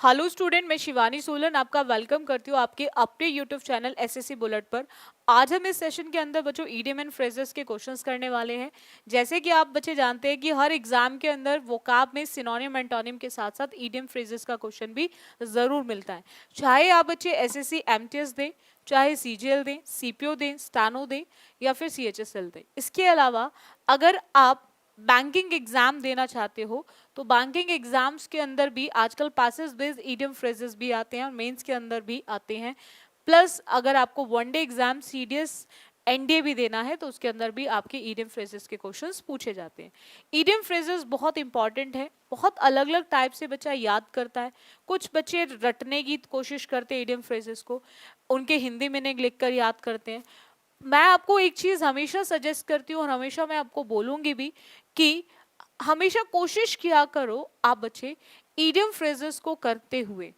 Hello student, मैं शिवानी सोलन आपका welcome करती हूँ आपके अपने यूट्यूब चैनल एसएससी बुलेट पर। आज हम इस सेशन के अंदर बच्चों ईडियम एंड फ्रेजेस के क्वेश्चंस करने वाले हैं। जैसे कि आप बच्चे जानते हैं कि हर एग्जाम के अंदर वोकाब में सिनोनिम एंटोनिम के साथ साथ ईडियम फ्रेजेस का क्वेश्चन भी जरूर मिलता है। चाहे आप बच्चे एसएससी एमटीएस दें, चाहे सीजीएल दें, सीपीओ दें, स्टानो दें या फिर सीएचएसएल दें। इसके अलावा अगर आप बैंकिंग एग्जाम देना चाहते हो तो बैंकिंग एग्जाम्स के अंदर भी आजकल पासेस बेस्ड ईडियम फ्रेजेस भी आते हैं और मेंस के अंदर भी आते हैं। प्लस अगर आपको वनडे एग्जाम सीडीएस एनडीए भी देना है तो उसके अंदर भी आपके ईडियम फ्रेजेस के क्वेश्चंस पूछे जाते हैं। ईडियम फ्रेजेस बहुत इंपॉर्टेंट है, बहुत अलग अलग टाइप से बच्चा याद करता है। कुछ बच्चे रटने की कोशिश करते हैं ईडियम फ्रेजेस को, उनके हिंदी मीनिंग लिखकर याद करते हैं। मैं आपको एक चीज हमेशा सजेस्ट करती हूँ और हमेशा मैं आपको बोलूंगी भी कि हमेशा कोशिश किया करो आप बच्चे ईडियम फ्रेजेस को करते हुए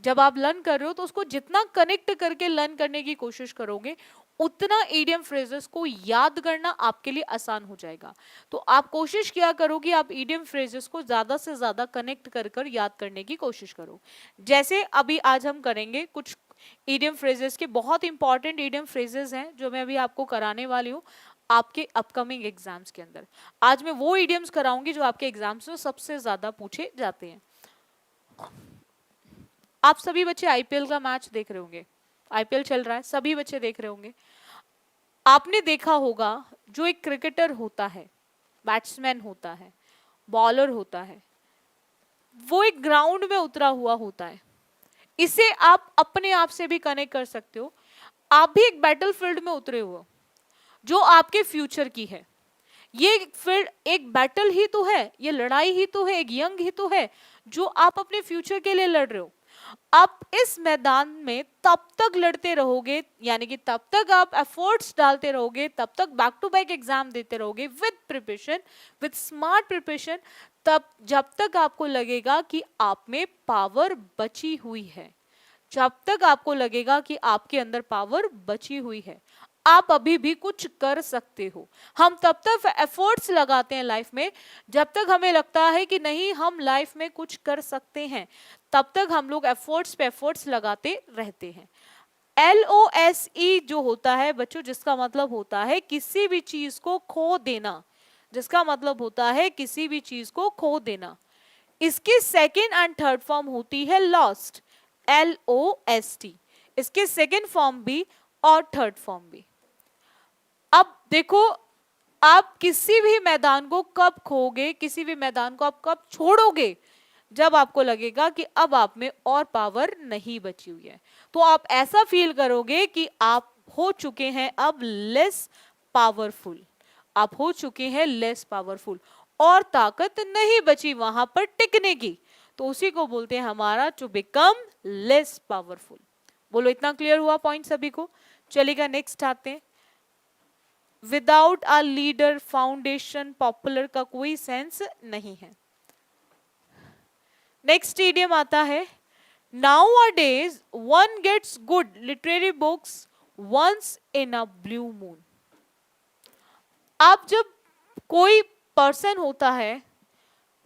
जब आप लर्न कर रहे हो तो उसको जितना कनेक्ट करके लर्न करने की कोशिश करोगे उतना ईडियम फ्रेजेस को याद करना आपके लिए आसान हो जाएगा। तो आप कोशिश किया करो कि आप ईडियम फ्रेजेस को ज्यादा से ज्यादा कनेक्ट कर कर याद करने की कोशिश करो। जैसे अभी आज हम करेंगे कुछ ईडियम फ्रेजेस के, बहुत इंपॉर्टेंट ईडियम फ्रेजेस हैं जो मैं अभी आपको कराने वाली हूँ आपके अपकमिंग एग्जाम्स के अंदर। आज मैं वो ईडियम्स कराऊंगी जो आपके एग्जाम्स में सबसे ज्यादा पूछे जाते हैं। आप सभी बच्चे आईपीएल का मैच देख रहे होंगे, आईपीएल चल रहा है, सभी बच्चे देख रहे होंगे। आपने देखा होगा जो एक क्रिकेटर होता है, बैट्समैन होता है, बॉलर होता है, वो एक ग्राउंड में उतरा हुआ होता है। इसे आप अपने आप से भी कनेक्ट कर सकते हो। आप भी एक बैटलफील्ड में उतरे हुए हो जो आपके फ्यूचर की है। ये फील्ड एक बैटल ही तो है, ये लड़ाई ही तो है, एक यंग ही तो है जो आप अपने फ्यूचर के लिए लड़ रहे हो। आप इस मैदान में तब तक लड़ते रहोगे, यानी कि तब तक आप एफर्ट्स डालते रहोगे, तब तक बैक टू बैक एग्जाम देते रहोगे with preparation, with smart preparation, तब जब तक आपको लगेगा कि आप में पावर बची हुई है। जब तक आपको लगेगा कि आपके अंदर पावर बची हुई है, आप अभी भी कुछ कर सकते हो। हम तब तक एफर्ट्स लगाते हैं लाइफ में जब तक हमें लगता है कि नहीं हम लाइफ में कुछ कर सकते हैं, तब तक हम लोग एफर्ट्स पे एफर्ट्स लगाते रहते हैं। LOSE जो होता है बच्चों, जिसका मतलब होता है किसी भी चीज को खो देना, जिसका मतलब होता है किसी भी चीज को खो देना। इसकी सेकेंड एंड थर्ड फॉर्म होती है लॉस्ट, LOST। इसके सेकेंड फॉर्म भी और थर्ड फॉर्म भी। अब देखो, आप किसी भी मैदान को कब खोगे, किसी भी मैदान को आप कब छोड़ोगे, जब आपको लगेगा कि अब आप में और पावर नहीं बची हुई है। तो आप ऐसा फील करोगे कि आप हो चुके हैं अब लेस पावरफुल, आप हो चुके हैं लेस पावरफुल और ताकत नहीं बची वहां पर टिकने की। तो उसी को बोलते हैं हमारा टू बिकम लेस पावरफुल। बोलो, इतना क्लियर हुआ पॉइंट सभी को? चलिएगा नेक्स्ट आते हैं। Without a leader foundation popular का कोई सेंस नहीं है। नेक्स्ट ईडियम आता है, nowadays one gets good literary books once in a blue moon. आप जब कोई पर्सन होता है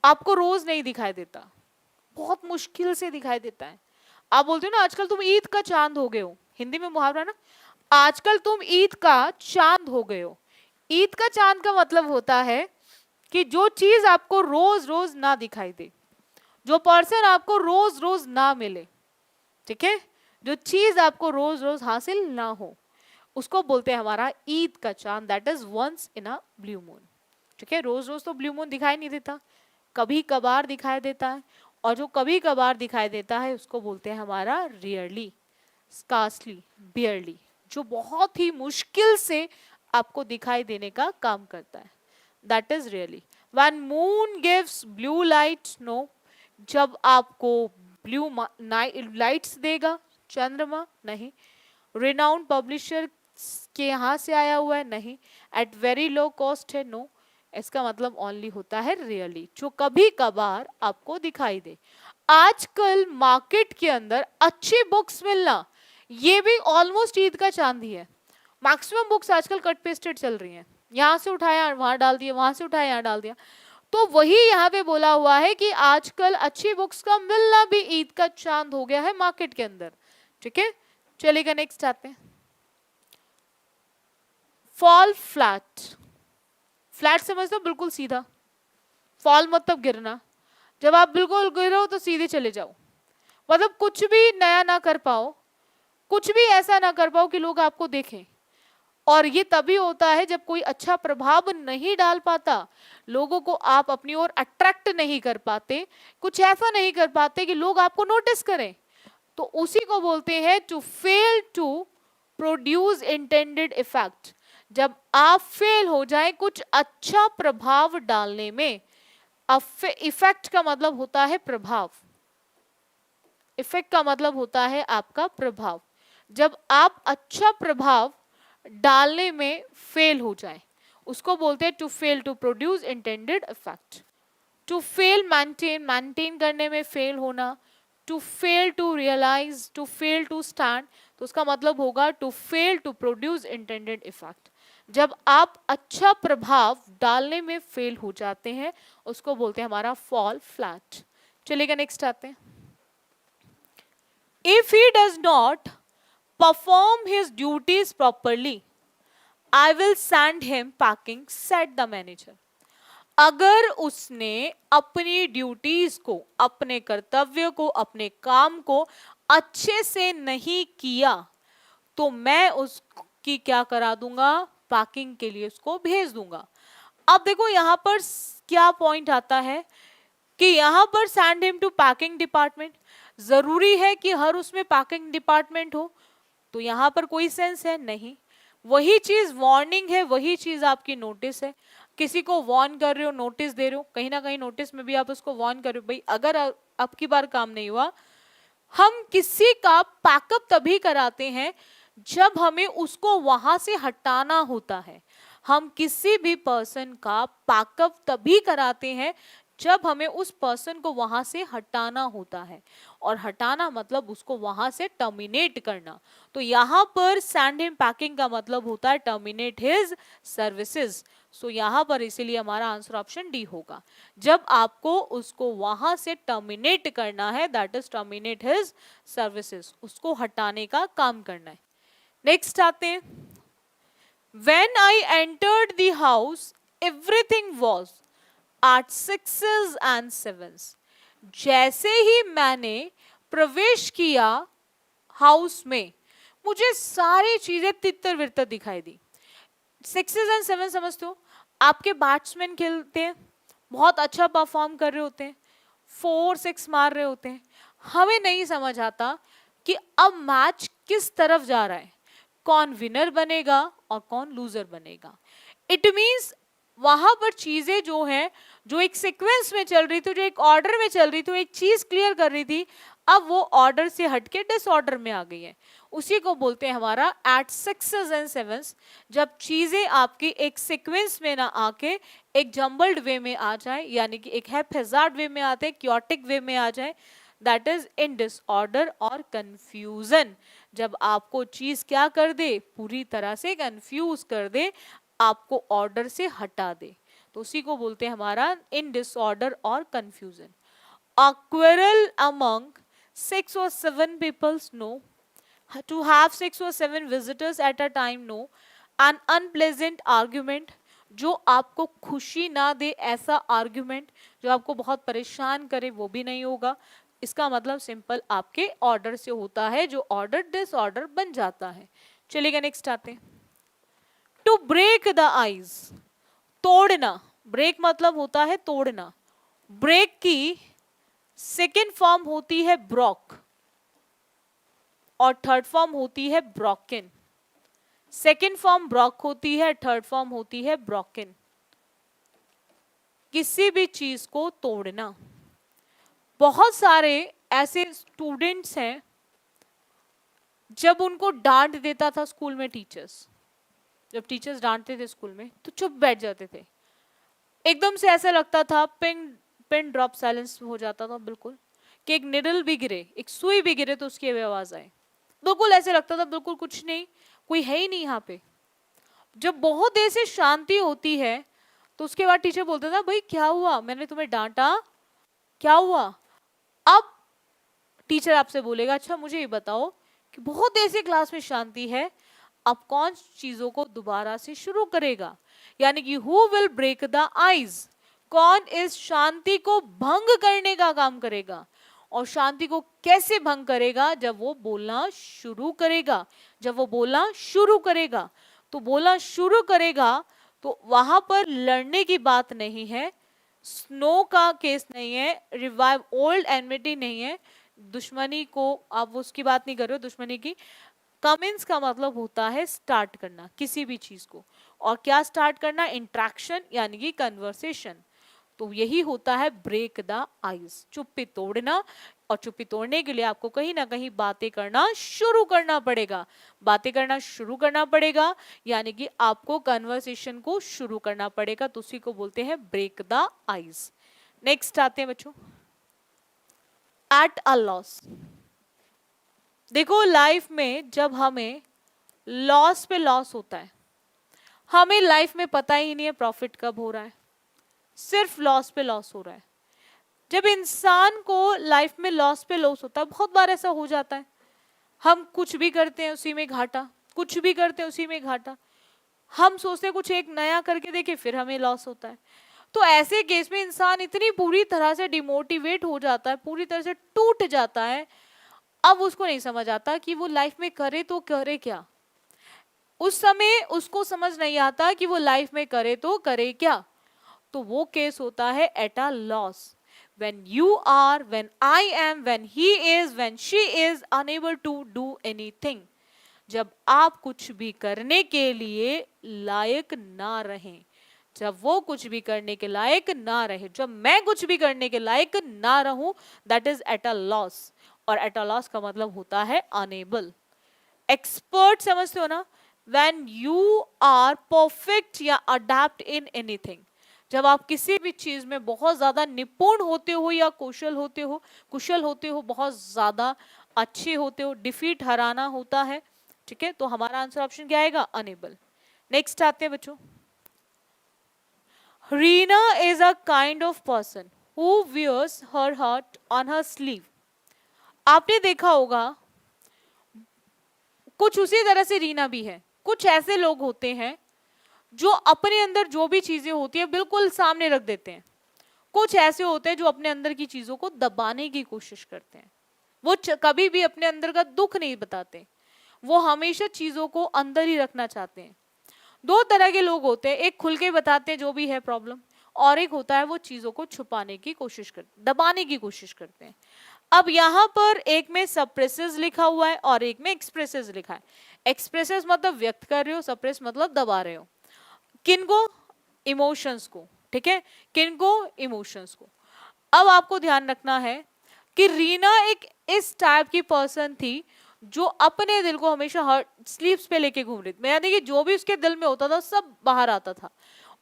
आपको रोज नहीं दिखाई देता, बहुत मुश्किल से दिखाई देता है। आप बोलते हो ना आजकल तुम ईद का चांद हो गए हो, हिंदी में मुहावरा ना, आजकल तुम ईद का चांद हो गए हो। ईद का चांद का मतलब होता है कि जो चीज आपको रोज रोज ना दिखाई दे, जो पर्सन आपको रोज रोज ना मिले, ठीक है, जो चीज आपको रोज रोज हासिल ना हो, उसको बोलते हैं हमारा ईद का चांद, that is once in a blue moon. ठीक है, रोज रोज तो ब्लू मून दिखाई नहीं देता, कभी कभार दिखाई देता है, और जो कभी कभार दिखाई देता है उसको बोलते हैं हमारा रियरली, स्कार्सली, बियरली, जो बहुत ही मुश्किल से आपको दिखाई देने का काम करता है, that is really. When moon gives blue light, no, जब आपको ब्लू लाइट्स देगा चंद्रमा, नहीं। रिनाउंड पब्लिशर के यहाँ से आया हुआ है, नहीं। एट वेरी लो कॉस्ट है, नो। इसका मतलब ओनली होता है रियली, जो कभी कभार आपको दिखाई दे। आजकल मार्केट के अंदर अच्छी बुक्स मिलना ये भी ऑलमोस्ट ईद का चांद ही है। मैक्सिमम बुक्स आजकल कट पेस्टेड चल रही हैं, यहाँ से उठाया वहां डाल दिया, वहां से उठाया यहाँ डाल दिया। तो वही यहाँ पे बोला हुआ है कि आजकल अच्छी बुक्स का मिलना भी ईद का चांद हो गया है मार्केट के अंदर। ठीक है, चलिएगा नेक्स्ट आते हैं। फॉल फ्लैट, फ्लैट समझते हो, बिल्कुल सीधा। फॉल मतलब गिरना, जब आप बिल्कुल गिरो तो सीधे चले जाओ, मतलब कुछ भी नया ना कर पाओ, कुछ भी ऐसा ना कर पाओ कि लोग आपको देखें। और ये तभी होता है जब कोई अच्छा प्रभाव नहीं डाल पाता, लोगों को आप अपनी ओर अट्रैक्ट नहीं कर पाते, कुछ ऐसा नहीं कर पाते कि लोग आपको नोटिस करें, तो उसी को बोलते हैं to fail to produce intended effect. जब आप फेल हो जाए कुछ अच्छा प्रभाव डालने में, इफेक्ट का मतलब होता है प्रभाव, इफेक्ट का मतलब होता है आपका प्रभाव। जब आप अच्छा प्रभाव डालने में फेल हो जाए उसको बोलते हैं to fail to produce intended effect. To fail maintain, maintain करने में फेल होना। To fail to realise, to fail to stand, तो उसका मतलब होगा to fail to produce intended effect. जब आप अच्छा प्रभाव डालने में फेल हो जाते हैं उसको बोलते हैं हमारा फॉल फ्लैट। चलिएगा नेक्स्ट आते हैं। If he does not perform his duties properly, I will send him packing, said the manager. अगर उसने अपनी ड्यूटीज को, अपने कर्तव्य को, अपने काम को अच्छे से नहीं किया तो मैं उसकी क्या करा दूंगा, पैकिंग के लिए उसको भेज दूंगा। अब देखो यहां पर क्या पॉइंट आता है कि यहां पर send him to packing department, जरूरी है कि हर उसमें पैकिंग डिपार्टमेंट हो, तो यहां पर कोई सेंस है नहीं। वही चीज वार्निंग है, वही चीज आपकी नोटिस है। किसी को वार्न कर रहे हो, नोटिस दे रहे हो, कहीं ना कहीं नोटिस में भी आप उसको वार्न कर रहे हो, भाई अगर अब की बार काम नहीं हुआ। हम किसी का पैकअप तभी कराते हैं जब हमें उसको वहां से हटाना होता है। हम किसी भी पर्सन का पैकअप तभी कराते हैं जब हमें उस पर्सन को वहां से हटाना होता है, और हटाना मतलब उसको वहां से टर्मिनेट करना। तो यहां पर सेंड हिम पैकिंग का मतलब होता है टर्मिनेट हिज सर्विसेज। सो यहां पर इसीलिए हमारा आंसर ऑप्शन डी होगा। जब आपको उसको वहां से टर्मिनेट करना है, that is terminate his services, उसको हटाने का काम करना है। नेक्स्ट आते हैं। When I entered the house, everything was at sixes and sevens. जैसे ही मैंने प्रवेश किया हाउस में, मुझे सारी चीजें तितर बितर दिखाई दी। सिक्सेस एंड सेवन समझते हो, आपके बैट्समैन खेलते हैं, बहुत अच्छा परफॉर्म कर रहे होते हैं, 4-6 मार रहे होते हैं, हमें नहीं समझ आता कि अब मैच किस तरफ जा रहा है, कौन विनर बनेगा और कौन लूजर बनेगा। इट मींस वहां पर चीजें जो हैं, जो एक सीक्वेंस में चल रही थी, जो एक ऑर्डर में चल रही थी, एक चीज क्लियर कर रही थी, अब वो ऑर्डर से हटके डिसऑर्डर में आ गई है। उसी को बोलते हैं हमारा एट सिक्सेस एंड सेवंस। जब चीजें आपकी एक सीक्वेंस में ना आके एक जम्बल्ड वे में आ जाए, यानी कि एक हैप्पैजार्ड वे में आते, क्योटिक वे में आ जाए, दैट इज इन डिसऑर्डर और कंफ्यूजन। जब आपको चीज क्या कर दे, पूरी तरह से कंफ्यूज कर दे, आपको ऑर्डर से हटा दे, तो उसी को बोलते हैं हमारा इन डिसऑर्डर और confusion. A quarrel among 6 or 7 peoples, no. To have 6 or 7 visitors at a time, no. An unpleasant argument, जो आपको खुशी ना दे ऐसा आर्ग्यूमेंट, जो आपको बहुत परेशान करे, वो भी नहीं होगा। इसका मतलब सिंपल आपके ऑर्डर से होता है, जो ऑर्डर डिसऑर्डर बन जाता है। चलिएगा नेक्स्ट आते हैं। टू ब्रेक द आइज, तोड़ना। ब्रेक मतलब होता है तोड़ना। ब्रेक की सेकेंड फॉर्म होती है ब्रॉक और थर्ड फॉर्म होती है ब्रोकन। सेकेंड फॉर्म ब्रॉक होती है, थर्ड फॉर्म होती है ब्रोकन। किसी भी चीज को तोड़ना। बहुत सारे ऐसे स्टूडेंट्स हैं, जब उनको डांट देता था स्कूल में टीचर्स, जब टीचर्स डांटते थे स्कूल में तो चुप बैठ जाते थे। एकदम से ऐसा लगता था पेन ड्रॉप साइलेंस हो जाता था बिल्कुल, कि एक निडल भी गिरे, एक सुई भी गिरे तो उसकी आवाज आए। बिल्कुल ऐसे लगता था बिल्कुल कुछ नहीं, कोई है ही नहीं यहाँ पे। जब बहुत देर से शांति होती है तो उसके बाद टीचर बोलता था भाई क्या हुआ, मैंने तुम्हें डांटा, क्या हुआ। अब टीचर आपसे बोलेगा अच्छा मुझे ये बताओ कि बहुत देर से क्लास में शांति है, अब कौन चीजों को दोबारा से शुरू करेगा, यानी कि who will break the ice, कौन इस शांति को भंग करने का काम करेगा। और शांति को कैसे भंग करेगा, जब वो बोलना शुरू करेगा, जब वो बोलना शुरू करेगा। तो बोलना शुरू करेगा तो वहां पर लड़ने की बात नहीं है, स्नो का केस नहीं है, रिवाइव ओल्ड एनमिटी नहीं है, दुश्मनी को आप उसकी बात नहीं कर रहे हो, दुश्मनी की। कमेंस का मतलब होता है स्टार्ट करना किसी भी चीज को, और क्या स्टार्ट करना, इंट्रैक्शन यानी कि कन्वर्सेशन। तो यही होता है ब्रेक द आइस, चुप्पी तोड़ना। और चुप्पी तोड़ने के लिए आपको कहीं ना कहीं बातें करना शुरू करना पड़ेगा, बातें करना शुरू करना पड़ेगा, यानी कि आपको कन्वर्सेशन को शुरू करना पड़ेगा, तो उसी को बोलते हैं ब्रेक द आइस। नेक्स्ट आते हैं बच्चों, एट अ लॉस। देखो लाइफ में जब हमें लॉस पे लॉस होता है, हमें लाइफ में पता ही नहीं है प्रॉफिट कब हो रहा है, सिर्फ लॉस पे लॉस हो रहा है। जब इंसान को लाइफ में लॉस पे लॉस होता है, बहुत बार ऐसा हो जाता है, हम कुछ भी करते हैं उसी में घाटा, कुछ भी करते हैं उसी में घाटा, हम सोचते हैं कुछ एक नया करके देखें फिर हमें लॉस होता है। तो ऐसे केस में इंसान इतनी पूरी तरह से डिमोटिवेट हो जाता है, पूरी तरह से टूट जाता है, अब उसको नहीं समझ आता कि वो लाइफ में करे तो करे क्या। उस समय उसको समझ नहीं आता कि वो लाइफ में करे तो करे क्या। तो वो केस होता है eight a loss, when you are, when I am, when he is, when she is unable to do anything। जब आप कुछ भी करने के लिए लायक ना रहें, जब वो कुछ भी करने के लायक ना रहे, जब मैं कुछ भी करने के लायक ना रहूं, that is eight a loss. और एट अ लॉस का मतलब होता है अनेबल। एक्सपर्ट समझते हो ना, when you are perfect या अडेप्ट इन एनीथिंग, जब आप किसी भी चीज में बहुत ज्यादा निपुण होते हो या कुशल होते हो, बहुत ज्यादा अच्छे होते हो, डिफीट हराना होता है, ठीक है। तो हमारा आंसर ऑप्शन क्या आएगा, अनेबल। नेक्स्ट आते हैं बच्चों, Reena is a kind of person who wears her heart on her sleeve. आपने देखा होगा कुछ उसी तरह से रीना भी है। कुछ ऐसे लोग होते हैं जो अपने अंदर जो भी चीजें होती है बिल्कुल सामने रख देते हैं, कुछ ऐसे होते हैं जो अपने अंदर की चीजों को दबाने की कोशिश करते हैं, वो कभी भी अपने अंदर का दुख नहीं बताते, वो हमेशा चीजों को अंदर ही रखना चाहते हैं। दो तरह के लोग होते हैं, एक खुल के बताते हैं जो भी है प्रॉब्लम, और एक होता है वो चीजों को छुपाने की कोशिश करते, दबाने की कोशिश करते हैं। अब यहाँ पर एक में सप्रेसेस लिखा हुआ है और एक में एक्सप्रेसेस लिखा है। एक्सप्रेसेस मतलब व्यक्त कर रहे हो, सप्रेस मतलब दबा रहे हो। किनको, इमोशंस को, ठीक है, किनको, इमोशंस को। अब आपको ध्यान रखना है कि रीना एक इस टाइप की पर्सन थी जो अपने दिल को हमेशा हर स्लीव्स पे लेके घूम रही थी, यानी कि जो भी उसके दिल में होता था सब बाहर आता था,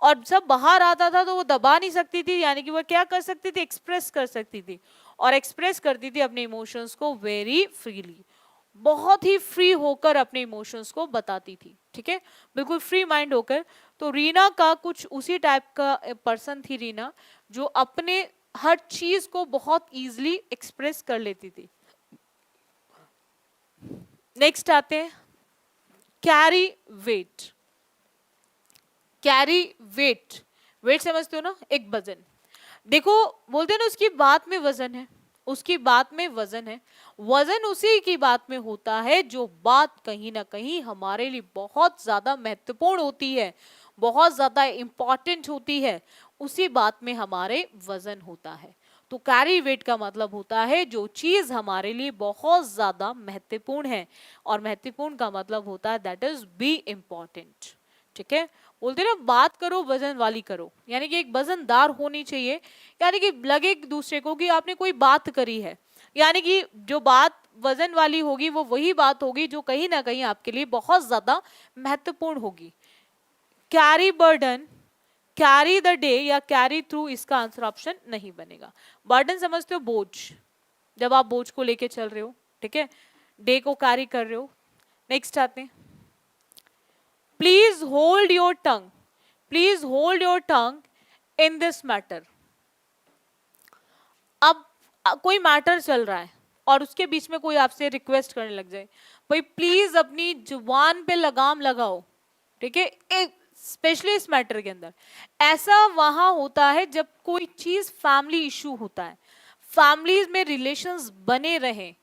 और सब बाहर आता था तो वो दबा नहीं सकती थी, यानी कि वो क्या कर सकती थी, एक्सप्रेस कर सकती थी, और एक्सप्रेस करती थी अपने इमोशंस को वेरी फ्रीली, बहुत ही फ्री होकर अपने इमोशंस को बताती थी, ठीक है, बिल्कुल फ्री माइंड होकर। तो रीना का कुछ उसी टाइप का पर्सन थी रीना, जो अपने हर चीज को बहुत इजीली एक्सप्रेस कर लेती थी। नेक्स्ट आते हैं, carry weight. Carry weight, weight समझते हो ना, एक वजन। देखो बोलते हैं ना उसकी बात में वजन है, उसकी बात में वजन है, वजन उसी की बात में होता है जो बात कहीं ना कहीं हमारे लिए बहुत ज्यादा महत्वपूर्ण होती है, बहुत ज्यादा इंपॉर्टेंट होती है, उसी बात में हमारे वजन होता है। तो कैरी वेट का मतलब होता है जो चीज हमारे लिए बहुत ज्यादा महत्वपूर्ण है, और महत्वपूर्ण का मतलब होता है दैट इज बी इम्पॉर्टेंट, ठीक है। बोलते ना बात करो वजन वाली करो, यानी कि एक वजनदार होनी चाहिए, यानी कि लगे एक दूसरे को कि आपने कोई बात करी है, यानी कि जो बात वजन वाली होगी वो वही बात होगी जो कहीं ना कहीं आपके लिए बहुत ज्यादा महत्वपूर्ण होगी। Carry burden, carry the day या कैरी थ्रू, इसका आंसर ऑप्शन नहीं बनेगा। बर्डन समझते हो, बोझ, जब आप बोझ को लेके चल रहे हो, ठीक है, डे को कैरी कर रहे हो। नेक्स्ट आते हैं, please hold your tongue, please hold your tongue in this matter. अब कोई मैटर चल रहा है और उसके बीच में कोई आपसे रिक्वेस्ट करने लग जाए, भाई प्लीज अपनी जुबान पे लगाम लगाओ, ठीक है, स्पेशली इस मैटर के अंदर। ऐसा वहां होता है जब कोई चीज फैमिली इशू होता है, फैमिलीज में रिलेशंस बने रहे,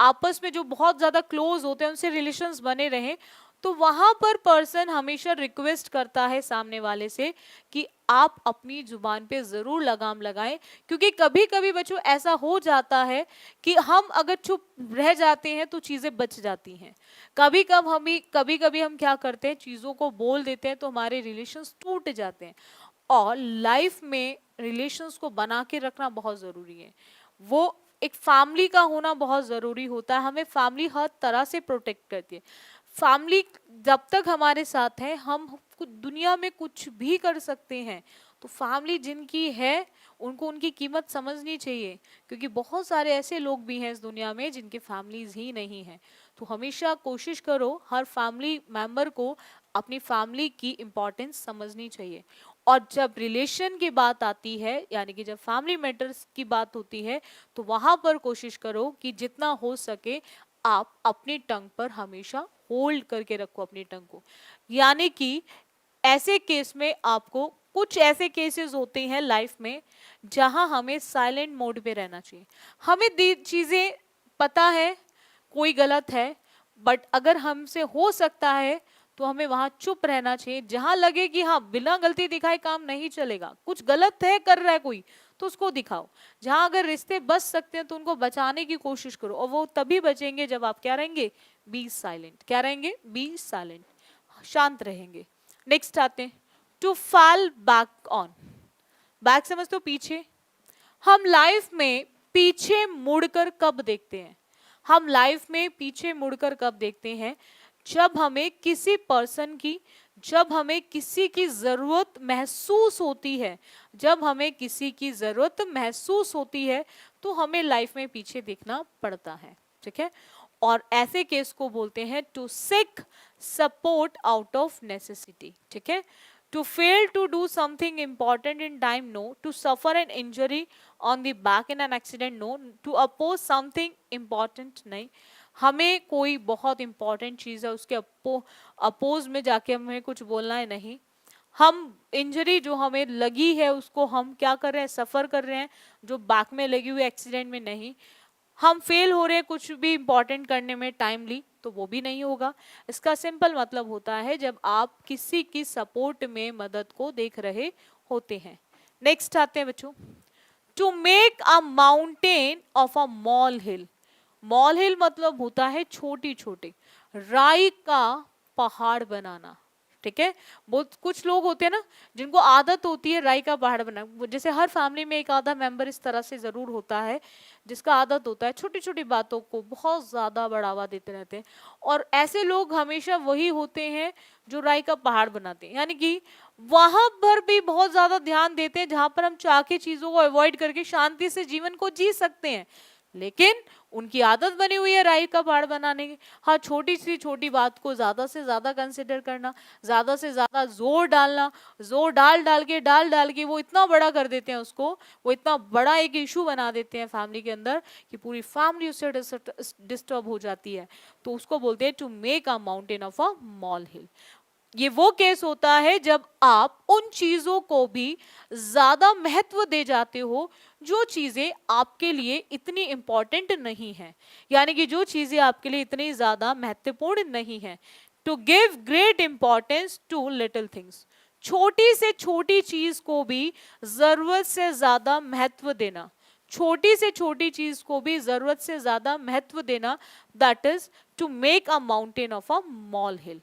आपस में जो बहुत ज्यादा क्लोज होते हैं उनसे रिलेशंस बने रहे, तो वहां पर पर्सन हमेशा रिक्वेस्ट करता है सामने वाले से कि आप अपनी जुबान पे जरूर लगाम लगाएं, क्योंकि कभी कभी बच्चों ऐसा हो जाता है कि हम अगर चुप रह जाते हैं तो चीजें बच जाती हैं। कभी कभी हम क्या करते हैं, चीजों को बोल देते हैं तो हमारे रिलेशंस टूट जाते हैं। और लाइफ में रिलेशंस को बना के रखना बहुत जरूरी है, वो एक फैमिली का होना बहुत जरूरी होता है। हमें फैमिली हर तरह से प्रोटेक्ट करती है। फैमिली जब तक हमारे साथ है, हम दुनिया में कुछ भी कर सकते हैं। तो फैमिली जिनकी है उनको उनकी कीमत समझनी चाहिए, क्योंकि बहुत सारे ऐसे लोग भी हैं इस दुनिया में जिनके फैमिलीज ही नहीं है। तो हमेशा कोशिश करो हर फैमिली मेंबर को अपनी फैमिली की इम्पोर्टेंस समझनी चाहिए। और जब रिलेशन की बात आती है, यानी कि जब फैमिली मैटर्स की बात होती है, तो वहां पर कोशिश करो कि जितना हो सके आप अपनी टंग पर हमेशा होल्ड करके रखो अपनी टंग को। यानी कि ऐसे केस में आपको, कुछ ऐसे केसेस होते हैं लाइफ में जहां हमें साइलेंट मोड पे रहना चाहिए। हमें चीजें पता है कोई गलत है, बट अगर हमसे हो सकता है तो हमें वहां चुप रहना चाहिए। जहां लगे कि हाँ बिना गलती दिखाए काम नहीं चलेगा, कुछ गलत है कर रहा है कोई, तो उसको दिखाओ। जहां अगर रिश्ते बच सकते हैं तो उनको बचाने की कोशिश करो, और वो तभी बचेंगे जब आप क्या रहेंगे, बी साइलेंट। क्या रहेंगे, बी साइलेंट, शांत रहेंगे। नेक्स्ट आते हैं, to fall back on. Back समझते हो, पीछे। हम लाइफ में पीछे मुड़कर कब देखते हैं, हम लाइफ में पीछे मुड़कर कब देखते हैं, जब हमें किसी पर्सन की, जब हमें किसी की जरूरत महसूस होती है, जब हमें किसी की जरूरत महसूस होती है तो हमें लाइफ में पीछे देखना पड़ता है, ठीक है। और ऐसे केस को बोलते हैं to seek support out of necessity, ठीक है। To fail to do something important in time, no. To suffer an injury on the back in an accident, no. To oppose something important, नहीं। हमें कोई बहुत important चीज है उसके oppose में जाके हमें कुछ बोलना है, नहीं। हम इंजरी जो हमें लगी है उसको हम क्या कर रहे हैं, सफर कर रहे हैं, जो बैक में लगी हुई एक्सीडेंट में नहीं। हम फेल हो रहे हैं कुछ भी इंपॉर्टेंट करने में टाइमली, तो वो भी नहीं होगा। इसका सिंपल मतलब होता है जब आप किसी की सपोर्ट में मदद को देख रहे होते हैं। नेक्स्ट आते हैं बच्चों, to make a mountain of a mall hill. Mole hill मतलब होता है छोटी छोटी राई का पहाड़ बनाना, ठीक है। बहुत कुछ लोग होते हैं ना जिनको आदत होती है राई का पहाड़ बनाना, जैसे हर फैमिली में एक आधा मेंबर इस तरह से जरूर होता है जिसका आदत होता है छोटी छोटी बातों को बहुत ज्यादा बढ़ावा देते रहते हैं। और ऐसे लोग हमेशा वही होते हैं जो राई का पहाड़ बनाते हैं, यानी कि वहां पर भी बहुत ज्यादा ध्यान देते हैं जहां पर हम चाह के चीजों को अवॉइड करके शांति से जीवन को जी सकते हैं, लेकिन उनकी आदत बनी हुई है राई का पहाड़ बनाने की। हाँ, छोटी सी छोटी बात को ज्यादा से ज्यादा कंसिडर करना, ज्यादा से ज्यादा जोर डालना, जोर डाल डाल के वो इतना बड़ा कर देते हैं उसको, वो इतना बड़ा एक इशू बना देते हैं फैमिली के अंदर कि पूरी फैमिली उससे डिस्टर्ब हो जाती है। तो उसको बोलते हैं to make a mountain of a mall hill. ये वो केस होता है जब आप उन चीजों को भी ज्यादा महत्व दे जाते हो जो चीजें आपके लिए इतनी इंपॉर्टेंट नहीं है, यानी कि जो चीजें आपके लिए इतनी ज्यादा महत्वपूर्ण नहीं है। To give great importance to little things, छोटी से छोटी चीज को भी जरूरत से ज्यादा महत्व देना, छोटी से छोटी चीज को भी जरूरत से ज्यादा महत्व देना, that is to make a mountain of a mall hill.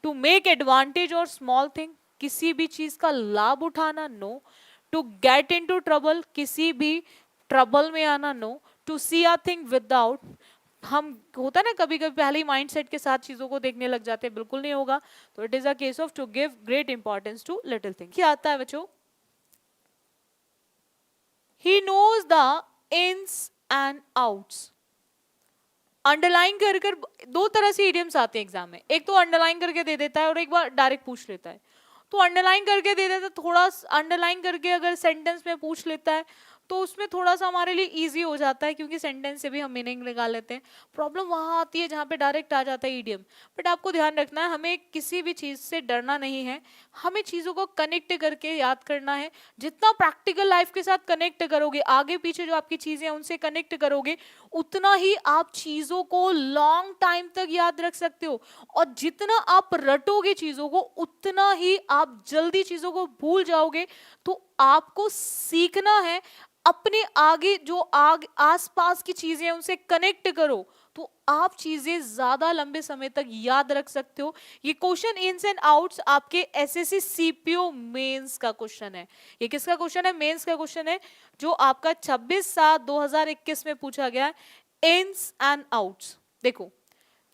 To make advantage और स्मॉल थिंग, किसी भी चीज का लाभ उठाना, no. To get into trouble, किसी भी ट्रबल में आना, no. To see a thing without, हम होता है ना कभी कभी पहले ही माइंडसेट के साथ चीजों को देखने लग जाते हैं, बिल्कुल नहीं होगा। तो it is a case of to give great importance to little thing. क्या आता है बच्चों, he knows the ins and outs. Underline कर कर दो तरह से इडियम्स आते हैं एग्जाम में, एक तो अंडरलाइन करके दे देता है और एक बार डायरेक्ट पूछ लेता है। तो अंडरलाइन करके दे देता, थोड़ा अंडरलाइन करके अगर सेंटेंस में पूछ लेता है तो उसमें थोड़ा सा हमारे लिए इजी हो जाता है, क्योंकि सेंटेंस से भी हम मीनिंग निकाल लेते हैं। प्रॉब्लम वहाँ आती है जहाँ पे डायरेक्ट आ जाता है ईडियम। बट आपको ध्यान रखना है, हमें किसी भी चीज़ से डरना नहीं है, हमें चीज़ों को कनेक्ट करके याद करना है। जितना प्रैक्टिकल लाइफ के साथ कनेक्ट करोगे, आगे पीछे जो आपकी चीज़ें हैं उनसे कनेक्ट करोगे, उतना ही आप चीज़ों को लॉन्ग टाइम तक याद रख सकते हो। और जितना आप रटोगे चीज़ों को, उतना ही आप जल्दी चीज़ों को भूल जाओगे। तो आपको सीखना है, अपने आगे जो आसपास की चीजें हैं उनसे कनेक्ट करो, तो आप चीजें ज्यादा लंबे समय तक याद रख सकते हो। ये क्वेश्चन इन्स एंड आउट्स आपके एसएससी सीपीओ मेंस का क्वेश्चन है। ये किसका क्वेश्चन है? मेंस का क्वेश्चन है, जो आपका 26/7/2021 में पूछा गया है। इन्स एंड आउट्स, देखो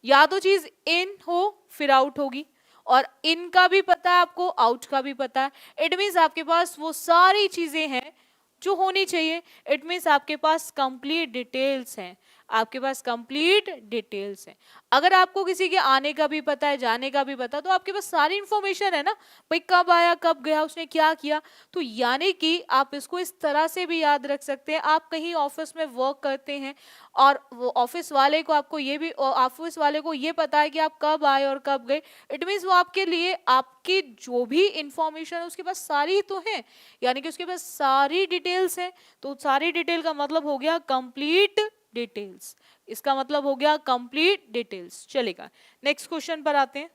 या तो चीज इन हो फिर आउट होगी, और इन का भी पता है आपको, आउट का भी पता है। इट मीन्स आपके पास वो सारी चीजें हैं जो होनी चाहिए। इट मीन्स आपके पास कंप्लीट डिटेल्स हैं, आपके पास कंप्लीट डिटेल्स हैं। अगर आपको किसी के आने का भी पता है, जाने का भी पता है, तो आपके पास सारी इंफॉर्मेशन है ना, भाई कब आया कब गया, उसने क्या किया। तो यानी कि आप इसको इस तरह से भी याद रख सकते हैं। आप कहीं ऑफिस में वर्क करते हैं और वो ऑफिस वाले को आपको ये भी, ऑफिस वाले को ये पता है कि आप कब आए और कब गए। इट मीन्स वो आपके लिए आपकी जो भी इंफॉर्मेशन है उसके पास सारी तो है, यानी कि उसके पास सारी डिटेल्स हैं। तो सारी डिटेल का मतलब हो गया कंप्लीट डिटेल्स, इसका मतलब हो गया कंप्लीट डिटेल्स। चलेगा, नेक्स्ट क्वेश्चन पर आते हैं।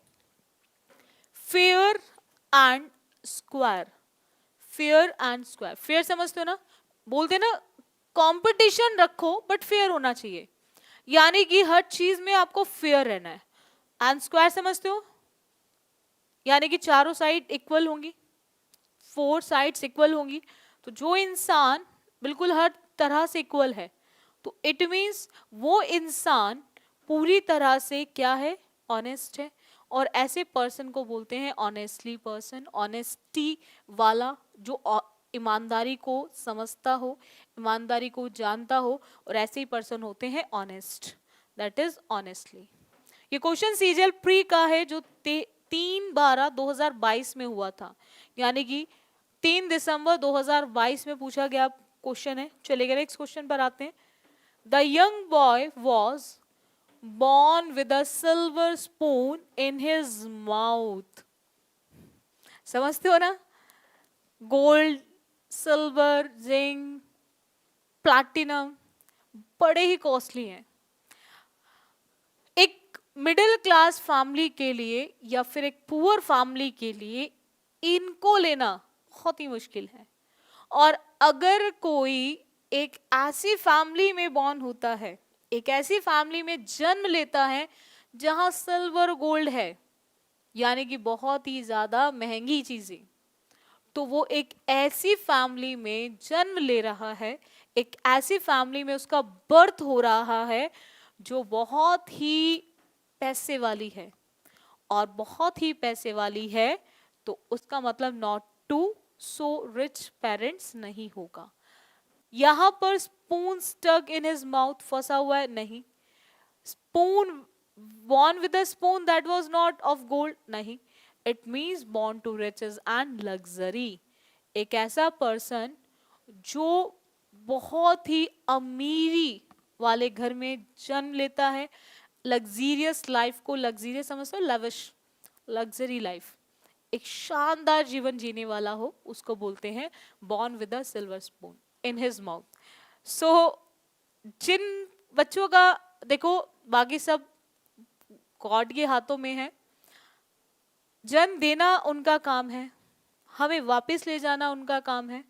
Fair and square, fair and square, fair समझते हो ना, बोलते ना कंपटीशन रखो बट फेयर होना चाहिए, यानी कि हर चीज में आपको फेयर रहना है। एंड स्क्वायर समझते हो, यानी कि चारों साइड इक्वल होंगी, 4 साइड्स इक्वल होंगी। तो जो इंसान बिल्कुल हर तरह से इक्वल है, तो इट मीन्स वो इंसान पूरी तरह से क्या है? ऑनेस्ट है। और ऐसे पर्सन को बोलते हैं ऑनेस्टली पर्सन, ऑनेस्टी वाला, जो ईमानदारी को समझता हो, ईमानदारी को जानता हो, और ऐसे ही पर्सन होते हैं ऑनेस्ट, दैट इज ऑनेस्टली। ये क्वेश्चन सीजीएल प्री का है, जो 3/12/2022 में हुआ था, यानी कि 3 दिसंबर 2022 में पूछा गया क्वेश्चन है। चलेगा, नेक्स्ट क्वेश्चन पर आते हैं। The young boy was born with a silver spoon in his mouth। समझते हो ना, गोल्ड, सिल्वर, जिंक, प्लैटिनम बड़े ही कॉस्टली हैं। एक मिडिल क्लास फैमिली के लिए या फिर एक पुअर फैमिली के लिए इनको लेना बहुत ही मुश्किल है। और अगर कोई एक ऐसी फैमिली में बॉर्न होता है, एक ऐसी फैमिली में जन्म लेता है जहां सिल्वर गोल्ड है, यानी कि बहुत ही ज्यादा महंगी चीजें, तो वो एक ऐसी फैमिली में जन्म ले रहा है, एक ऐसी फैमिली में उसका बर्थ हो रहा है जो बहुत ही पैसे वाली है। और बहुत ही पैसे वाली है तो उसका मतलब not to so rich parents नहीं होगा। यहां पर spoon stuck in his mouth फंसा हुआ है, नहीं। Spoon, born with a spoon that was not of gold, नहीं। It means born to riches and luxury। एक ऐसा पर्सन जो बहुत ही अमीरी वाले घर में जन्म लेता है, लग्जीरियस लाइफ को, लग्जीरियस समझते हो, लविश, लग्जरी लाइफ, एक शानदार जीवन जीने वाला हो, उसको बोलते हैं born with a silver spoon in his mouth. So जिन बच्चों का देखो, बाकी सब गॉड के हाथों में है, जन्म देना उनका काम है, हमें वापस ले जाना उनका काम है,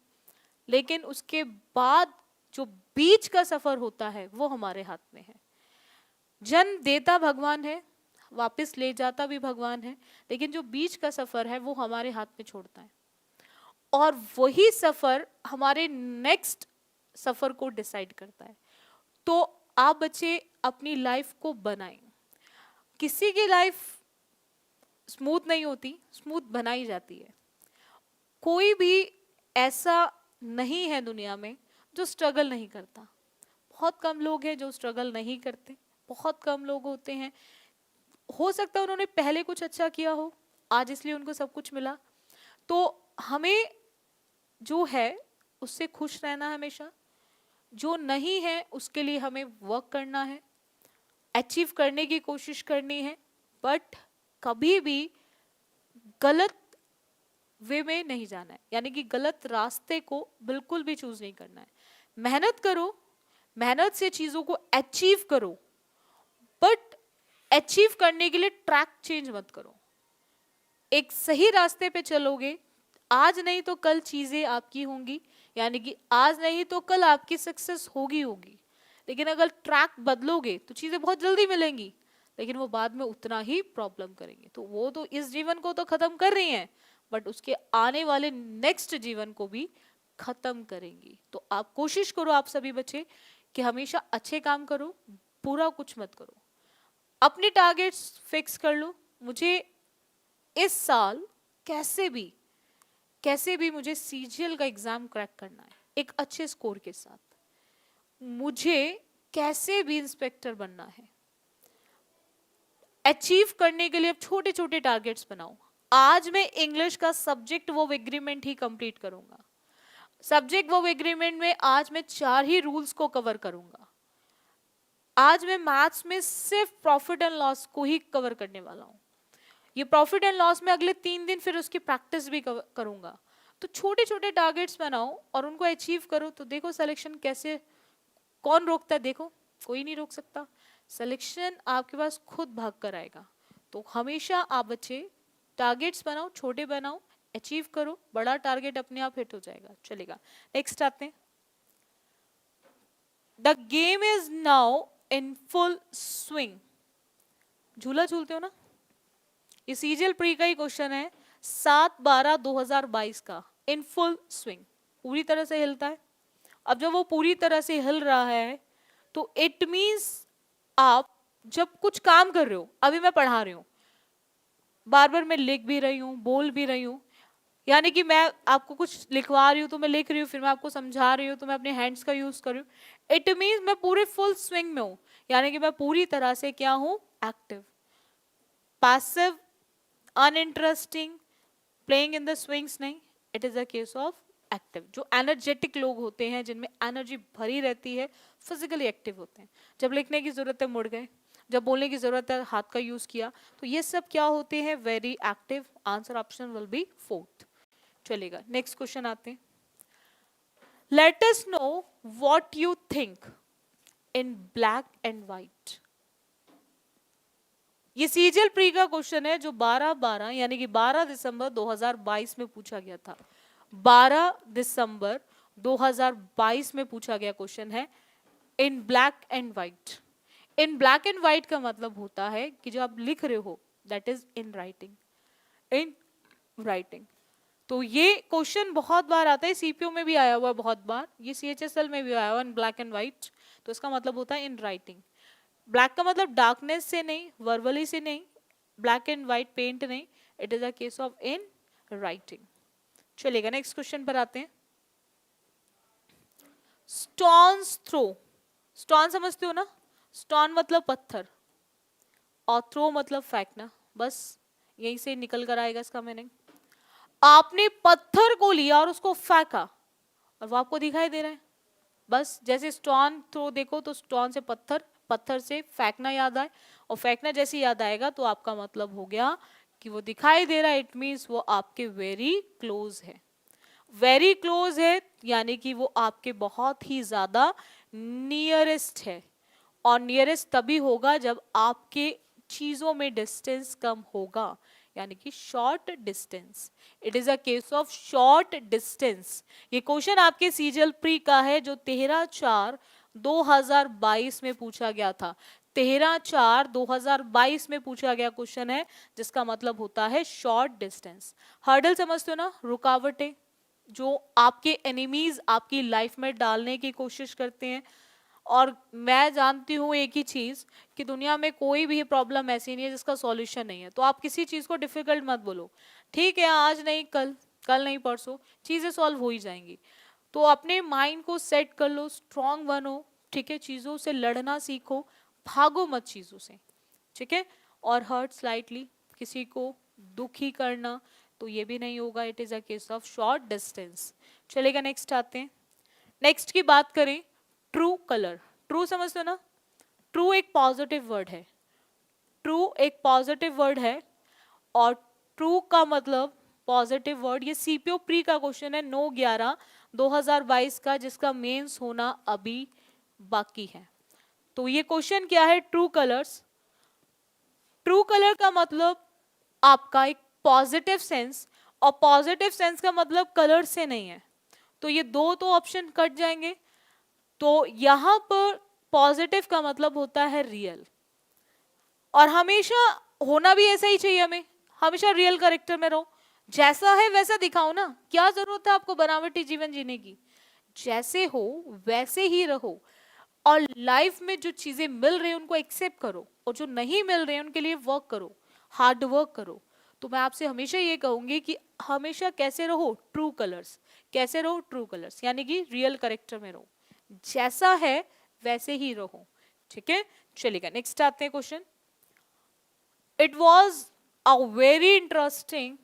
लेकिन उसके बाद जो बीच का सफर होता है वो हमारे हाथ में है। जन्म देता भगवान है, वापस ले जाता भी भगवान है, लेकिन जो बीच का सफर है वो हमारे हाथ में छोड़ता है। और वही सफर हमारे नेक्स्ट सफर को डिसाइड करता है। तो आप बच्चे अपनी लाइफ को बनाएं। किसी की लाइफ स्मूथ नहीं होती, स्मूथ बनाई जाती है। कोई भी ऐसा नहीं है दुनिया में जो स्ट्रगल नहीं करता। बहुत कम लोग हैं जो स्ट्रगल नहीं करते, बहुत कम लोग होते हैं। हो सकता है उन्होंने पहले कुछ अच्छा किया हो, आज इसलिए उनको सब कुछ मिला, तो हमें जो है उससे खुश रहना है हमेशा, जो नहीं है उसके लिए हमें वर्क करना है, अचीव करने की कोशिश करनी है, बट कभी भी गलत वे में नहीं जाना है, यानी कि गलत रास्ते को बिल्कुल भी चूज नहीं करना है। मेहनत करो, मेहनत से चीजों को अचीव करो, बट अचीव करने के लिए ट्रैक चेंज मत करो। एक सही रास्ते पे चलोगे, आज नहीं तो कल चीजें आपकी होंगी, यानी कि आज नहीं तो कल आपकी सक्सेस होगी होगी। लेकिन अगर ट्रैक बदलोगे तो चीजें बहुत जल्दी मिलेंगी, लेकिन वो बाद में उतना ही प्रॉब्लम करेंगे। तो वो तो इस जीवन को तो खत्म कर रही हैं, बट उसके आने वाले नेक्स्ट जीवन को भी खत्म करेंगी। तो आप कोशिश करो, आप सभी बच्चे, कि हमेशा अच्छे काम करो, पूरा कुछ मत करो। अपने टारगेट्स फिक्स कर लो, मुझे इस साल कैसे भी मुझे सीजीएल का एग्जाम क्रैक करना है एक अच्छे स्कोर के साथ, मुझे कैसे भी इंस्पेक्टर बनना है। अचीव करने के लिए अब छोटे छोटे टारगेट्स बनाओ। आज मैं इंग्लिश का सब्जेक्ट वर्ब एग्रीमेंट ही कंप्लीट करूंगा, सब्जेक्ट वर्ब एग्रीमेंट में आज मैं 4 ही रूल्स को कवर करूंगा। आज मैं मैथ्स में सिर्फ प्रॉफिट एंड लॉस को ही कवर करने वाला हूं। ये प्रॉफिट एंड लॉस में अगले 3 दिन फिर उसकी प्रैक्टिस भी करूंगा। तो छोटे छोटे टारगेट्स बनाओ और उनको अचीव करो, तो देखो सिलेक्शन कैसे, कौन रोकता है? देखो कोई नहीं रोक सकता, सिलेक्शन आपके पास खुद भाग कर आएगा। तो हमेशा आप बच्चे टारगेट्स बनाओ, छोटे बनाओ, अचीव करो, बड़ा टारगेट अपने आप हिट हो जाएगा, चलेगा। नेक्स्ट आते हैं, the game is now in full swing. झूला झूलते हो ना, ये सीजीएल प्री का ही क्वेश्चन है, 7/12/2022 का। इन फुल स्विंग, पूरी तरह से हिलता है। अब जब वो पूरी तरह से हिल रहा है तो इट मींस आप जब कुछ काम कर रहे हो, अभी मैं पढ़ा रही हूं, बार बार मैं लिख भी रही हूं, बोल भी रही हूं, यानी कि मैं आपको कुछ लिखवा रही हूं तो मैं लिख रही हूं, फिर मैं आपको समझा रही हूं तो मैं अपने हैंड्स का यूज कर रही हूं। इट मींस मैं पूरे फुल स्विंग में हूं, यानी कि मैं पूरी तरह से क्या हूं? Active. Passive, uninteresting, playing in the swings नहीं, it is a case of active. जो एनर्जेटिक लोग होते हैं, जिनमें एनर्जी भरी रहती है, फिजिकली एक्टिव होते हैं। जब लिखने की जरूरत है मुड़ गए, जब बोलने की जरूरत है हाथ का यूज किया, तो ये सब क्या होते हैं? Very active. Answer option will be 4th, चलेगा। नेक्स्ट क्वेश्चन आते हैं, late us know what you think in black and white. ये सीजीएल प्री का क्वेश्चन है जो 12/12 यानी कि 12 दिसंबर 2022 में पूछा गया था। 12 दिसंबर 2022 में पूछा गया क्वेश्चन है, in black and white. In black and white का मतलब होता है कि जो आप लिख रहे हो that is in writing, in writing. तो ये क्वेश्चन बहुत बार आता है, सीपीओ में भी आया हुआ है बहुत बार, ये सीएचएसएल में भी आया हुआ है इन ब्लैक एंड व्हाइट। तो इसका मतलब होता है इन राइटिंग। ब्लैक का मतलब डार्कनेस से नहीं, वर्बली से नहीं, ब्लैक एंड व्हाइट पेंट नहीं, it is a case of in writing, चलेगा। नेक्स्ट क्वेश्चन पर आते हैं, स्टोन्स थ्रो। स्टोन समझते हो ना, स्टोन मतलब पत्थर और थ्रो मतलब फेंकना, बस यहीं से निकल कर आएगा इसका मीनिंग। आपने पत्थर को लिया और उसको फेंका और वो आपको दिखाई दे रहा है, बस जैसे स्टोन थ्रो देखो तो स्टोन से पत्थर, पत्थर से फेंकना याद आए, और फेंकना जैसे याद आएगा तो आपका मतलब हो गया कि वो दिखाई दे रहा है, इट मींस वो आपके वेरी क्लोज है। वेरी क्लोज है यानी कि वो आपके बहुत ही ज्यादा नियरेस्ट है, और नियरेस्ट तभी होगा जब आपके चीजों में डिस्टेंस कम होगा, यानी कि short distance. It is a case of short distance. ये क्वेश्चन आपके सीजीएल प्री का है जो 13/4/2022 में पूछा गया था। 13/4/2022 में पूछा गया क्वेश्चन है, जिसका मतलब होता है शॉर्ट डिस्टेंस। हर्डल समझते हो ना, रुकावटें जो आपके एनिमीज आपकी लाइफ में डालने की कोशिश करते हैं। और मैं जानती हूँ एक ही चीज, कि दुनिया में कोई भी प्रॉब्लम ऐसी नहीं है जिसका सॉल्यूशन नहीं है। तो आप किसी चीज को डिफिकल्ट मत बोलो, ठीक है आज नहीं कल, कल नहीं परसों चीजें सॉल्व हो ही जाएंगी। तो अपने माइंड को सेट कर लो, स्ट्रांग बनो, ठीक है, चीजों से लड़ना सीखो, भागो मत चीजों से, ठीक है। और हर्ट स्लाइटली, किसी को दुखी करना, तो ये भी नहीं होगा, it is a case of short distance. चलेगा, नेक्स्ट आते हैं। नेक्स्ट की बात करें, ट्रू कलर। ट्रू समझते हो ना, ट्रू एक पॉजिटिव वर्ड है, ट्रू एक पॉजिटिव वर्ड है, और ट्रू का मतलब पॉजिटिव वर्ड। ये सीपीओ प्री का क्वेश्चन है 9/11/2022 का, जिसका मेंस होना अभी बाकी है। तो ये क्वेश्चन क्या है, ट्रू कलर्स। ट्रू कलर का मतलब आपका एक पॉजिटिव सेंस, और पॉजिटिव सेंस का मतलब कलर से नहीं है, तो ये दो तो ऑप्शन कट जाएंगे। तो यहां पर पॉजिटिव का मतलब होता है रियल, और हमेशा होना भी ऐसा ही चाहिए, हमें हमेशा रियल कैरेक्टर में रहो, जैसा है वैसा दिखाओ ना, क्या जरूरत है आपको बनावटी जीवन जीने की, जैसे हो वैसे ही रहो। और लाइफ में जो चीजें मिल रही है उनको एक्सेप्ट करो, और जो नहीं मिल रहे हैं उनके लिए वर्क करो, हार्ड वर्क करो। तो मैं आपसे हमेशा ये कहूंगी कि हमेशा कैसे रहो, ट्रू कलर्स। कैसे रहो, ट्रू कलर्स, यानी कि रियल कैरेक्टर में रहो, जैसा है वैसे ही रहो। ठीक है, चलिएगा नेक्स्ट आते हैं question. It was a very interesting,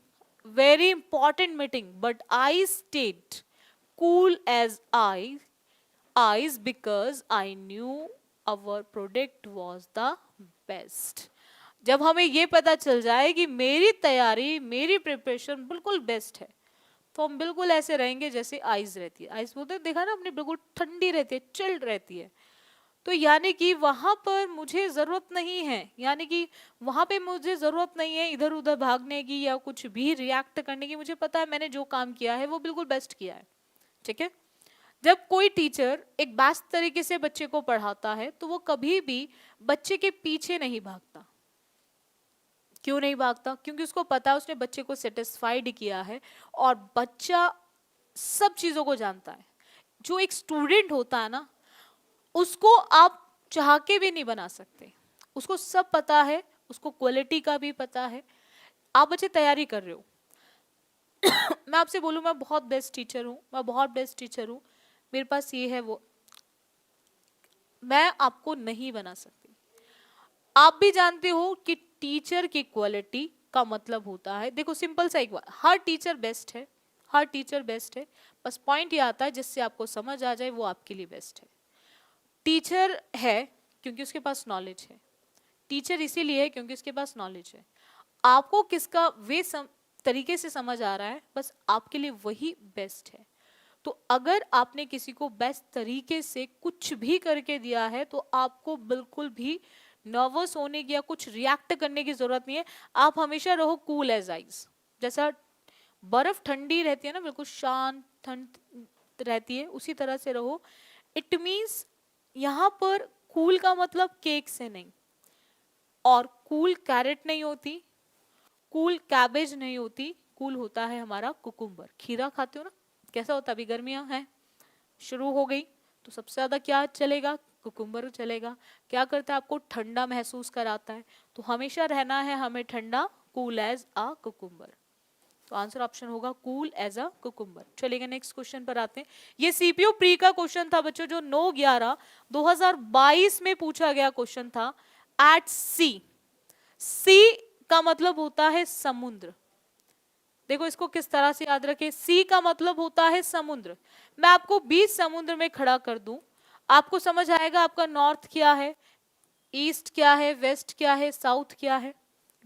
very important meeting, but I stayed cool as ice because I knew our product was the best. जब हमें ये पता चल जाए कि मेरी तैयारी, मेरी प्रिपरेशन बिल्कुल बेस्ट है, तो हम बिल्कुल ऐसे रहेंगे जैसे आइस रहती है। आइस बोलते हैं, देखा ना, अपनी बिल्कुल ठंडी रहती है, चिल्ड रहती है। तो यानी कि वहां पर मुझे जरूरत नहीं है, यानी कि वहां पे मुझे जरूरत नहीं है इधर उधर भागने की या कुछ भी रिएक्ट करने की। मुझे पता है मैंने जो काम किया है वो बिल्कुल बेस्ट किया है। ठीक है, जब कोई टीचर एक बेस्ट तरीके से बच्चे को पढ़ाता है तो वो कभी भी बच्चे के पीछे नहीं भागता। क्यों नहीं भागता? क्योंकि उसको पता है उसने बच्चे को सेटिस्फाइड किया है, और बच्चा सब चीजों को जानता है। जो एक स्टूडेंट होता है ना, उसको आप चाह के भी नहीं बना सकते, उसको सब पता है, उसको क्वालिटी का भी पता है। आप बच्चे तैयारी कर रहे हो मैं आपसे बोलूं मैं बहुत बेस्ट टीचर हूं, मैं बहुत बेस्ट टीचर हूं, मेरे पास ये है वो, मैं आपको नहीं बना सकती। आप भी जानते हो कि टीचर की क्वालिटी का मतलब होता है, देखो सिंपल सा एक बात, हर टीचर बेस्ट है, हर टीचर बेस्ट है, बस पॉइंट ये आता है जिससे आपको समझ आ जाए वो आपके लिए बेस्ट है। टीचर है क्योंकि उसके पास नॉलेज है, टीचर इसीलिए है क्योंकि उसके पास नॉलेज है। आपको किसका वे तरीके से समझ आ रहा है, बस आपके लिए वही बेस्ट है। तो अगर आपने किसी को बेस्ट तरीके से कुछ भी करके दिया है तो आपको बिल्कुल भी नर्वस होने की या कुछ रिएक्ट करने की जरूरत नहीं है। आप हमेशा रहो कूल एज आइस, जैसा बर्फ ठंडी रहती है ना, बिल्कुल शांत ठंड रहती है, उसी तरह से रहो। इट मीन्स यहाँ पर कूल का मतलब केक से नहीं, और कूल कैरेट नहीं होती, कूल कैबेज नहीं होती, कूल होता है हमारा कुकुम्बर। खीरा खाते हो ना, कैसा होता है? अभी गर्मियां हैं शुरू हो गई तो सबसे ज्यादा क्या चलेगा? कुकुम्बर चलेगा। क्या करता है? आपको ठंडा महसूस कराता है। तो हमेशा रहना है हमें ठंडा, कूल एज अ कुकुम्बर। तो आंसर ऑप्शन होगा कूल एज अ कुकुम्बर। चलिए नेक्स्ट क्वेश्चन पर आते हैं। ये सीपीयू प्री का क्वेश्चन था बच्चों, जो 9/11/2022 में पूछा गया क्वेश्चन था। एट सी, सी का मतलब होता है समुद्र। देखो इसको किस तरह से याद रखें, सी का मतलब होता है समुद्र। मैं आपको बीच समुद्र में खड़ा कर दूं, आपको समझ आएगा आपका नॉर्थ क्या है, ईस्ट क्या है, वेस्ट क्या है, साउथ क्या है,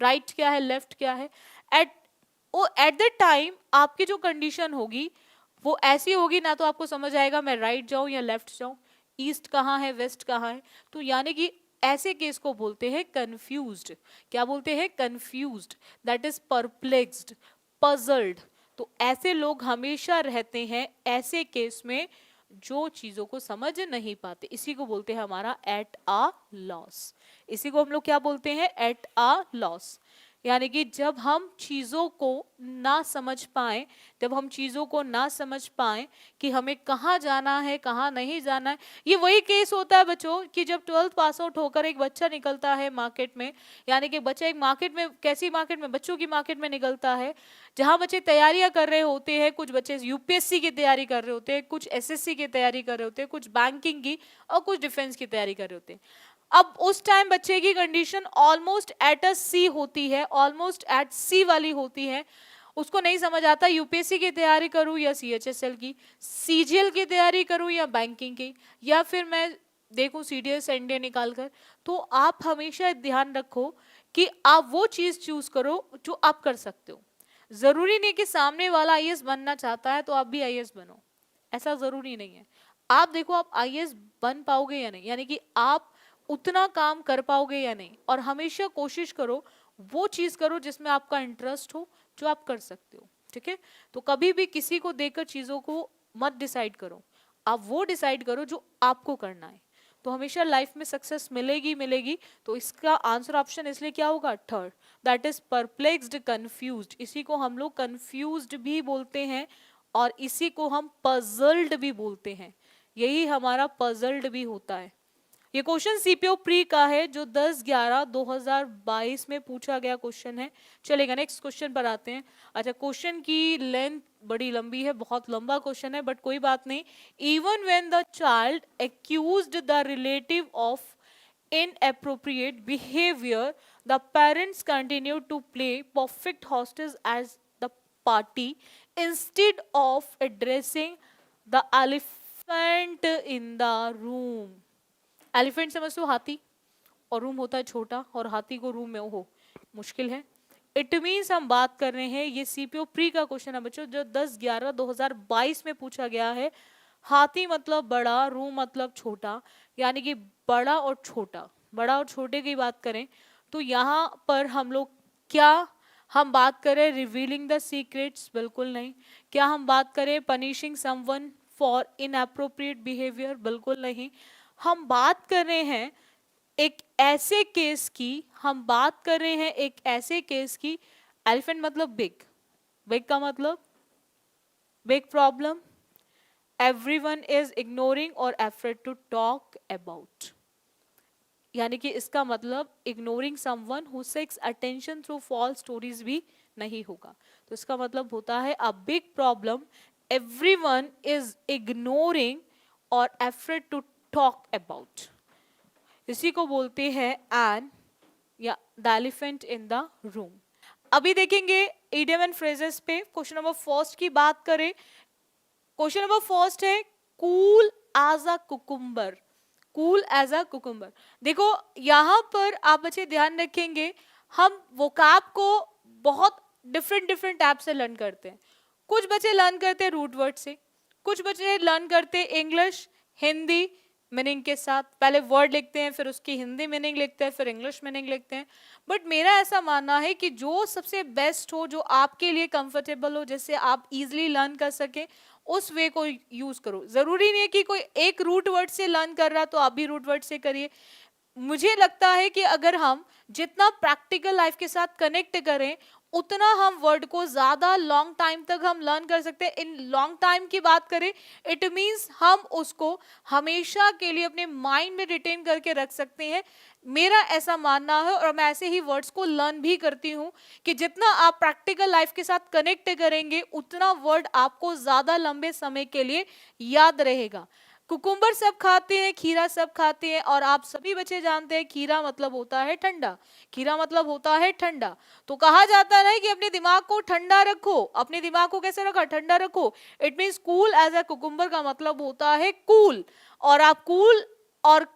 राइट क्या है, लेफ्ट क्या है। एट एट द टाइम आपकी जो कंडीशन होगी वो ऐसी होगी ना, तो आपको समझ आएगा मैं राइट जाऊं या लेफ्ट जाऊं, ईस्ट कहाँ है, वेस्ट कहाँ है। तो यानी कि ऐसे केस को बोलते हैं कंफ्यूज्ड। क्या बोलते हैं? Confused, that is perplexed, puzzled. तो ऐसे लोग हमेशा रहते हैं ऐसे केस में जो चीजों को समझ नहीं पाते, इसी को बोलते हैं हमारा एट आ लॉस। इसी को हम लोग क्या बोलते हैं? एट आ लॉस। यानी कि जब हम चीजों को ना समझ पाए, जब हम चीजों को ना समझ पाए कि हमें कहाँ जाना है, कहाँ नहीं जाना है। ये वही केस होता है बच्चों कि जब 12th पास आउट होकर एक बच्चा निकलता है मार्केट में, यानी कि बच्चा एक मार्केट में, कैसी मार्केट में? बच्चों की मार्केट में निकलता है, जहां बच्चे तैयारियां कर रहे होते हैं। कुछ बच्चे यूपीएससी की तैयारी कर रहे होते हैं, कुछ एसएससी की तैयारी कर रहे होते हैं, कुछ बैंकिंग की, और कुछ डिफेंस की तैयारी कर रहे होते हैं। अब उस टाइम बच्चे की कंडीशन ऑलमोस्ट एट अ सी होती है, ऑलमोस्ट एट सी वाली होती है। उसको नहीं समझ आता यूपीएससी की तैयारी करूं या सीएचएसएल की, सीजीएल की तैयारी करूं या बैंकिंग की, या फिर मैं देखूं सीडीएस एनडीए निकाल कर, तो आप हमेशा ध्यान रखो कि आप वो चीज चूज करो जो आप कर सकते हो। जरूरी नहीं कि सामने वाला आईएएस बनना चाहता है तो आप भी आईएएस बनो, ऐसा जरूरी नहीं है। आप देखो आप आईएएस बन पाओगे या नहीं, यानी कि आप उतना काम कर पाओगे या नहीं, और हमेशा कोशिश करो वो चीज करो जिसमें आपका इंटरेस्ट हो, जो आप कर सकते हो। ठीक है, तो कभी भी किसी को देखकर चीजों को मत डिसाइड करो, आप वो डिसाइड करो जो आपको करना है, तो हमेशा लाइफ में सक्सेस मिलेगी मिलेगी। तो इसका आंसर ऑप्शन इसलिए क्या होगा, third, that is perplexed, confused. इसी को हम लोग कंफ्यूज्ड भी बोलते हैं और इसी को हम पजल्ड भी बोलते हैं, यही हमारा पजल्ड भी होता है। ये क्वेश्चन सीपीओ प्री का है जो 10/11/2022 में पूछा गया क्वेश्चन है। चलेगा, नेक्स्ट क्वेश्चन पर आते हैं। अच्छा, क्वेश्चन की लेंथ बड़ी लंबी है, बहुत लंबा क्वेश्चन है, बट कोई बात नहीं। Even when the child accused the relative of inappropriate behavior, the parents continue to play perfect hostage as the party instead of addressing the elephant in the room. Elephant समझते हो, हाथी, और room होता है छोटा, और हाथी को रूम में हो मुश्किल है। इट मीन्स हम बात कर रहे हैं, ये सीपीओ प्री का क्वेश्चन है बच्चों जो 10/11/2022 में पूछा गया है। हाथी मतलब बड़ा, रूम मतलब छोटा, यानी कि बड़ा और छोटा, बड़ा और छोटे की बात करें तो यहाँ पर हम लोग क्या हम बात करें रिवीलिंग द सीक्रेट्स, बिल्कुल नहीं। क्या हम बात करें punishing someone for inappropriate behaviour, बिल्कुल नहीं। हम बात कर रहे हैं एक ऐसे केस की, हम बात कर रहे हैं एक ऐसे केस की, एलिफेंट मतलब बिग, बिग का मतलब big problem, everyone is ignoring और अफ्रेड टू टॉक अबाउट, यानी कि इसका मतलब ignoring someone who seeks attention through false stories भी नहीं होगा। तो इसका मतलब होता है a big problem, everyone is ignoring और अफ्रेड टू टॉक अबाउट, इसी को बोलते हैं एन या the elephant in the room. अभी देखेंगे इडियम एंड फ्रेजेस पे। क्वेश्चन नंबर फर्स्ट की बात करें, क्वेश्चन नंबर फर्स्ट है cool as a cucumber, cool as a cucumber. देखो यहां पर आप बच्चे ध्यान रखेंगे, हम वोकैब को बहुत डिफरेंट डिफरेंट टाइप से लर्न करते हैं। कुछ बच्चे लर्न करते हैं रूट वर्ड से, कुछ बच्चे लर्न करते हैं इंग्लिश हिंदी मीनिंग के साथ, पहले वर्ड लिखते हैं फिर उसकी हिंदी मीनिंग लिखते हैं फिर इंग्लिश मीनिंग लिखते हैं। बट मेरा ऐसा मानना है कि जो सबसे बेस्ट हो, जो आपके लिए कंफर्टेबल हो, जिससे आप इजीली लर्न कर सके, उस वे को यूज करो। जरूरी नहीं है कि कोई एक रूट वर्ड से लर्न कर रहा तो आप भी रूट वर्ड से करिए। मुझे लगता है कि अगर हम जितना प्रैक्टिकल लाइफ के साथ कनेक्ट करें उतना हम वर्ड को ज्यादा लॉन्ग टाइम तक हम लर्न कर सकते हैं। इन लॉन्ग टाइम की बात करें इट मींस हम उसको हमेशा के लिए अपने माइंड में रिटेन करके रख सकते हैं। मेरा ऐसा मानना है और मैं ऐसे ही वर्ड्स को लर्न भी करती हूँ कि जितना आप प्रैक्टिकल लाइफ के साथ कनेक्ट करेंगे उतना वर्ड आपको ज्यादा लंबे समय के लिए याद रहेगा। कुकुम्बर सब खाते हैं, खीरा सब खाते हैं, और आप सभी बच्चे जानते हैं खीरा मतलब होता है ठंडा, खीरा मतलब होता है ठंडा। तो कहा जाता है कि अपने दिमाग को ठंडा रखो, अपने दिमाग को कैसे रखो, ठंडा रखो। It means cool as a cucumber का मतलब होता है कूल, और आप कूल और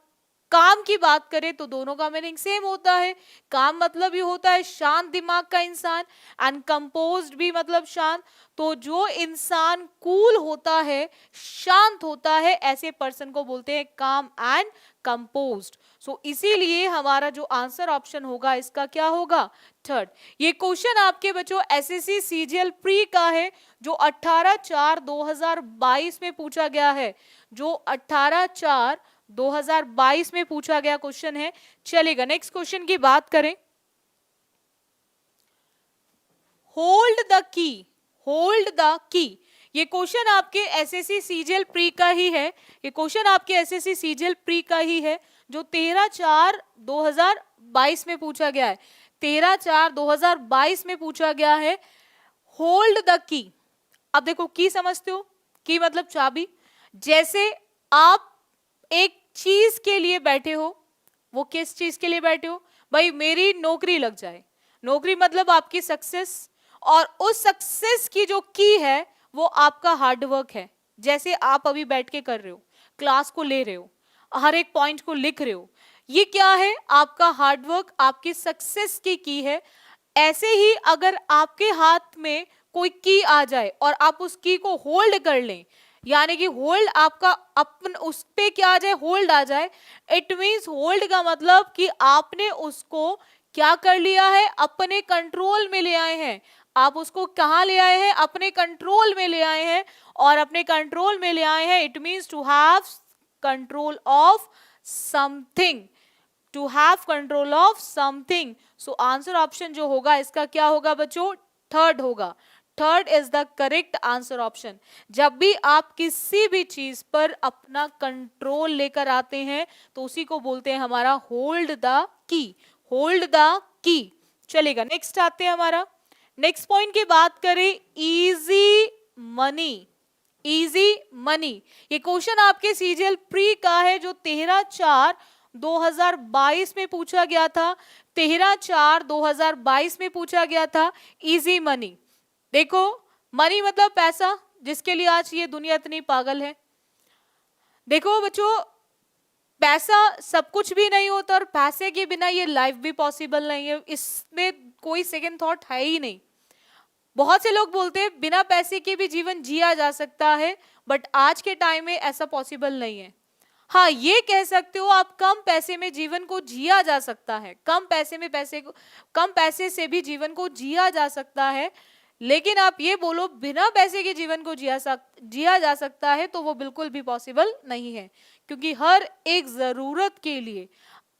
काम की बात करें तो दोनों का मीनिंग सेम होता है। काम मतलब ये होता है शांत दिमाग का इंसान, एंड कंपोज्ड भी मतलब शांत। तो जो इंसान कूल होता है, शांत होता है, ऐसे पर्सन को बोलते हैं काम एंड कंपोज्ड। सो इसीलिए हमारा जो आंसर ऑप्शन होगा इसका क्या होगा, थर्ड। ये क्वेश्चन आपके बच्चों एसएससी सीजीएल प्री का है जो 18/4/2022 में पूछा गया है, जो 18/4/2022 में पूछा गया क्वेश्चन है। चलेगा, नेक्स्ट क्वेश्चन की बात करें। Hold the key, hold the key, ये क्वेश्चन आपके एसएससी सीजीएल प्री का ही है, ये क्वेश्चन आपके एसएससी सीजीएल प्री का ही है जो 13/4/2022 में पूछा गया है, 13/4/2022 में पूछा गया है। होल्ड द की, अब देखो की समझते हो, की मतलब चाबी। जैसे आप एक चीज के लिए बैठे हो, वो किस चीज के लिए बैठे हो, भाई मेरी नौकरी लग जाए, नौकरी मतलब आपकी सक्सेस, और उस सक्सेस की जो की है वो आपका हार्डवर्क है। जैसे आप अभी बैठ के कर रहे हो, क्लास को ले रहे हो, हर एक पॉइंट को लिख रहे हो, ये क्या है? आपका हार्डवर्क आपकी सक्सेस की है। ऐसे ही अगर आपके हाथ में कोई की आ जाए और आप उस की को होल्ड कर लें, यानी कि होल्ड आपका अपन उस पे क्या आ जाए? होल्ड आ जाए। इट मींस होल्ड का मतलब कि आपने उसको क्या कर लिया है? अपने कंट्रोल में ले आए हैं। आप उसको कहां ले आए हैं? अपने कंट्रोल में ले आए हैं। और अपने कंट्रोल में ले आए हैं, it means to have control of something, to have control of something. So answer option जो होगा इसका क्या होगा बच्चों? थर्ड होगा। Third is the correct answer option. जब भी आप किसी भी चीज पर अपना कंट्रोल लेकर आते हैं तो उसी को बोलते हैं हमारा hold the key, hold the key. चलेगा, नेक्स्ट आते हैं हमारा नेक्स्ट पॉइंट की बात करें, इजी मनी। इजी मनी, ये क्वेश्चन आपके सीजीएल प्री का है जो 13/4/2022 में पूछा गया था। 13/4/2022 में पूछा गया था इजी मनी। देखो, मनी मतलब पैसा, जिसके लिए आज ये दुनिया इतनी पागल है। देखो बच्चों, पैसा सब कुछ भी नहीं होता और पैसे के बिना ये लाइफ भी पॉसिबल नहीं है, इसमें कोई सेकंड थॉट है ही नहीं। बहुत से लोग बोलते हैं बिना पैसे के भी जीवन जिया जा सकता है, बट आज के टाइम में ऐसा पॉसिबल नहीं है। हाँ, ये कह सकते हो आप कम पैसे में जीवन को जिया जा सकता है, कम पैसे से भी जीवन को जिया जा सकता है। लेकिन आप ये बोलो बिना पैसे के जीवन को जिया जा सकता है, तो वो बिल्कुल भी पॉसिबल नहीं है। क्योंकि हर एक जरूरत के लिए,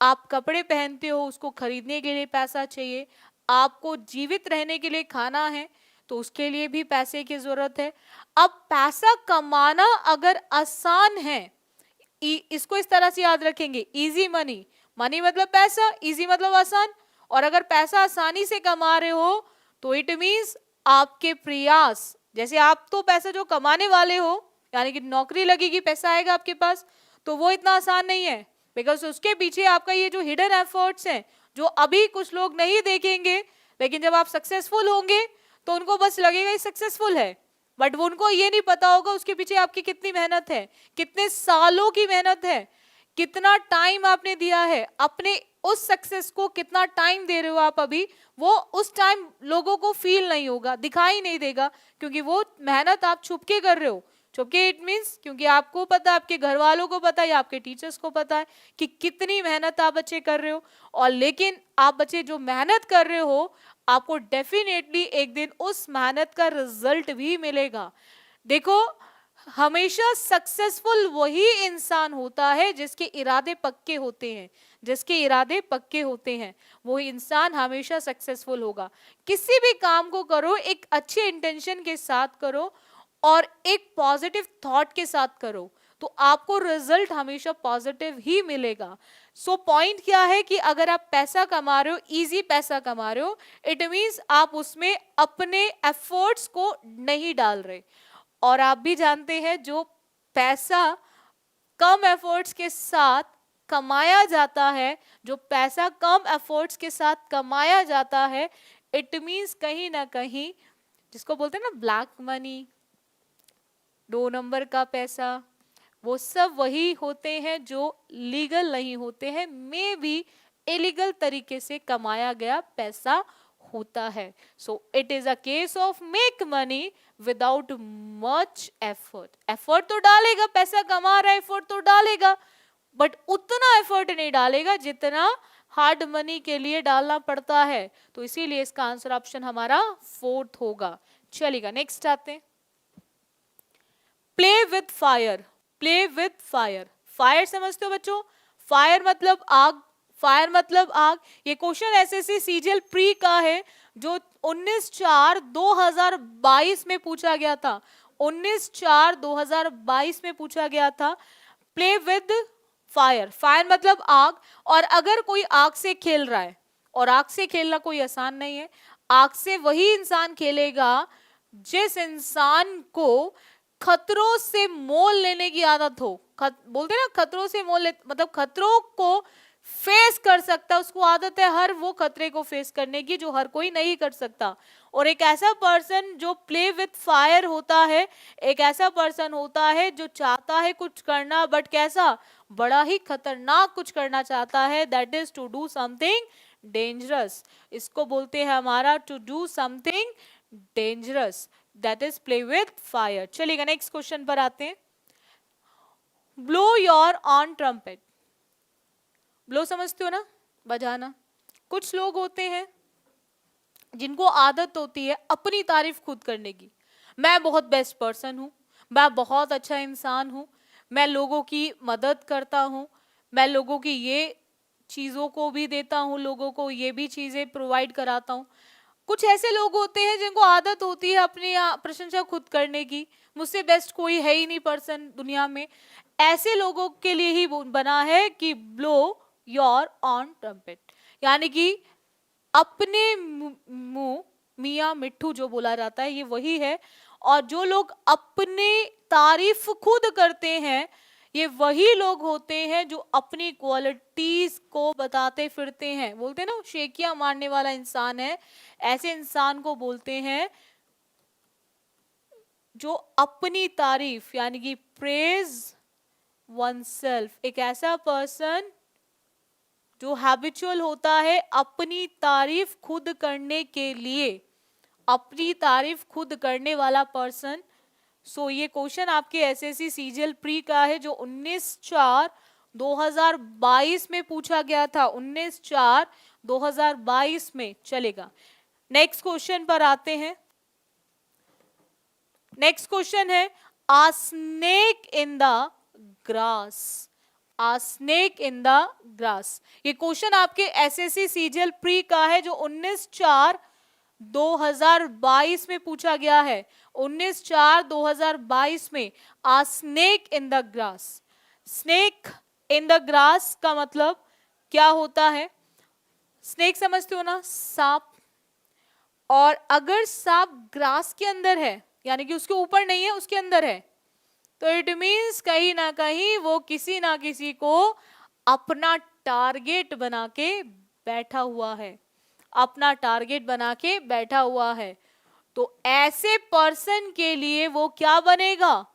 आप कपड़े पहनते हो उसको खरीदने के लिए पैसा चाहिए, आपको जीवित रहने के लिए खाना है तो उसके लिए भी पैसे की जरूरत है। अब पैसा कमाना अगर आसान है, इसको इस तरह से याद रखेंगे, इजी मनी, मनी मतलब पैसा, इजी मतलब आसान। और अगर पैसा आसानी से कमा रहे हो तो इट मींस आपके प्रयास, जैसे आप तो पैसा जो कमाने वाले हो, यानी कि नौकरी लगेगी पैसा आएगा आपके पास, तो वो इतना आसान नहीं है। बिकॉज उसके पीछे आपका ये जो हिडन एफर्ट्स हैं, जो अभी कुछ लोग नहीं देखेंगे, लेकिन जब आप सक्सेसफुल होंगे तो उनको बस लगेगा ये सक्सेसफुल है, बट वो उनको ये नहीं पता होगा उसके पीछे आपकी कितनी मेहनत है, कितने सालों की मेहनत है, कितना टाइम आपने दिया है अपने उस सक्सेस को, कितना टाइम दे रहे हो आप अभी, वो उस टाइम लोगों को फील नहीं होगा, दिखाई नहीं देगा, क्योंकि वो मेहनत आप छुप के कर रहे हो। छुपके इट मींस क्योंकि आपको पता है, आपके घर वालों को पता है या आपके टीचर्स को पता है कि कितनी मेहनत आप बच्चे कर रहे हो। और लेकिन आप बच्चे जो मेहनत कर रहे हो, आपको डेफिनेटली एक दिन उस मेहनत का रिजल्ट भी मिलेगा। देखो, हमेशा सक्सेसफुल वही इंसान होता है जिसके इरादे पक्के होते हैं, जिसके इरादे पक्के होते हैं वो इंसान हमेशा सक्सेसफुल होगा। किसी भी काम को करो एक अच्छे इंटेंशन के साथ करो और एक पॉजिटिव थॉट के साथ करो, तो आपको रिजल्ट हमेशा पॉजिटिव ही मिलेगा। सो पॉइंट क्या है कि अगर आप पैसा कमा रहे हो, इजी पैसा कमा रहे हो, इट मींस आप उसमें अपने एफर्ट्स को नहीं डाल रहे। और आप भी जानते हैं जो पैसा कम एफर्ट्स के साथ कमाया जाता है, जो पैसा कम एफर्ट्स के साथ कमाया जाता है, इट मींस कहीं ना कहीं जिसको बोलते हैं ना ब्लैक मनी, 2 नंबर का पैसा, वो सब वही होते हैं जो लीगल नहीं होते हैं, मे बी इलीगल तरीके से कमाया गया पैसा होता है। So it is a case of make money without much effort. Effort तो डालेगा, पैसा कमा रहा है, एफर्ट तो डालेगा, बट उतना एफर्ट नहीं डालेगा जितना हार्ड मनी के लिए डालना पड़ता है। तो इसीलिए इसका आंसर ऑप्शन हमारा 4th होगा। चलेगा, नेक्स्ट आते हैं, play with fire. Play with fire, fire समझते हो बच्चों? फायर मतलब आग, फायर मतलब आग। ये क्वेश्चन एसएससी सीजीएल प्री का है जो 19/4/2022 में पूछा गया था। 19/4/2022 में पूछा गया था। प्ले विद फायर, फायर मतलब आग। और अगर कोई आग से खेल रहा है, और आग से खेलना कोई आसान नहीं है, आग से वही इंसान खेलेगा जिस इंसान को खतरों से मोल लेने की आदत हो। बोलते ना खतरों से मोल मतलब खतरों को फेस कर सकता, उसको आदत है हर वो खतरे को फेस करने की जो हर कोई नहीं कर सकता। और एक ऐसा पर्सन जो प्ले विथ फायर होता है, एक ऐसा पर्सन होता है जो चाहता है कुछ करना, बट कैसा, बड़ा ही खतरनाक कुछ करना चाहता है, that is to do something dangerous. इसको बोलते हैं हमारा to do something dangerous, that is play with fire. चलिएगा नेक्स्ट क्वेश्चन पर आते हैं। Blow your own trumpet. Blow समझते हो ना, बजाना। कुछ लोग होते हैं जिनको आदत होती है अपनी तारीफ खुद करने की। मैं बहुत बेस्ट पर्सन हूँ, मैं बहुत अच्छा इंसान हूँ, मैं लोगों की मदद करता हूँ, मैं लोगों की ये चीज़ों को भी देता हूँ, लोगों को ये भी चीज़ें प्रोवाइड कराता हूँ। कुछ ऐसे लोग होते हैं जिनको आदत होती है अपनी प्रशंसा खुद करने की, मुझसे बेस्ट कोई है ही नहीं पर्सन दुनिया में। ऐसे लोगों के लिए ही बना है कि ब्लो योर ऑन ट्रम्पेट, यानी कि अपने मुंह मियाँ मिट्ठू जो बोला जाता है ये वही है। और जो लोग अपने तारीफ खुद करते हैं ये वही लोग होते हैं जो अपनी क्वालिटीज को बताते फिरते हैं। बोलते हैं ना शेकियां मारने वाला इंसान है, ऐसे इंसान को बोलते हैं जो अपनी तारीफ यानी कि प्रेज वनसेल्फ। एक ऐसा पर्सन जो हैबिचुअल होता है अपनी तारीफ खुद करने के लिए, अपनी तारीफ खुद करने वाला पर्सन। सो ये क्वेश्चन आपके एसएससी सीजीएल प्री का है जो 19/4/2022 में पूछा गया था, 19/4/2022 में। चलेगा नेक्स्ट क्वेश्चन पर आते हैं। नेक्स्ट क्वेश्चन है a snake in the grass. A snake in the grass, ये क्वेश्चन आपके एसएससी सीजीएल प्री का है जो 19/4/2022 में पूछा गया है। 19/4/2022 में a snake in the grass. Snake in the grass का मतलब क्या होता है? स्नेक समझते हो ना, सांप। और अगर सांप ग्रास के अंदर है यानी कि उसके ऊपर नहीं है उसके अंदर है, तो इट मीन्स कहीं ना कहीं वो किसी ना किसी को अपना टारगेट बना के बैठा हुआ है, अपना टारगेट बना के बैठा हुआ है। तो ऐसे पर्सन के लिए वो क्या बनेगा?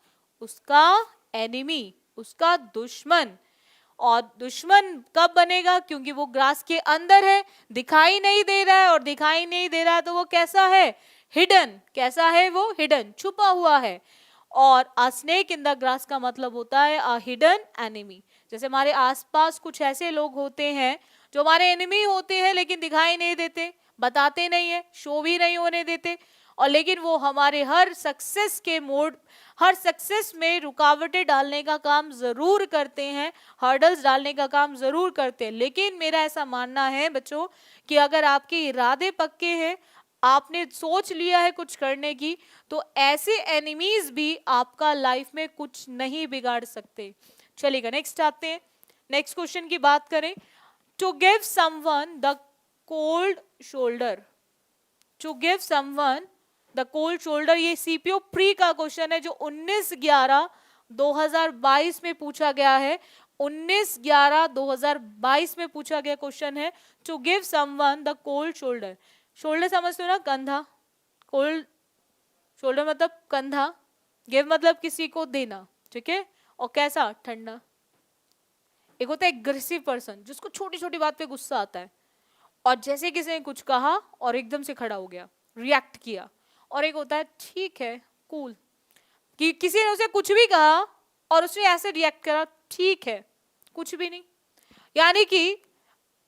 उसका एनिमी, उसका दुश्मन। और दुश्मन कब बनेगा? क्योंकि वो ग्रास के अंदर है, दिखाई नहीं दे रहा है, और दिखाई नहीं दे रहा है तो वो कैसा है? हिडन। कैसा है वो? हिडन, छुपा हुआ है। और अ स्नेक इन द ग्रास का मतलब होता है अ हिडन एनिमी। जैसे हमारे आसपास कुछ ऐसे लोग होते हैं जो हमारे एनिमी होते हैं लेकिन दिखाई नहीं देते, बताते नहीं है, शो भी नहीं होने देते, और लेकिन वो हमारे हर सक्सेस के मोड, हर सक्सेस में रुकावटें डालने का काम जरूर करते हैं, हर्डल्स डालने का काम जरूर करते हैं। लेकिन मेरा ऐसा मानना है बच्चों कि अगर आपके इरादे पक्के हैं, आपने सोच लिया है कुछ करने की, तो ऐसे एनिमीज भी आपका लाइफ में कुछ नहीं बिगाड़ सकते। चलिएगा नेक्स्ट आते हैं। नेक्स्ट क्वेश्चन की बात करें, to give someone the cold shoulder. To give someone the cold shoulder, ये सीपीओ प्री का क्वेश्चन है जो 19/11/2022 में पूछा गया है। 19/11/2022 में पूछा गया क्वेश्चन है to give someone the cold shoulder. Shoulder समझते हो ना, कंधा। कोल्ड शोल्डर मतलब कंधा, गिव मतलब किसी को देना, ठीक है। और कैसा? ठंडा। एक होता है एग्रेसिव पर्सन जिसको छोटी छोटी बात पे गुस्सा आता है, और जैसे किसी ने कुछ कहा और एकदम से खड़ा हो गया, रिएक्ट किया। और एक होता है ठीक है, कूल, कि किसी ने उसे कुछ भी कहा और उसने ऐसे रिएक्ट करा, ठीक है, कुछ भी नहीं। यानी कि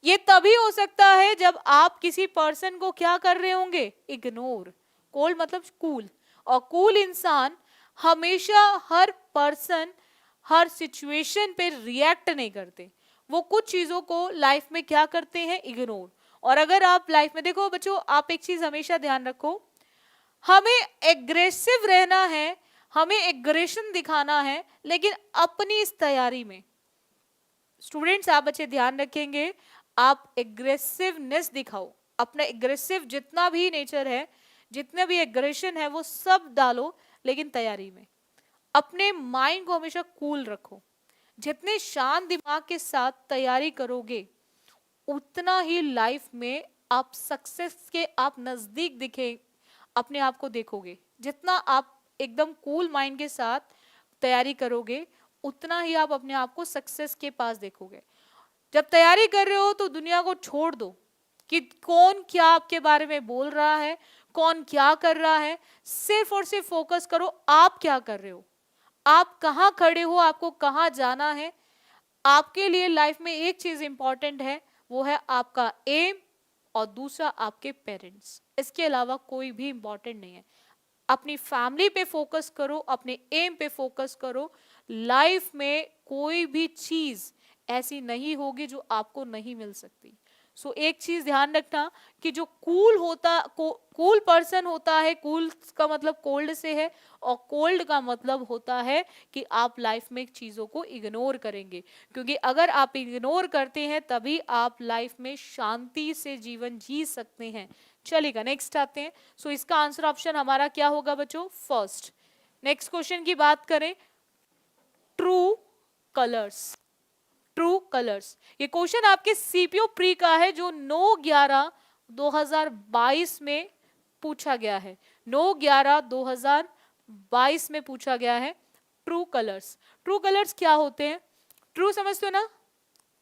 ये तभी हो सकता है जब आप किसी पर्सन को क्या कर रहे होंगे? इग्नोर। कोल्ड मतलब कूल, और कूल इंसान हमेशा हर पर्सन, हर सिचुएशन पे रिएक्ट नहीं करते, वो कुछ चीजों को लाइफ में क्या करते हैं? इग्नोर। और अगर आप लाइफ में देखो बच्चों, आप एक चीज हमेशा ध्यान रखो, हमें एग्रेसिव रहना है, हमें एग्रेशन दिखाना है, लेकिन अपनी इस तैयारी में। स्टूडेंट्स आप बच्चे ध्यान रखेंगे, आप एग्रेसिवनेस दिखाओ, अपना एग्रेसिव जितना भी नेचर है, जितने भी एग्रेशन है वो सब डालो, लेकिन तैयारी में। अपने माइंड को हमेशा कूल रखो। जितने शांत दिमाग के साथ तैयारी करोगे उतना ही लाइफ में आप सक्सेस के आप नजदीक दिखे अपने आप को देखोगे। जितना आप एकदम कूल माइंड के साथ तैयारी करोगे उतना ही आप अपने आप को सक्सेस के पास देखोगे। जब तैयारी कर रहे हो तो दुनिया को छोड़ दो कि कौन क्या आपके बारे में बोल रहा है, कौन क्या कर रहा है। सिर्फ और सिर्फ फोकस करो आप क्या कर रहे हो, आप कहाँ खड़े हो, आपको कहाँ जाना है। आपके लिए लाइफ में एक चीज इंपॉर्टेंट है, वो है आपका एम और दूसरा आपके पेरेंट्स। इसके अलावा कोई भी इंपॉर्टेंट नहीं है। अपनी फैमिली पे फोकस करो, अपने एम पे फोकस करो। लाइफ में कोई भी चीज ऐसी नहीं होगी जो आपको नहीं मिल सकती। सो एक चीज ध्यान रखना कि जो कूल पर्सन होता है, कूल का मतलब कोल्ड से है और कोल्ड का मतलब होता है कि आप लाइफ में चीजों को इग्नोर करेंगे, क्योंकि अगर आप इग्नोर करते हैं तभी आप लाइफ में शांति से जीवन जी सकते हैं। चलेगा, नेक्स्ट आते हैं। सो इसका आंसर ऑप्शन हमारा क्या होगा बच्चों? फर्स्ट। नेक्स्ट क्वेश्चन की बात करें, ट्रू कलर्स। ट्रू कलर्स, ये क्वेश्चन आपके सीपीओ प्री का है जो 9/11/2022 में पूछा गया है। 9/11/2022 में पूछा गया है ट्रू कलर्स। ट्रू कलर्स क्या होते हैं? ट्रू समझते हो ना,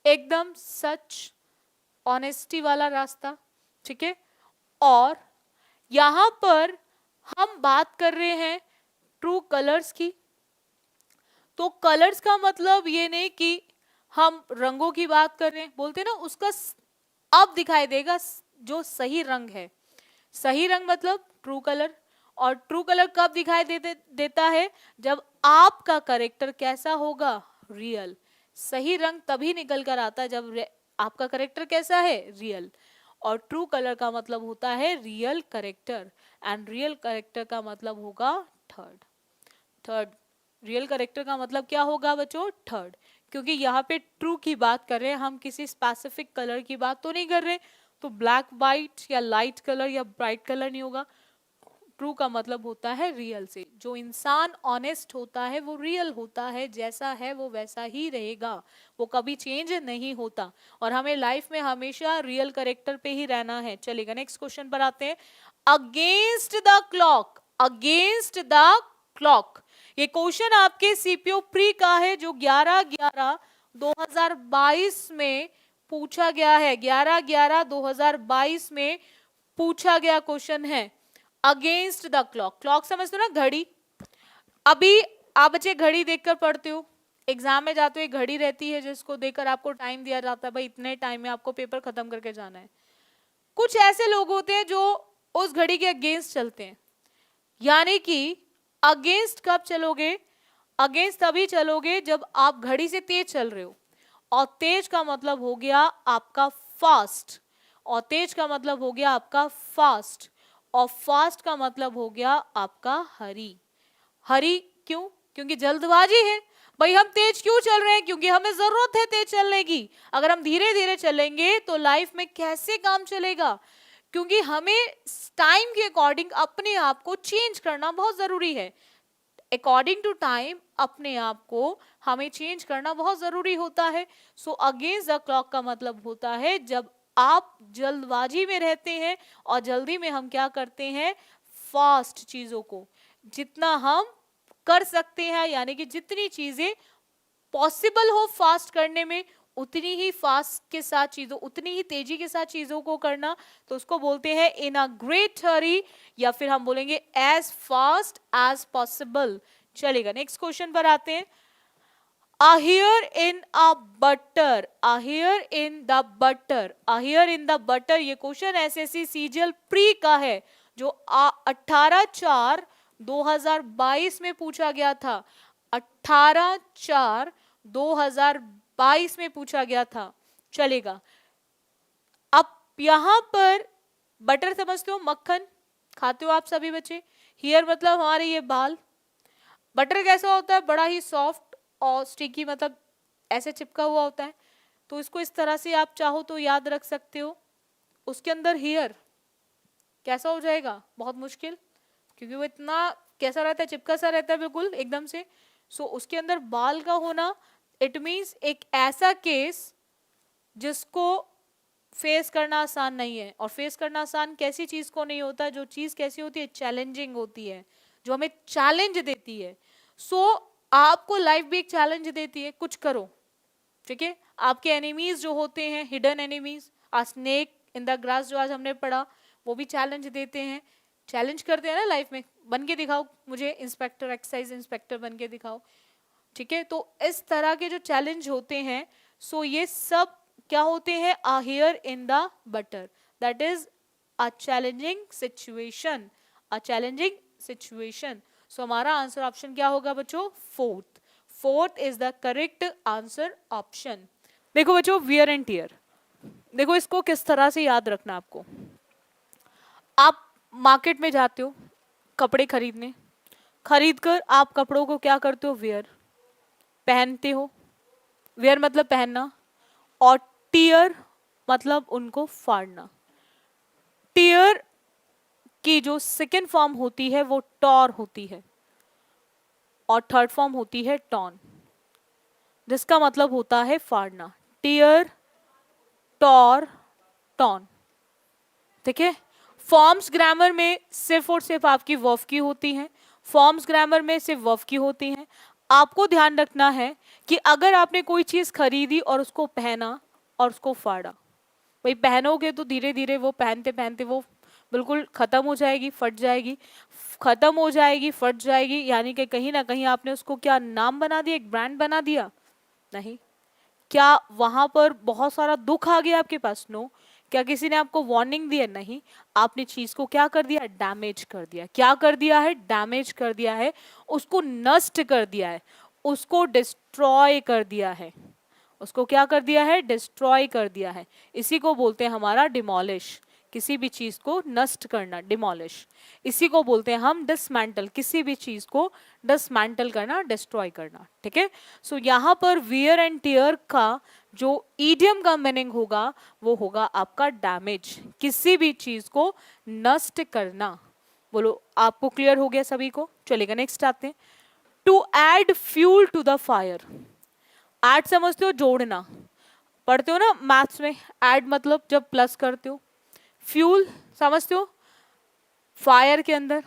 एकदम सच, ऑनेस्टी वाला रास्ता, ठीक है। और यहां पर हम बात कर रहे हैं ट्रू कलर्स की। तो कलर्स का मतलब ये नहीं कि हम रंगों की बात कर रहे हैं, बोलते हैं ना उसका अब दिखाई देगा जो सही रंग है। सही रंग मतलब ट्रू कलर। और ट्रू कलर कब दिखाई देता है? जब आपका करेक्टर कैसा होगा? रियल। सही रंग तभी निकल कर आता है जब आपका करेक्टर कैसा है? रियल। और ट्रू कलर का मतलब होता है real character, and real character का मतलब होगा थर्ड। थर्ड, रियल करेक्टर का मतलब क्या होगा बच्चों? थर्ड। क्योंकि यहाँ पे ट्रू की बात कर रहे हैं हम, किसी स्पेसिफिक कलर की बात तो नहीं कर रहे। तो ब्लैक वाइट या लाइट कलर या ब्राइट कलर नहीं होगा। ट्रू का मतलब होता है रियल से। जो इंसान ऑनेस्ट होता है वो रियल होता है, जैसा है वो वैसा ही रहेगा, वो कभी चेंज नहीं होता। और हमें लाइफ में हमेशा रियल करेक्टर पे ही रहना है। चलेगा, नेक्स्ट क्वेश्चन पर आते हैं। Against the clock. Against the clock, ये क्वेश्चन आपके सीपीओ प्री का है जो 11/11/2022 में पूछा गया है। 11/11/2022 में पूछा गया क्वेश्चन है अगेंस्ट द क्लॉक। क्लॉक समझते हो ना, घड़ी। अभी आप बच्चे घड़ी देखकर पढ़ते हो, एग्जाम में जाते हो, एक घड़ी रहती है जिसको देखकर आपको टाइम दिया जाता है, भाई इतने टाइम में आपको पेपर खत्म करके जाना है। कुछ ऐसे लोग होते हैं जो उस घड़ी के अगेंस्ट चलते हैं। यानी कि अगेंस्ट कब चलोगे? अगेंस्ट तभी चलोगे जब आप घड़ी से तेज चल रहे हो। और तेज का मतलब हो गया आपका फास्ट। और तेज का मतलब हो गया आपका फास्ट। और फास्ट का मतलब हो गया आपका हरी। हरी क्यों? क्योंकि जल्दबाजी है। भाई हम तेज क्यों चल रहे हैं? क्योंकि हमें जरूरत है तेज चलने की। अगर हम धीरे धीरे चलेंगे तो लाइफ में कैसे काम चलेगा? क्योंकि हमें टाइम के अकॉर्डिंग अपने आप को चेंज करना बहुत जरूरी है। अकॉर्डिंग टू टाइम अपने आप को हमें चेंज करना बहुत जरूरी होता है। सो अगेंस्ट द क्लॉक का मतलब होता है जब आप जल्दबाजी में रहते हैं, और जल्दी में हम क्या करते हैं? फास्ट चीजों को जितना हम कर सकते हैं, यानी कि जितनी चीजें पॉसिबल हो फास्ट करने में, उतनी ही फास्ट के साथ चीजों, उतनी ही तेजी के साथ चीजों को करना, तो उसको बोलते हैं इन अ ग्रेट हरी, या फिर हम बोलेंगे एज फास्ट एज पॉसिबल। चलेगा, नेक्स्ट क्वेश्चन पर आते हैं। A hair in a butter, a hair in the butter, a hair in the butter, ये क्वेश्चन एसएससी सीजीएल प्री का है जो 18/4/2022 में पूछा गया था। 18/4/2022 में पूछा गया था। चलेगा, अब यहां पर बटर समझते हो, मक्खन खाते हो आप सभी बच्चे। हेयर मतलब हमारे ये बाल। बटर कैसा होता है? बड़ा ही सॉफ्ट और स्टिकी, मतलब ऐसे चिपका हुआ होता है। तो इसको इस तरह से आप चाहो तो याद रख सकते हो। उसके अंदर हेयर कैसा हो जाएगा? बहुत मुश्किल, क्योंकि वो इतना कैसा रहता है, चिपका सा रहता है बिल्कुल एकदम से। सो उसके अंदर बाल का होना इट मीन्स एक ऐसा केस जिसको फेस करना आसान नहीं है। और फेस करना आसान कैसी चीज को नहीं होता, जो चीज कैसी होती है, चैलेंजिंग होती है, जो हमें चैलेंज देती है। सो आपको लाइफ भी एक चैलेंज देती है, कुछ करो, ठीक है। आपके एनिमीज जो होते हैं, hidden enemies, a snake in the grass जो आज हमने पढ़ा, वो भी चैलेंज देते हैं, चैलेंज करते हैं ना लाइफ में, बन के दिखाओ मुझे इंस्पेक्टर, एक्साइज इंस्पेक्टर बन के दिखाओ, ठीक है। तो इस तरह के जो चैलेंज होते हैं, सो ये सब क्या होते हैं, a hair in the butter, that is a challenging situation, a challenging situation. So हमारा आंसर ऑप्शन क्या होगा बच्चों, fourth, fourth is the correct answer option. देखो बच्चों, वियर एंड टियर, देखो इसको किस तरह से याद रखना आपको। आप मार्केट में जाते हो कपड़े खरीदने, खरीद कर आप कपड़ों को क्या करते हो, वेयर, पहनते हो, वेयर मतलब पहनना, और टियर मतलब उनको फाड़ना। टियर की जो सेकेंड फॉर्म होती है वो टॉर होती है, और थर्ड फॉर्म होती है टॉन, जिसका मतलब होता है फाड़ना। टियर, टॉर, टॉन, ठीक है। फॉर्म्स ग्रामर में सिर्फ और सिर्फ आपकी वर्ब की होती हैं, फॉर्म्स ग्रामर में सिर्फ वर्ब की होती हैं। आपको ध्यान रखना है कि अगर आपने कोई चीज खरीदी और उसको पहना और उसको फाड़ा, भाई पहनोगे तो धीरे धीरे वो पहनते पहनते वो बिल्कुल खत्म हो जाएगी, फट जाएगी, खत्म हो जाएगी, फट जाएगी, यानी कि कहीं ना कहीं आपने उसको क्या नाम बना दिया, एक ब्रांड बना दिया, नहीं। क्या वहां पर बहुत सारा दुख आ गया आपके पास, नो। क्या किसी ने आपको वार्निंग दी है, नहीं। आपने चीज को क्या कर दिया, डैमेज कर दिया, क्या कर दिया है, डैमेज कर दिया है, उसको नष्ट कर दिया है, उसको डिस्ट्रॉय कर दिया है, उसको क्या कर दिया है, डिस्ट्रॉय कर दिया है। इसी को बोलते हैं हमारा डिमोलिश, किसी भी चीज को नष्ट करना, डिमोलिश। इसी को बोलते हैं हम डिसमेंटल, किसी भी चीज को डिसमेंटल करना, डिस्ट्रॉय करना, ठीक है। सो यहाँ पर वियर एंड टियर का जो ईडियम का मीनिंग होगा वो होगा आपका डैमेज, किसी भी चीज को नष्ट करना। बोलो आपको क्लियर हो गया सभी को, चलेगा नेक्स्ट आते हैं। To add fuel to the fire, add समझते हो, जोड़ना, पढ़ते हो ना मैथ्स में, ऐड मतलब जब प्लस करते हो। फ्यूल समझते हो, फायर के अंदर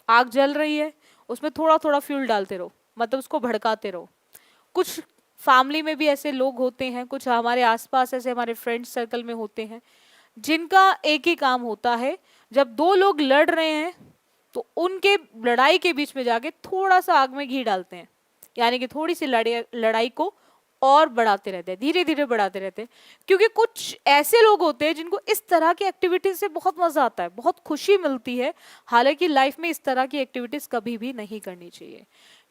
आग जल रही है, उसमें थोड़ा थोड़ा फ्यूल डालते रहो, मतलब उसको भड़काते रहो। कुछ फैमिली में भी ऐसे लोग होते हैं, कुछ हमारे आसपास ऐसे हमारे फ्रेंड सर्कल में होते हैं, जिनका एक ही काम होता है, जब दो लोग लड़ रहे हैं तो उनके लड़ाई के बीच में जाके थोड़ा सा आग में घी डालते हैं, यानी कि थोड़ी सी लड़ाई को और बढ़ाते रहते हैं, धीरे धीरे बढ़ाते रहते हैं। क्योंकि कुछ ऐसे लोग होते हैं जिनको इस तरह की एक्टिविटीज से बहुत मजा आता है, बहुत खुशी मिलती है। हालांकि लाइफ में इस तरह की एक्टिविटीज कभी भी नहीं करनी चाहिए।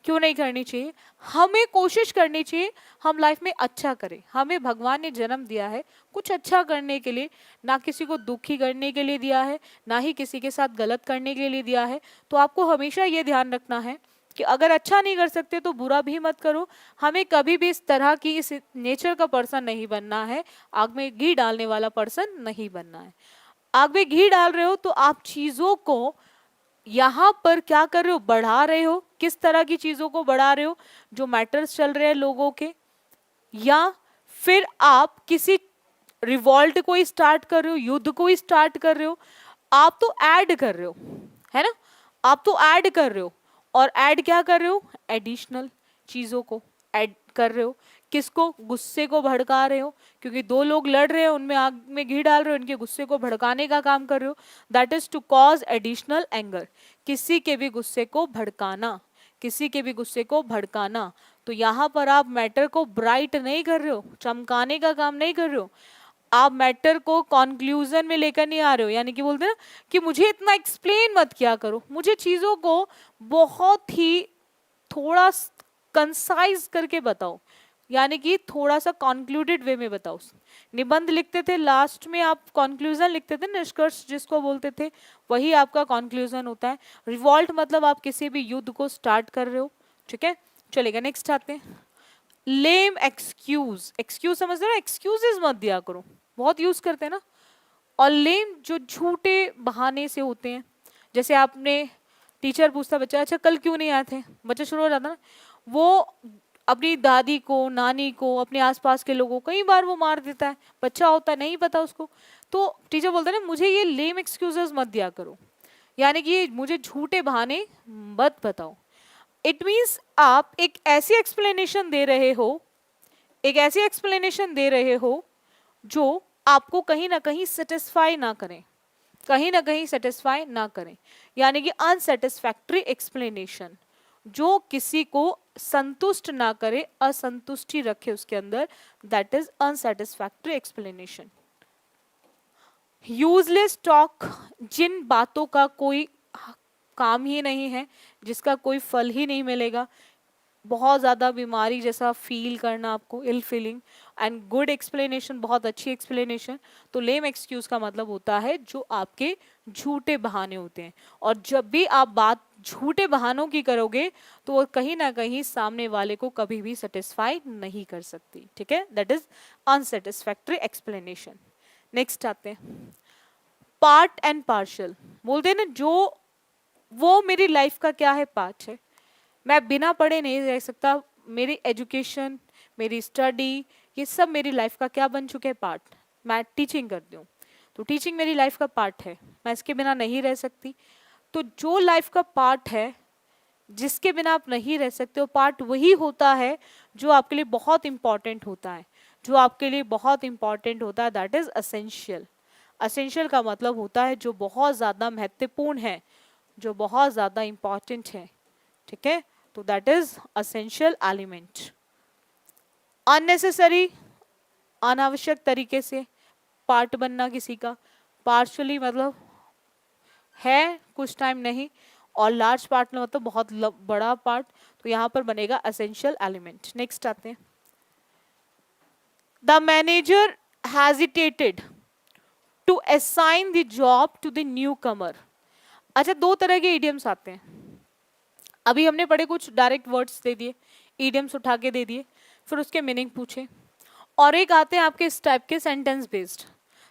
क्यों नहीं करनी चाहिए, हमें कोशिश करनी चाहिए हम लाइफ में अच्छा करें। हमें भगवान ने जन्म दिया है कुछ अच्छा करने के लिए, ना किसी को दुखी करने के लिए दिया है, ना ही किसी के साथ गलत करने के लिए दिया है। तो आपको हमेशा ये ध्यान रखना है कि अगर अच्छा नहीं कर सकते तो बुरा भी मत करो। हमें कभी भी इस तरह की, इस नेचर का पर्सन नहीं बनना है, आग में घी डालने वाला पर्सन नहीं बनना है। आग में घी डाल रहे हो तो आप चीजों को यहाँ पर क्या कर रहे हो, बढ़ा रहे हो। किस तरह की चीजों को बढ़ा रहे हो, जो मैटर्स चल रहे हैं लोगों के, या फिर आप किसी रिवॉल्ट को ही स्टार्ट कर रहे हो, युद्ध को ही स्टार्ट कर रहे हो। आप तो ऐड कर रहे हो, है ना, आप तो ऐड कर रहे हो। और ऐड क्या कर रहे हो, एडिशनल चीजों को ऐड कर रहे हो। किसको, गुस्से को भड़का रहे हो, क्योंकि दो लोग लड़ रहे हैं, उनमें आग में घी डाल रहे हो, उनके गुस्से को भड़काने का काम कर रहे हो। That is to cause additional anger, किसी के भी गुस्से को भड़काना, किसी के भी गुस्से को भड़काना। तो यहाँ पर आप मैटर को ब्राइट नहीं कर रहे हो, चमकाने का काम नहीं कर रहे हो, आप मैटर को कंक्लूजन में लेकर नहीं आ रहे हो। यानी कि बोलते हैं ना कि मुझे इतना एक्सप्लेन मत किया करो, मुझे चीजों को बहुत ही थोड़ा कंसाइज करके बताओ, यानी कि थोड़ा सा कॉन्क्लूडेड वे में बताओ। निबंध लिखते थे, लास्ट में आप कॉन्क्लूजन लिखते थे, निष्कर्ष जिसको बोलते थे, वही आपका कॉन्क्लूजन होता है। रिवॉल्ट मतलब आप किसी भी युद्ध को स्टार्ट कर रहे हो, ठीक है। चलेगा नेक्स्ट आते हैं। लेम एक्सक्यूज, एक्सक्यूज समझ रहे हो, एक्सक्यूजेस मत दिया करो, बहुत यूज करते हैं ना। और लेम जो झूठे बहाने से होते हैं, जैसे आपने टीचर पूछता बच्चा अच्छा कल क्यों नहीं आए थे, बच्चा शुरू हो जाता ना, वो अपनी दादी को, नानी को, अपने आसपास के लोगों को कई बार वो मार देता है, बच्चा होता है नहीं पता उसको। तो टीचर बोलते हैं ना, मुझे ये लेम एक्सक्यूजेस मत दिया करो, यानी कि मुझे झूठे बहाने मत बताओ। इट मीन्स आप एक ऐसी एक्सप्लेनेशन दे रहे हो, एक ऐसी एक्सप्लेनेशन दे रहे हो जो आपको कहीं ना कहीं सेटिस्फाई ना करें, कहीं ना कहीं सेटिस्फाई ना करें, यानी कि अनसेटिस्फैक्ट्री एक्सप्लेनेशन, जो किसी को संतुष्ट ना करे, असंतुष्टि रखे उसके अंदर, that is unsatisfactory explanation. Useless talk, जिन बातों का कोई काम ही नहीं है, जिसका कोई फल ही नहीं मिलेगा, बहुत ज़्यादा बीमारी जैसा फील करना आपको, इल फीलिंग। एंड गुड एक्सप्लेनेशन, बहुत अच्छी एक्सप्लेनेशन। तो लेम एक्सक्यूज का मतलब होता है जो आपके झूठे बहाने होते हैं, और जब भी आप बात झूठे बहानों की करोगे तो वो कहीं ना कहीं सामने वाले को कभी भी सेटिस्फाई नहीं कर सकती, ठीक है, that is unsatisfactory explanation. Next आते हैं पार्ट एंड पार्शल। बोलते हैं ना, जो वो मेरी लाइफ का क्या है, पार्ट है, मैं बिना पढ़े नहीं रह सकता, मेरी एजुकेशन, मेरी स्टडी, ये सब मेरी लाइफ का क्या बन चुके हैं, पार्ट। मैं टीचिंग करती हूँ तो टीचिंग मेरी लाइफ का पार्ट है, मैं इसके बिना नहीं रह सकती। तो जो लाइफ का पार्ट है, जिसके बिना आप नहीं रह सकते, वो पार्ट वही होता है जो आपके लिए बहुत इंपॉर्टेंट होता है, जो आपके लिए बहुत इंपॉर्टेंट होता है, दैट इज असेंशियल। असेंशियल का मतलब होता है जो बहुत ज़्यादा महत्वपूर्ण है, जो बहुत ज़्यादा इंपॉर्टेंट है, ठीक है, तो that is essential element. Unnecessary, अनावश्यक तरीके से पार्ट बनना किसी का, पार्शली मतलब है कुछ टाइम नहीं, और लार्ज पार्ट में मतलब बहुत बड़ा पार्ट, तो यहां पर बनेगा असेंशियल एलिमेंट। नेक्स्ट आते हैं, the manager hesitated to assign the job to the newcomer. अच्छा, दो तरह के इडियम्स आते हैं, अभी हमने पढ़े कुछ डायरेक्ट वर्ड्स दे दिए, इडियम्स उठा के दे दिए, फिर उसके मीनिंग पूछे, और एक आते हैं आपके इस टाइप के सेंटेंस बेस्ड।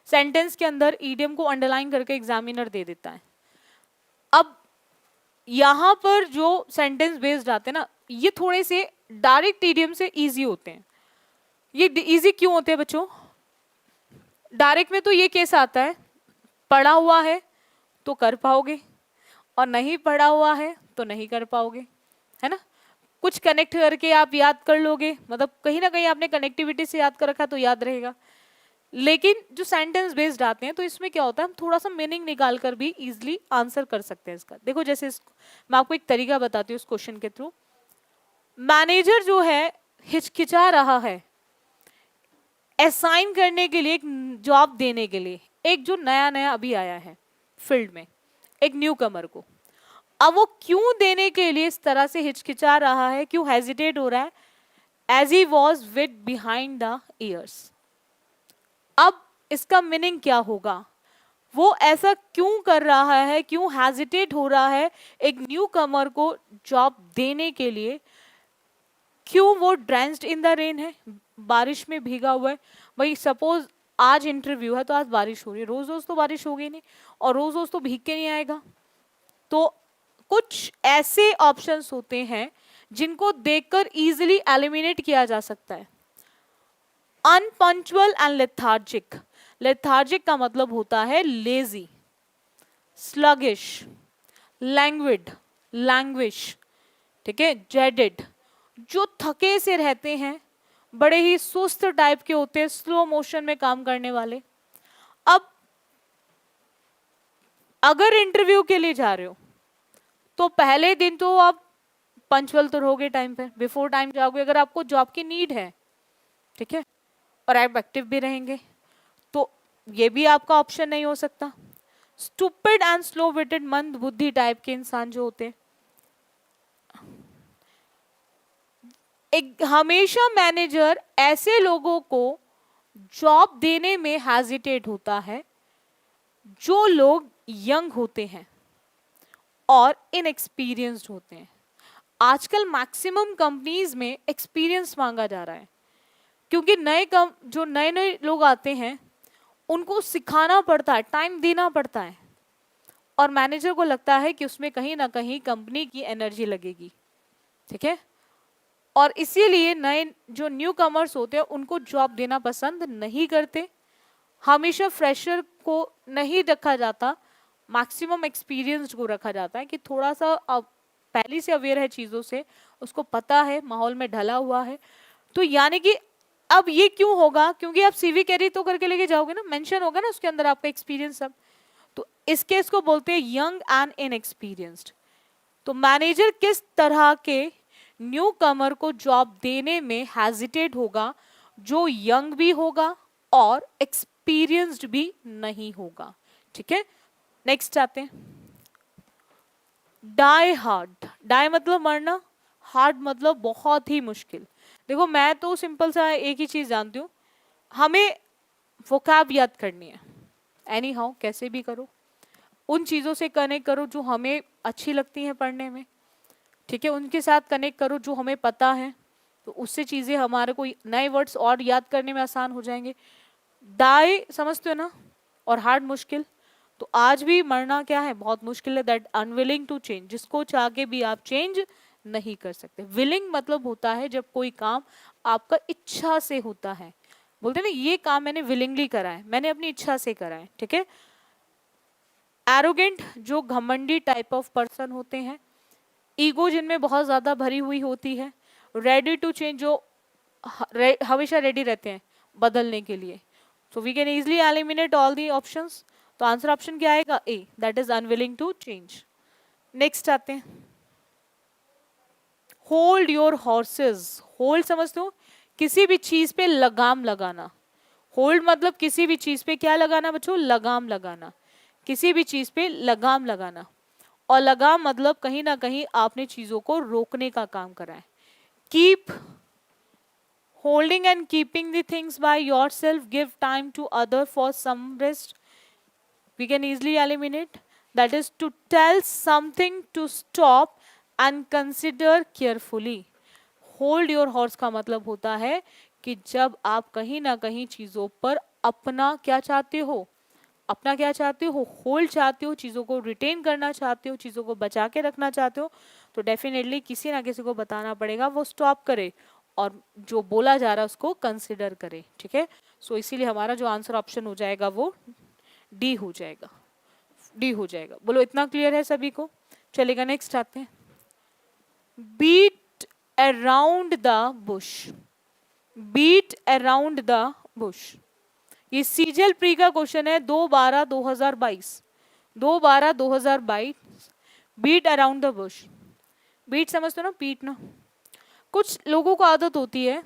सेंटेंस के अंदर इडियम को अंडरलाइन करके एग्जामिनर दे देता है। अब यहाँ पर जो सेंटेंस बेस्ड आते हैं ना, ये थोड़े से डायरेक्ट इडियम से इजी होते हैं। ये इजी क्यों होते हैं बच्चों? डायरेक्ट में तो ये केस आता है, पढ़ा हुआ है तो कर पाओगे, और नहीं पढ़ा हुआ है तो नहीं कर पाओगे, है ना। कुछ कनेक्ट करके आप याद कर लोगे, मतलब कहीं ना कहीं आपने कनेक्टिविटी से याद कर रखा तो याद रहेगा। लेकिन जो सेंटेंस बेस्ड आते हैं तो इसमें क्या होता है, हम थोड़ा सा मीनिंग निकाल कर भी इजिली आंसर कर सकते हैं इसका। देखो जैसे मैं आपको एक तरीका बताती हूँ इस क्वेश्चन के थ्रू। मैनेजर जो है हिचकिचा रहा है असाइन करने के लिए, एक जॉब देने के लिए, एक जो नया नया अभी आया है फील्ड में, एक न्यू कमर को। अब वो क्यों देने के लिए इस तरह से हिचकिचा रहा है, क्यों हेजिटेट हो रहा है, as he was wet behind the ears. अब इसका मीनिंग क्या होगा, वो ऐसा क्यों कर रहा है, क्यों हेजिटेट हो रहा है एक न्यू कमर को जॉब देने के लिए, क्यों वो ड्रेंच्ड इन द रेन है, बारिश में भीगा हुआ है। भाई सपोज आज इंटरव्यू है तो आज बारिश हो रही है, रोज रोज तो बारिश होगी नहीं, और रोज रोज तो भीग के नहीं आएगा। तो कुछ ऐसे ऑप्शंस होते हैं जिनको देखकर इजीली एलिमिनेट किया जा सकता है। अनपंक्चुअल एंड लेथार्जिक। लेथार्जिक का मतलब होता है लेजी, स्लगिश, लैंग्विड, लैंग्विश, ठीक है, जेडेड, जो थके से रहते हैं, बड़े ही सुस्त टाइप के होते हैं, स्लो मोशन में काम करने वाले। अब अगर इंटरव्यू के लिए जा रहे हो तो पहले दिन तो आप पंचुअल तो रहोगे, टाइम पे, बिफोर टाइम जाओगे अगर आपको जॉब की नीड है, ठीक है, और आप एक्टिव भी रहेंगे, तो ये भी आपका ऑप्शन नहीं हो सकता। स्टूपिड एंड स्लो विटेड, मंद बुद्धि टाइप के इंसान जो होते हैं, एक हमेशा मैनेजर ऐसे लोगों को जॉब देने में हेजिटेट होता है जो लोग यंग होते हैं और इनएक्सपीरियंस्ड होते हैं। आजकल मैक्सिमम कंपनीज में एक्सपीरियंस मांगा जा रहा है, क्योंकि जो नए नए लोग आते हैं उनको सिखाना पड़ता है, टाइम देना पड़ता है, और मैनेजर को लगता है कि उसमें कहीं ना कहीं कंपनी की एनर्जी लगेगी, ठीक है। और इसीलिए नए जो न्यू कमर्स होते हैं उनको जॉब देना पसंद नहीं करते। हमेशा फ्रेशर को नहीं रखा जाता, मैक्सिमम एक्सपीरियंस्ड को रखा जाता है कि थोड़ा सा पहले से अवेयर है चीज़ों से, उसको पता है, माहौल में ढला हुआ है। तो यानी कि अब ये क्यों होगा, क्योंकि आप सीवी कैरी तो करके लेके जाओगे ना, मेंशन होगा ना उसके अंदर आपका एक्सपीरियंस सब। तो इस केस को बोलते हैं यंग एंड इनएक्सपीरियंस्ड। तो मैनेजर किस तरह के न्यू कमर को जॉब देने में हेजिटेट होगा? जो यंग भी होगा और एक्सपीरियंस्ड भी नहीं होगा। ठीक है, नेक्स्ट आते हैं। Die hard. डाई मतलब मरना, हार्ड मतलब बहुत ही मुश्किल। देखो मैं तो सिंपल सा एक ही चीज जानती हूँ, हमें वोकैब याद करनी है। एनी हाउ कैसे भी करो, उन चीज़ों से कनेक्ट करो जो हमें अच्छी लगती हैं पढ़ने में। ठीक है, उनके साथ कनेक्ट करो जो हमें पता है, तो उससे चीज़ें हमारे को नए वर्ड्स और याद करने में आसान हो जाएंगे। डाई समझते हो ना, और हार्ड मुश्किल। तो आज भी मरना क्या है, बहुत मुश्किल है। दैट अनविलिंग टू चेंज, जिसको चाह के भी आप चेंज नहीं कर सकते। विलिंग मतलब होता है जब कोई काम आपका इच्छा से होता है, बोलते हैं ना ये काम मैंने विलिंगली करा है, मैंने अपनी इच्छा से करा है। ठीक है। एरोगेंट जो घमंडी टाइप ऑफ पर्सन होते हैं, ईगो जिनमें बहुत ज्यादा भरी हुई होती है। रेडी टू चेंज जो हमेशा रेडी रहते हैं बदलने के लिए। So we can easily eliminate all the options. तो आंसर ऑप्शन क्या आएगा? A, that is unwilling to change. Next आते हैं, होल्ड योर हॉर्सेस। होल्ड समझते हो, किसी भी चीज पे लगाम लगाना। होल्ड मतलब किसी भी चीज पे क्या लगाना बच्चों? लगाम लगाना। किसी भी चीज पे लगाम लगाना, और लगाम मतलब कहीं ना कहीं आपने चीजों को रोकने का काम करा है। Keep, holding and keeping the things by yourself, give time to other for some rest. We can easily eliminate. That is to tell something to stop and consider carefully. Hold your horse का मतलब होता है कि जब आप कहीं ना कहीं चीजों पर अपना क्या चाहते हो, अपना क्या चाहते हो, होल्ड चाहते हो, चीजों को रिटेन करना चाहते हो, चीजों को बचा के रखना चाहते हो, तो डेफिनेटली किसी ना किसी को बताना पड़ेगा वो स्टॉप करे और जो बोला जा रहा है उसको कंसिडर करे। ठीक है, सो इसीलिए हमारा जो आंसर ऑप्शन हो जाएगा वो डी हो जाएगा। डी हो जाएगा। बोलो इतना क्लियर है सभी को? चलेगा, नेक्स्ट आते हैं। Beat around the bush. Beat around the bush, ये सीजल प्री का क्वेश्चन है 2/12/2022। 2/12/2022। Beat around the bush. Beat समझते हो ना, पीटना। कुछ लोगों को आदत होती है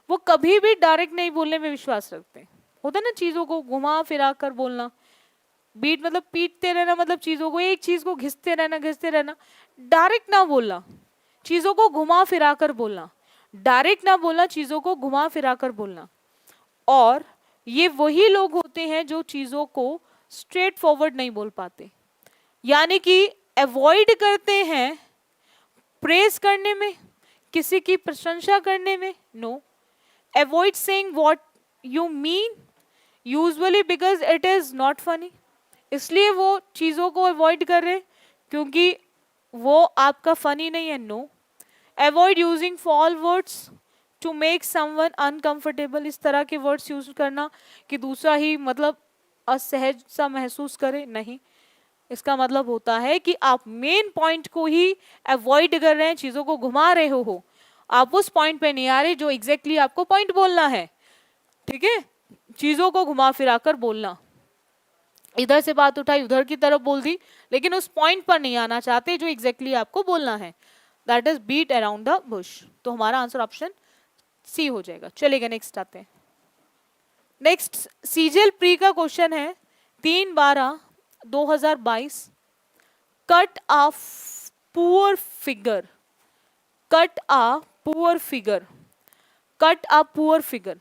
वो कभी भी डायरेक्ट नहीं बोलने में विश्वास रखते हैं। होता है ना चीजों को घुमा फिरा कर बोलना। बीट मतलब पीटते रहना, मतलब चीजों को, एक चीज को घिसते रहना, डायरेक्ट ना बोलना, चीजों को घुमा फिरा कर बोलना। डायरेक्ट ना बोलना, चीजों को घुमा फिरा कर बोलना। और ये वही लोग होते हैं जो चीजों को स्ट्रेट फॉरवर्ड नहीं बोल पाते, यानी कि अवॉइड करते हैं प्रेज करने में, किसी की प्रशंसा करने में। No, avoid saying what you mean usually because it is not funny. इसलिए वो चीजों को अवॉइड कर रहे क्योंकि वो आपका फनी नहीं है। No, avoid using foul words to make someone uncomfortable. इस तरह के वर्ड्स यूज करना कि दूसरा ही मतलब असहज सा महसूस करे, नहीं। इसका मतलब होता है कि आप मेन पॉइंट को ही अवॉइड कर रहे हैं, चीजों को घुमा रहे हो, आप उस पॉइंट पे नहीं आ रहे जो एग्जैक्टली आपको पॉइंट बोलना है। ठीक है, चीजों को घुमा फिरा कर बोलना, इधर से बात उठाई उधर की तरफ बोल दी, लेकिन उस पॉइंट पर नहीं आना चाहते जो एग्जैक्टली आपको बोलना है। That is beat around the bush. तो हमारा आंसर ऑप्शन सी हो जाएगा। चलेगा, नेक्स्ट आते हैं। नेक्स्ट सीजीएल प्री का क्वेश्चन है 3/12/2022। Cut a poor figure. Cut a poor figure. Cut a poor figure.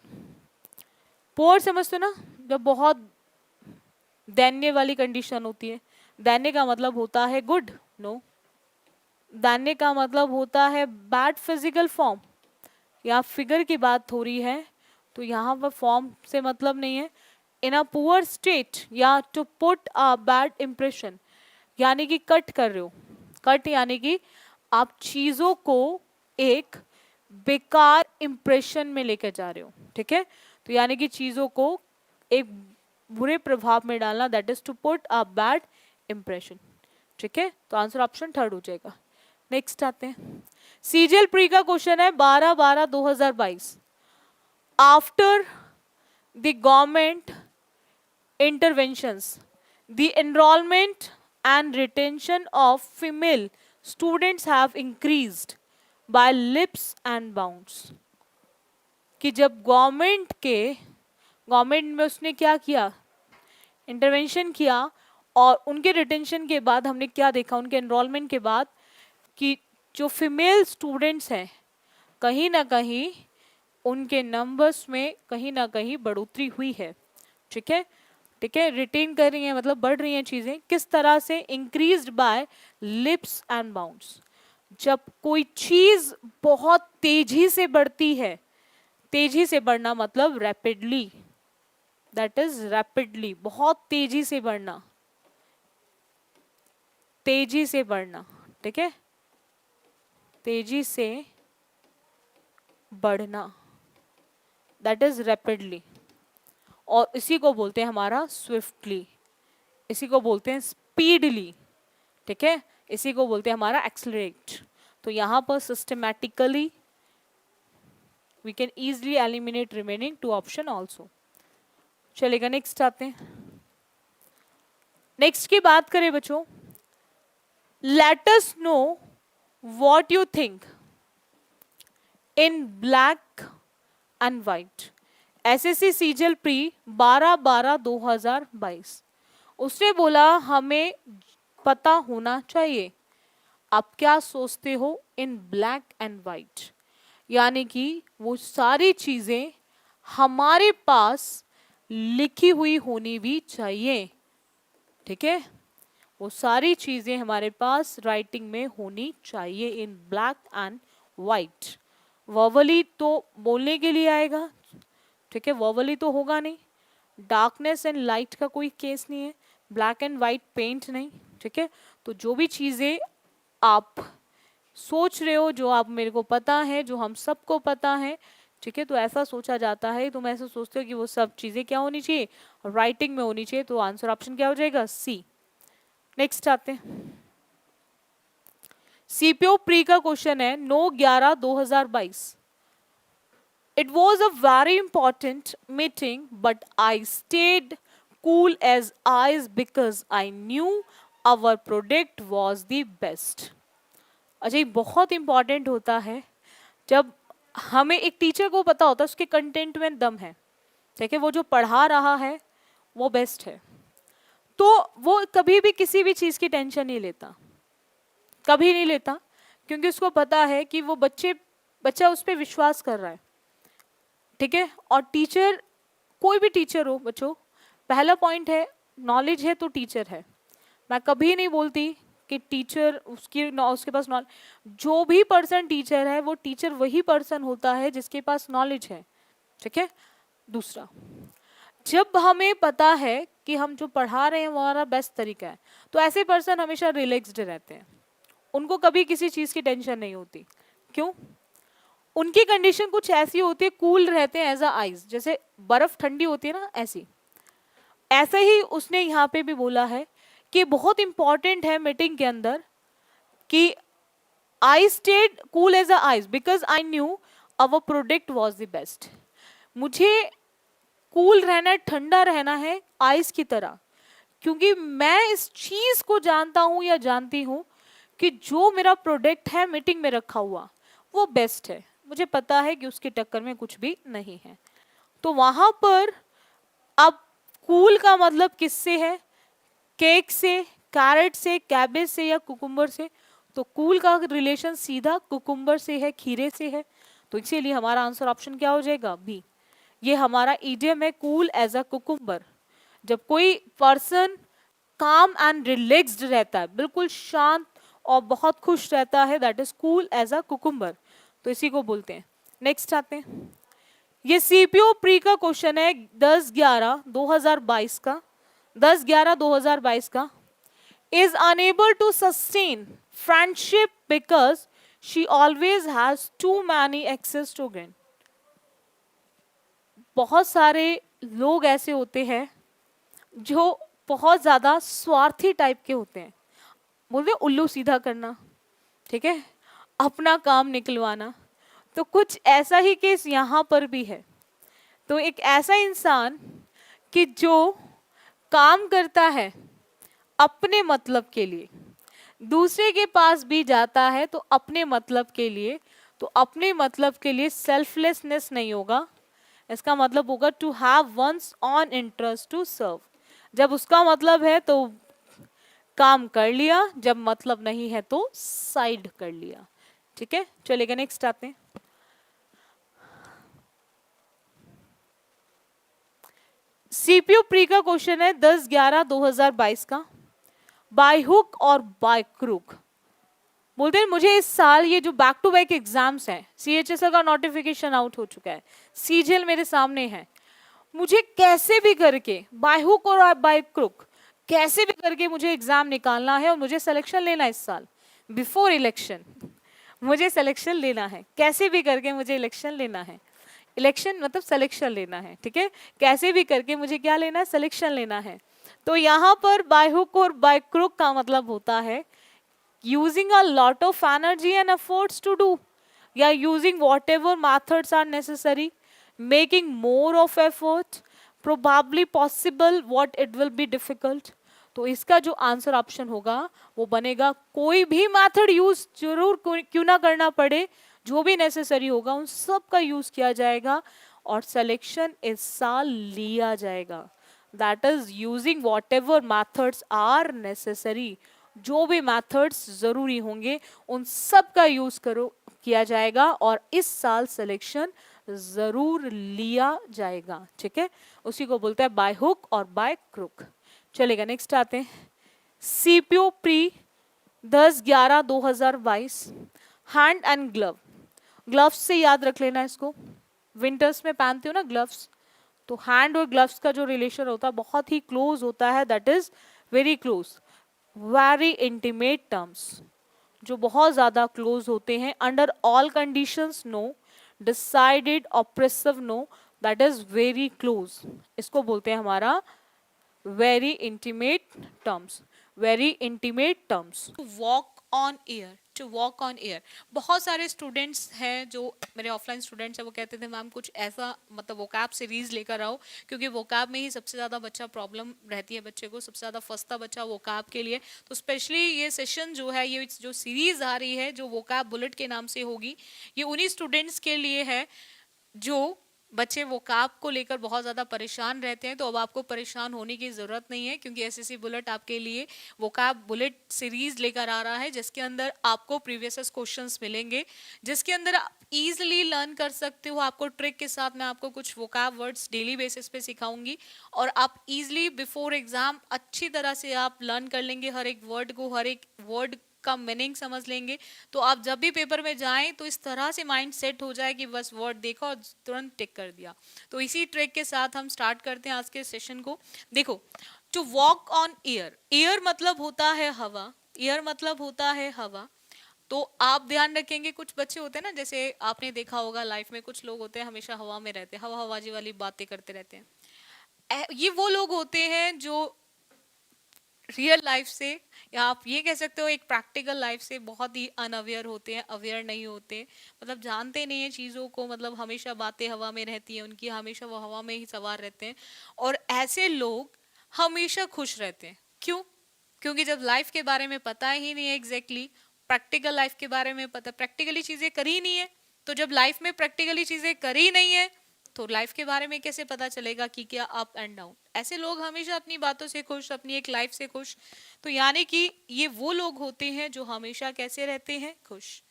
Poor समझते हो ना, जब बहुत दैन्य वाली कंडीशन होती है। दैन्य का मतलब होता है गुड। नो, दैन्य का मतलब होता है बैड फिजिकल फॉर्म। या फिगर की बात हो रही है तो यहाँ पर फॉर्म से मतलब नहीं है। इन अ पुअर स्टेट या to put a bad impression, यानी कि कट कर रहे हो। कट यानी कि आप चीजों को एक बेकार इंप्रेशन में लेकर जा रहे हो, ठीक है। तो यानी कि चीजों को एक बुरे प्रभाव में डालना, that is to put a bad impression, ठीक है। तो आंसर ऑप्शन थर्ड हो जाएगा। नेक्स्ट आते हैं, सीजीएल प्री का क्वेश्चन है 12/12/2022। After the government interventions, the enrollment and retention of female students have increased by leaps and bounds। कि जब गवर्नमेंट में उसने क्या किया, इंटरवेंशन किया, और उनके रिटेंशन के बाद हमने क्या देखा, उनके एनरोलमेंट के बाद, कि जो फीमेल स्टूडेंट्स हैं कहीं ना कहीं उनके नंबर्स में कहीं ना कहीं बढ़ोतरी हुई है, ठीक है, ठीक है। रिटेन कर रही हैं मतलब बढ़ रही हैं चीजें, किस तरह से, increased by lips and bounds. जब कोई चीज बहुत तेजी से बढ़ती है, तेजी से बढ़ना मतलब रैपिडली, दैट इज रैपिडली, बहुत तेजी से बढ़ना, तेजी से बढ़ना, ठीक है, तेजी से बढ़ना, दैट इज रैपिडली। और इसी को बोलते हैं हमारा स्विफ्टली, इसी को बोलते हैं स्पीडली, ठीक है, इसी को बोलते हैं हमारा एक्सेलरेट। तो यहां पर systematically we can easily eliminate remaining two option also. चलेगा, नेक्स्ट आते हैं। नेक्स्ट की बात करें बच्चों, let us know what you think in black and white. SSC CGL pre 12/12/2022। उसने बोला हमें पता होना चाहिए, आप क्या सोचते हो इन ब्लैक एंड वाइट, यानी कि वो सारी चीजें हमारे पास लिखी हुई होनी भी चाहिए, ठीक है, वो सारी चीजें हमारे पास राइटिंग में होनी चाहिए इन ब्लैक एंड वाइट। वर्बली तो बोलने के लिए आएगा, ठीक है, वर्बली तो होगा नहीं। डार्कनेस एंड लाइट का कोई केस नहीं है, ब्लैक एंड वाइट पेंट नहीं, ठीक है। तो जो भी चीजें आप सोच रहे हो, जो आप मेरे को पता है, जो हम सबको पता है, ठीक है, तो ऐसा सोचा जाता है, तो मैं ऐसा सोचती हूँ कि वो सब चीजें क्या होनी चाहिए, राइटिंग में होनी चाहिए। तो आंसर ऑप्शन क्या हो जाएगा, सी। नेक्स्ट आते हैं, सीपीओ प्री का क्वेश्चन है 9/11/2022। It was a very important meeting, but I stayed cool as ice because I knew our product was the best। अच्छा, ये बहुत इंपॉर्टेंट होता है जब हमें एक टीचर को पता होता है उसके कंटेंट में दम है, ठीक है, वो जो पढ़ा रहा है वो बेस्ट है, तो वो कभी भी किसी भी चीज़ की टेंशन नहीं लेता, कभी नहीं लेता, क्योंकि उसको पता है कि वो बच्चा उस पर विश्वास कर रहा है, ठीक है। और टीचर, कोई भी टीचर हो बच्चों, पहला पॉइंट है नॉलेज है तो टीचर है। मैं कभी नहीं बोलती कि टीचर उसके पास नॉलेज, जो भी पर्सन टीचर है वो टीचर वही पर्सन होता है जिसके पास नॉलेज है, ठीक है। दूसरा, जब हमें पता है कि हम जो पढ़ा रहे हैं वो हमारा बेस्ट तरीका है, तो ऐसे पर्सन हमेशा रिलैक्स्ड रहते हैं, उनको कभी किसी चीज़ की टेंशन नहीं होती। क्यों? उनकी कंडीशन कुछ ऐसी होती है, कूल रहते हैं एज अ आइस, जैसे बर्फ ठंडी होती है ना, ऐसी। ऐसा ही उसने यहाँ पे भी बोला है कि बहुत इंपॉर्टेंट है मीटिंग के अंदर कि I stayed cool as a ice because I knew our product was the best. मुझे कूल रहना, ठंडा रहना है आइस की तरह, क्योंकि मैं इस चीज को जानता हूं या जानती हूं कि जो मेरा प्रोडक्ट है मीटिंग में रखा हुआ वो बेस्ट है, मुझे पता है कि उसकी टक्कर में कुछ भी नहीं है। तो वहां पर अब कूल का मतलब किससे है, केक से, कैरेट से, कैबेज से या कुकुम्बर से? तो कूल का रिलेशन सीधा कुकुम्बर से है, खीरे से है, तो इसीलिए हमारा आंसर ऑप्शन क्या हो जाएगा, बी। ये हमारा इडियम है, कूल एज अ कुकुम्बर। जब कोई पर्सन काम एंड रिलैक्स्ड रहता है, बिल्कुल शांत और बहुत खुश रहता है, that is cool as a cucumber, तो इसी को बोलते हैं। नेक्स्ट आते हैं, ये सीपीओ प्री का क्वेश्चन है 10/11/2022 का, 10/11/2022 का। Is unable to sustain friendship because she always has too many axes to gain. बहुत सारे लोग ऐसे होते हैं जो बहुत ज्यादा स्वार्थी टाइप के होते हैं, बोलते हैं उल्लू सीधा करना, ठीक है, अपना काम निकलवाना। तो कुछ ऐसा ही केस यहाँ पर भी है। तो एक ऐसा इंसान कि जो काम करता है अपने मतलब के लिए, दूसरे के पास भी जाता है तो अपने मतलब के लिए, तो अपने मतलब के लिए सेल्फलेसनेस नहीं होगा, इसका मतलब होगा to have one's own interest to serve. जब उसका मतलब है तो काम कर लिया, जब मतलब नहीं है तो साइड कर लिया। ठीक है, चलेगा, नेक्स्ट आते हैं। सीपीयू प्री का क्वेश्चन है 10/11/2022 का, बाय हुक और बाय क्रूक। बोलते हैं मुझे इस साल ये जो बैक टू बैक एग्जाम्स हैं, सीएचएसएल का नोटिफिकेशन आउट हो चुका है, सीजीएल मेरे सामने है, मुझे कैसे भी करके बाय हुक और बाय क्रूक कैसे भी करके मुझे एग्जाम निकालना है और मुझे सिलेक्शन लेना है इस साल बिफोर इलेक्शन। मुझे सिलेक्शन लेना है, कैसे भी करके मुझे इलेक्शन लेना है, इलेक्शन मतलब सिलेक्शन लेना है, ठीक है, कैसे भी करके मुझे क्या लेना है, सिलेक्शन लेना है। तो यहाँ पर बाय हुक और बाय क्रूक का मतलब होता है using a lot of energy and efforts to do, yeah, using whatever methods are necessary, making more of effort, probably possible what it will be difficult। तो इसका जो आंसर ऑप्शन होगा वो बनेगा कोई भी मेथड यूज जरूर क्यों ना करना पड़े, जो भी नेसेसरी होगा उन सब का यूज किया जाएगा और सिलेक्शन इस साल लिया जाएगा। That is using whatever methods are necessary, जो भी मैथड्स जरूरी होंगे उन सब का यूज करो किया जाएगा और इस साल सिलेक्शन जरूर लिया जाएगा। ठीक है, उसी को बोलते हैं बाय हुक और बाय क्रूक। चलेगा, नेक्स्ट आते हैं। CPU pre 10/11/2022, hand and glove. Gloves से याद रख लेना इसको, विंटर्स में पहनते हो ना ग्लव्स, तो हैंड और ग्लव्स का जो रिलेशन होता है बहुत ही क्लोज होता है, that is very close, very intimate terms, जो बहुत ज्यादा क्लोज होते हैं। Under all conditions no, decided oppressive no, that is very close, इसको बोलते हैं हमारा very intimate terms, very intimate terms. Walk on air, to walk on air. बहुत सारे स्टूडेंट्स हैं जो मेरे ऑफलाइन स्टूडेंट्स हैं, वो कहते थे मैम कुछ ऐसा मतलब वोकैब सीरीज लेकर आओ, क्योंकि वोकैब में ही सबसे ज़्यादा बच्चा प्रॉब्लम रहती है, बच्चे को सबसे ज़्यादा फंसता बच्चा वोकैब के लिए। तो स्पेशली ये सेशन जो है, ये जो सीरीज आ रही है जो वोकैब बुलेट के नाम से होगी, ये उन्हीं स्टूडेंट्स के लिए है जो बच्चे वोकैब को लेकर बहुत ज़्यादा परेशान रहते हैं। तो अब आपको परेशान होने की ज़रूरत नहीं है, क्योंकि एसएससी बुलेट आपके लिए वोकैब बुलेट सीरीज लेकर आ रहा है, जिसके अंदर आपको प्रीवियस क्वेश्चंस मिलेंगे, जिसके अंदर आप इजीली लर्न कर सकते हो। आपको ट्रिक के साथ मैं आपको कुछ वोकैब वर्ड्स डेली बेसिस पे सिखाऊंगी और आप इजीली बिफोर एग्जाम अच्छी तरह से आप लर्न कर लेंगे, हर एक वर्ड को, हर एक वर्ड का मीनिंग समझ लेंगे। तो आप जब भी पेपर में जाएं तो इस तरह से माइंड सेट हो जाए कि बस वर्ड देखा और तुरंत टिक कर दिया। तो इसी ट्रिक के साथ हम स्टार्ट करते हैं आज के सेशन को। देखो, to walk on air, air मतलब होता है हवा, एयर मतलब होता है हवा। तो आप ध्यान रखेंगे, कुछ बच्चे होते हैं ना, जैसे आपने देखा होगा लाइफ में कुछ लोग होते हैं हमेशा हवा में रहते हैं, हवा हवाजी वाली बातें करते रहते हैं। ये वो लोग होते हैं जो रियल लाइफ से, या आप ये कह सकते हो एक प्रैक्टिकल लाइफ से बहुत ही अनअवेयर होते हैं, अवेयर नहीं होते, मतलब जानते नहीं है चीज़ों को, मतलब हमेशा बातें हवा में रहती हैं उनकी, हमेशा वो हवा में ही सवार रहते हैं। और ऐसे लोग हमेशा खुश रहते हैं। क्यों? क्योंकि जब लाइफ के बारे में पता ही नहीं है एग्जैक्टली, प्रैक्टिकल लाइफ के बारे में पता, प्रैक्टिकली चीज़ें करी नहीं है, तो जब लाइफ में प्रैक्टिकली चीज़ें करी नहीं है तो लाइफ के बारे में कैसे पता चलेगा कि क्या अप एंड डाउन। ऐसे लोग हमेशा अपनी बातों से खुश, अपनी एक लाइफ से खुश। तो यानी कि ये वो लोग होते हैं जो हमेशा कैसे रहते हैं, खुश।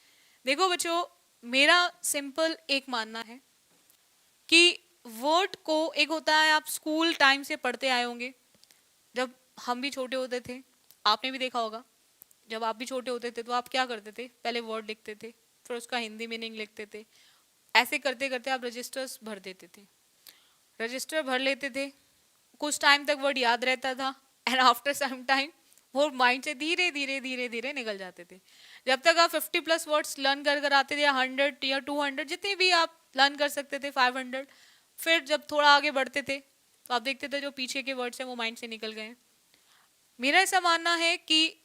देखो बच्चों, मेरा सिंपल एक मानना है कि वर्ड को, एक होता है आप स्कूल टाइम से पढ़ते आए होंगे, जब हम भी छोटे होते थे, आपने भी देखा होगा, जब आप भी छोटे होते थे तो आप क्या करते थे, पहले वर्ड लिखते थे, फिर उसका हिंदी मीनिंग लिखते थे, ऐसे करते करते आप रजिस्टर्स भर देते थे, रजिस्टर भर लेते थे, कुछ टाइम तक वर्ड याद रहता था, एंड आफ्टर सम टाइम वो माइंड से धीरे धीरे धीरे धीरे निकल जाते थे। जब तक आप 50 प्लस वर्ड्स लर्न कर कर आते थे, या 100 या 200 जितने भी आप लर्न कर सकते थे, 500, फिर जब थोड़ा आगे बढ़ते थे तो आप देखते थे जो पीछे के वर्ड्स हैं वो माइंड से निकल गए। मेरा ऐसा मानना है कि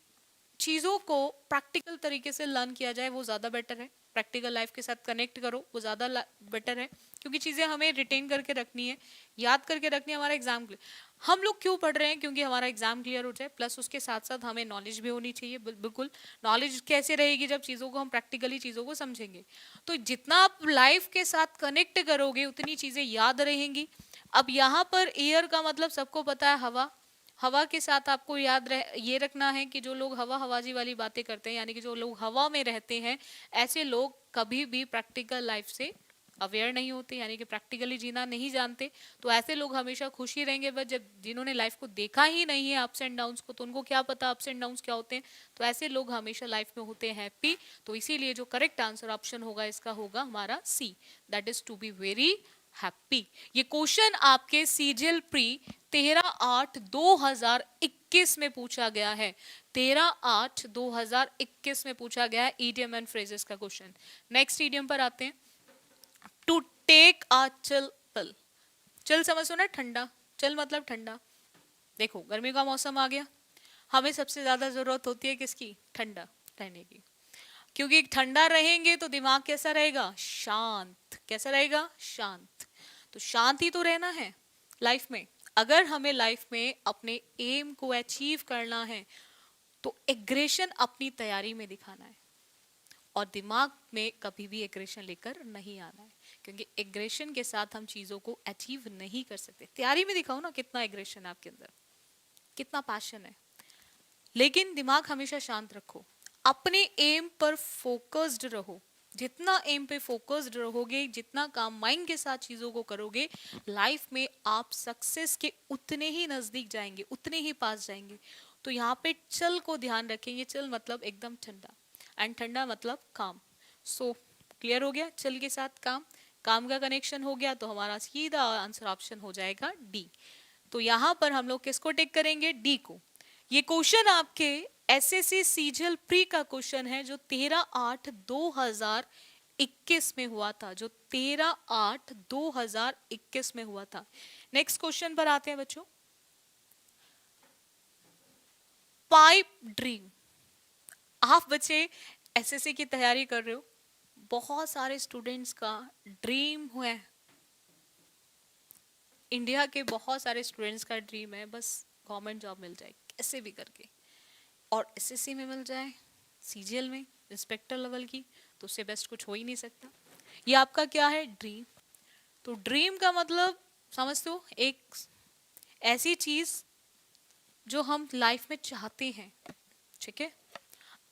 चीज़ों को प्रैक्टिकल तरीके से लर्न किया जाए वो ज़्यादा बेटर है। प्रैक्टिकल लाइफ के साथ कनेक्ट करो वो ज़्यादा बेटर है, क्योंकि चीज़ें हमें रिटेन करके रखनी है, याद करके रखनी है। हमारा एग्जाम हम लोग क्यों पढ़ रहे हैं? क्योंकि हमारा एग्जाम क्लियर हो जाए, प्लस उसके साथ साथ हमें नॉलेज भी होनी चाहिए। बिल्कुल। नॉलेज कैसे रहेगी? जब चीज़ों को हम प्रैक्टिकली चीज़ों को समझेंगे। तो जितना आप लाइफ के साथ कनेक्ट करोगे उतनी चीज़ें याद रहेंगी। अब यहाँ पर एयर का मतलब सबको पता है, हवा। हवा के साथ आपको ये रखना है कि जो लोग हवा हवाजी वाली बातें करते हैं, यानी कि जो लोग हवा में रहते हैं, ऐसे लोग कभी भी प्रैक्टिकल लाइफ से अवेयर नहीं होते, यानी कि प्रैक्टिकली जीना नहीं जानते। तो ऐसे लोग हमेशा खुश ही रहेंगे। बस जब जिन्होंने लाइफ को देखा ही नहीं है अप्स एंड डाउन्स को, तो उनको क्या पता अप्स एंड डाउन्स क्या होते हैं। तो ऐसे लोग हमेशा लाइफ में होते हैं हैप्पी। तो इसीलिए जो करेक्ट आंसर ऑप्शन होगा इसका होगा हमारा C, that is to be very happy. ये क्वेश्चन आपके सीजीएल प्री 13/8/2021 में पूछा गया है। 13/8/2021 में पूछा गया है, ईडियम एंड फ्रेजेस का क्वेश्चन। नेक्स्ट ईडियम पर आते हैं। To take a chill pill. Chill समझो ना, ठंडा। चिल मतलब ठंडा। देखो गर्मी का मौसम आ गया, हमें सबसे ज्यादा जरूरत होती है किसकी? ठंडा रहने की। क्योंकि ठंडा रहेंगे तो दिमाग कैसा रहेगा? शांत। कैसा रहेगा? शांत। तो शांत ही तो रहना है लाइफ में। अगर हमें लाइफ में अपने एम को अचीव करना है तो एग्रेशन अपनी तैयारी में दिखाना है, और दिमाग में कभी भी एग्रेशन लेकर नहीं आना है, क्योंकि एग्रेशन के साथ हम चीजों को अचीव नहीं कर सकते। तैयारी में दिखाओ ना कितना एग्रेशन है आपके अंदर, कितना पैशन है, लेकिन दिमाग हमेशा शांत रखो। अपने एम पर फोकस्ड रहो। जितना एम पे फोकस्ड रहोगे, जितना काम माइंड के साथ चीजों को करोगे, लाइफ में आप सक्सेस के उतने ही नजदीक जाएंगे, उतने ही पास जाएंगे। तो यहाँ पे चल को ध्यान रखेंगे। चल मतलब एकदम ठंडा, एंड ठंडा मतलब काम। सो क्लियर हो गया? चल के साथ काम, काम का कनेक्शन हो गया, तो हमारा सीधा आंसर ऑप्शन हो जाएगा डी। तो यहाँ पर हम लोग किसको टिक करेंगे? डी को। ये क्वेश्चन आपके एसएससी सीजीएल प्री का क्वेश्चन है, जो 13/8/2021 में हुआ था, जो 13/8/2021 में हुआ था। नेक्स्ट क्वेश्चन पर आते हैं बच्चों। Pipe dream. आप बच्चे एसएससी की तैयारी कर रहे हो, बहुत सारे स्टूडेंट्स का ड्रीम है, इंडिया के बहुत सारे स्टूडेंट्स का ड्रीम है बस गवर्नमेंट जॉब मिल जाए कैसे भी करके, और एसएससी में मिल जाए, सीजीएल में इंस्पेक्टर लेवल की, तो उससे बेस्ट कुछ हो ही नहीं सकता। ये आपका क्या है? ड्रीम। तो ड्रीम का मतलब समझते हो? एक ऐसी चीज जो हम लाइफ में चाहते हैं। ठीक है,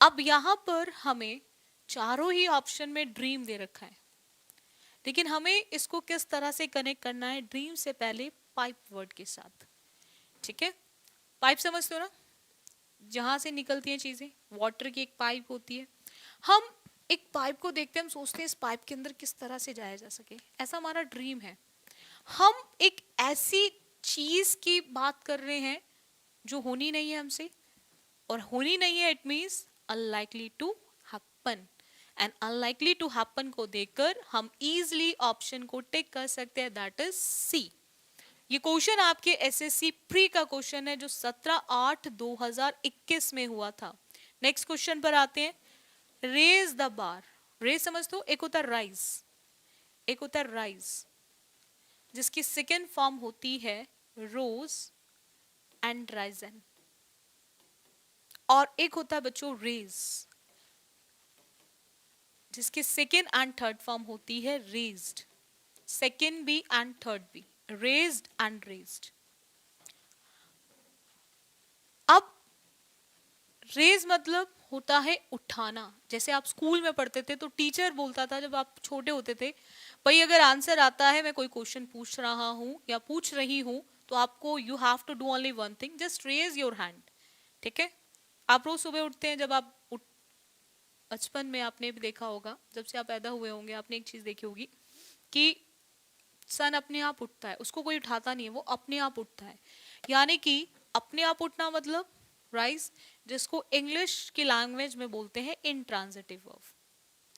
अब यहाँ पर हमें चारों ही ऑप्शन में ड्रीम दे रखा है, लेकिन हमें इसको किस तरह से कनेक्ट करना है? ड्रीम से पहले पाइप वर्ड के साथ। ठीक है, पाइप समझते हो ना, जहां से निकलती हैं चीजें, वाटर की एक पाइप होती है। हम एक पाइप को देखते हैं, हम सोचते हैं इस पाइप के अंदर किस तरह से जाया जा सके, ऐसा हमारा ड्रीम है। हम एक ऐसी चीज की बात कर रहे हैं जो होनी नहीं है हमसे, और होनी नहीं है it means unlikely to happen, and unlikely to happen को देखकर हम इजीली ऑप्शन को टिक कर सकते हैं, दैट इज सी। ये क्वेश्चन आपके एसएससी प्री का क्वेश्चन है, जो 17/8/2021 में हुआ था। नेक्स्ट क्वेश्चन पर आते हैं। Raise the bar. रेज समझ दो, एक होता है राइज, एक होता है राइज, जिसकी सेकेंड फॉर्म होती है रोज एंड राइजन, और एक होता है बच्चों रेज, जिसकी सेकेंड एंड थर्ड फॉर्म होती है रेज्ड। सेकेंड भी एंड थर्ड भी, रेज्ड एंड रेज्ड। अब रेज मतलब होता है उठाना। जैसे आप स्कूल में पढ़ते थे तो टीचर बोलता था जब आप छोटे होते थे, भाई अगर आंसर आता है, मैं कोई क्वेश्चन पूछ रहा हूं या पूछ रही हूं, तो आपको you have to do only one thing, just raise your hand. ठीक है, आप रोज सुबह उठते हैं, जब आप बचपन में आपने भी देखा होगा, जब से आप पैदा हुए होंगे आपने एक चीज देखी होगी कि सन अपने आप उठता है, उसको कोई उठाता नहीं है, वो अपने आप उठता है। यानी कि अपने आप उठना मतलब राइज, जिसको इंग्लिश की लैंग्वेज में बोलते हैं इंट्रांजिटिव वर्ब,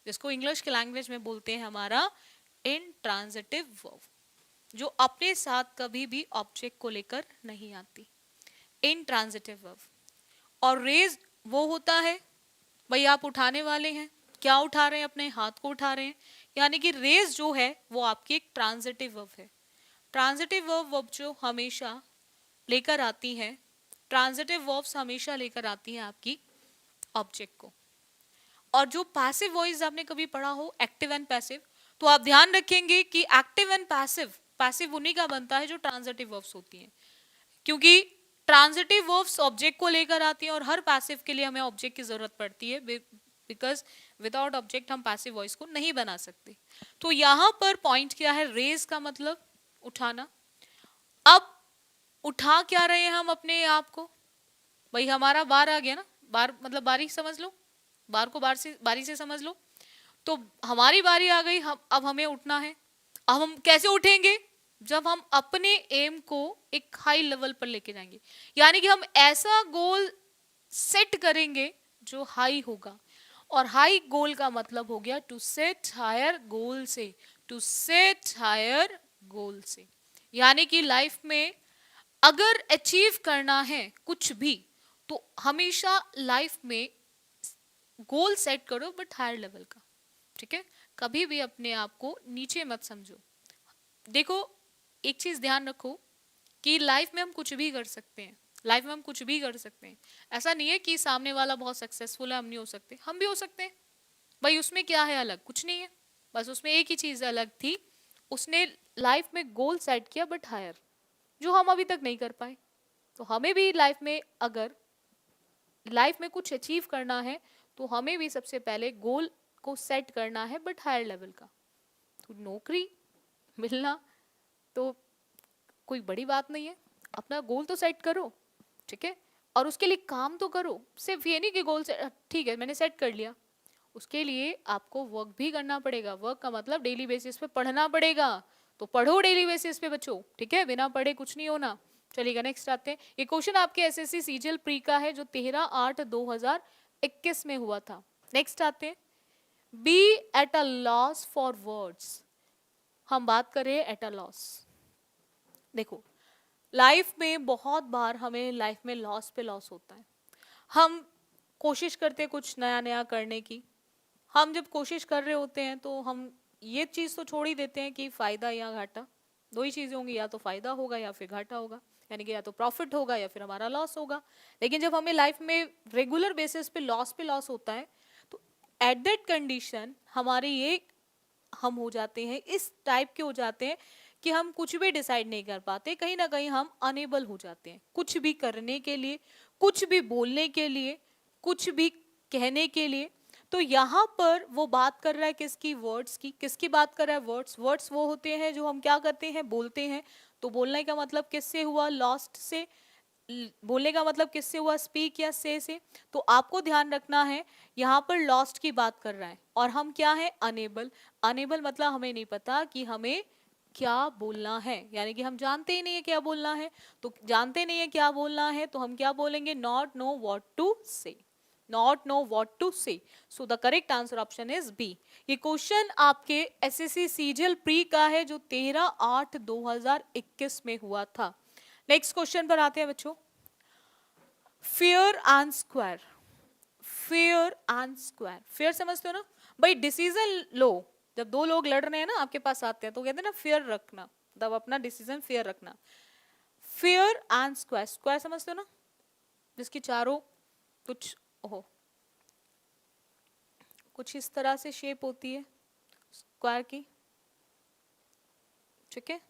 जिसको इंग्लिश की लैंग्वेज में बोलते हैं हमारा इंट्रांजिटिव वर्ब, जो अपने साथ कभी भी ऑब्जेक्ट को लेकर नहीं आती, इंट्रांजिटिव वर्ब। और रेज वो होता है, भाई आप उठाने वाले हैं, क्या उठा रहे हैं, अपने हाथ को उठा रहे हैं, यानी कि रेज जो है वो आपकी एक ट्रांजिटिव वर्ब है। ट्रांजिटिव वर्ब जो हमेशा लेकर आती है, ट्रांजिटिव वर्ब्स हमेशा लेकर आती है आपकी ऑब्जेक्ट को। और जो पैसिव वॉइस आपने कभी पढ़ा हो, एक्टिव एंड पैसिव, तो आप ध्यान रखेंगे कि एक्टिव एंड पैसिव, पैसिव उन्हीं का बनता है जो ट्रांजिटिव वर्ब्स होती हैं, क्योंकि ट्रांजिटिव वर्ब्स ऑब्जेक्ट को लेकर आती हैं और हर पैसिव के लिए हमें ऑब्जेक्ट की जरूरत पड़ती है, बिकॉज विदाउट ऑब्जेक्ट हम पैसिव वॉइस को नहीं बना सकते। तो यहां पर पॉइंट क्या है, रेज का मतलब उठाना। अब उठा क्या रहे हैं हम अपने आप को, भाई हमारा बार आ गया ना, बार मतलब बारी समझ लो, बार को बारी से समझ लो, तो हमारी बारी आ गई, हम अब हमें उठना है। अब हम कैसे उठेंगे, जब हम अपने एम को एक हाई लेवल पर लेके जाएंगे, यानी कि हम ऐसा गोल सेट करेंगे जो हाई होगा, और हाई गोल का मतलब हो गया टू सेट हायर गोल से, टू सेट हायर गोल से। यानी कि लाइफ में अगर अचीव करना है कुछ भी, तो हमेशा लाइफ में गोल सेट करो बट हायर लेवल का, ठीक है। कभी भी अपने आप को नीचे मत समझो। देखो एक चीज ध्यान रखो कि लाइफ में हम कुछ भी कर सकते हैं, लाइफ में हम कुछ भी कर सकते हैं। ऐसा नहीं है कि सामने वाला बहुत सक्सेसफुल है हम नहीं हो सकते, हम भी हो सकते हैं। भाई उसमें क्या है अलग, कुछ नहीं है, बस उसमें एक ही चीज अलग थी, उसने लाइफ में गोल सेट किया बट हायर, जो हम अभी तक नहीं कर पाए। तो हमें भी लाइफ में अगर लाइफ में कुछ अचीव करना है तो हमें भी सबसे पहले गोल को सेट करना है बट हायर लेवल का। तो नौकरी मिलना तो कोई बड़ी बात नहीं है, अपना गोल तो सेट करो, ठीक है, और उसके लिए काम तो करो। सिर्फ ये नहीं कि गोल से ठीक है मैंने सेट कर लिया, उसके लिए आपको वर्क भी करना पड़ेगा। वर्क का मतलब डेली बेसिस पे पढ़ना पड़ेगा, तो पढ़ो डेली बेसिस पे बच्चों, ठीक है, बिना पढ़े कुछ नहीं होना। चलिएगा नेक्स्ट आते हैं। ये क्वेश्चन आपके एसएससी सीजीएल प्री का है जो 13/8/2021 में हुआ था। नेक्स्ट आते हैं, be at a loss for words. हम बात करें एट अ लॉस। देखो लाइफ में बहुत बार हमें लाइफ में लॉस पे लॉस होता है। हम कोशिश करते हैं कुछ नया नया करने की, हम जब कोशिश कर रहे होते हैं तो हम ये चीज़ तो छोड़ ही देते हैं कि फ़ायदा या घाटा, दो ही चीज़ें होंगी, या तो फ़ायदा होगा या फिर घाटा होगा, यानी कि या तो प्रॉफिट होगा या फिर हमारा लॉस होगा। लेकिन जब हमें लाइफ में रेगुलर बेसिस पे लॉस होता है, तो एट दैट कंडीशन हमारे ये हम हो जाते हैं, इस टाइप के हो जाते हैं कि हम कुछ भी डिसाइड नहीं कर पाते, कहीं ना कहीं हम अनेबल हो जाते हैं कुछ भी करने के लिए, कुछ भी बोलने के लिए, कुछ भी कहने के लिए। तो यहाँ पर वो बात कर रहा है किसकी, वर्ड्स की। किसकी बात कर रहा है, वर्ड्स। वर्ड्स वो होते हैं जो हम क्या करते हैं, बोलते हैं। तो बोलने का मतलब किससे हुआ, लॉस्ट से। बोलने का मतलब किससे हुआ, स्पीक या से। तो आपको ध्यान रखना है यहाँ पर लॉस्ट की बात कर रहा है और हम क्या है, अनेबल। अनेबल मतलब हमें नहीं पता कि हमें क्या बोलना है, यानी कि हम जानते ही नहीं है क्या बोलना है। तो जानते नहीं है क्या बोलना है तो हम क्या बोलेंगे, not know what to say, not know what to say. So the correct answer option is B. ये क्वेश्चन आपके एसएससी सीजीएल प्री का है जो 13/8/2021 में हुआ था। नेक्स्ट क्वेश्चन पर आते हैं बच्चों, fair and square. Fair and square, fair समझते हो ना भाई, डिसीजन लो। जब दो लोग लड़ रहे हैं ना आपके पास आते हैं तो कहते हैं ना फेयर रखना, तब अपना डिसीजन फेयर रखना। फेयर एंड स्क्वायर, स्क्वायर समझते हो ना, जिसकी चारों कुछ हो, कुछ इस तरह से शेप होती है स्क्वायर की, ठीक है।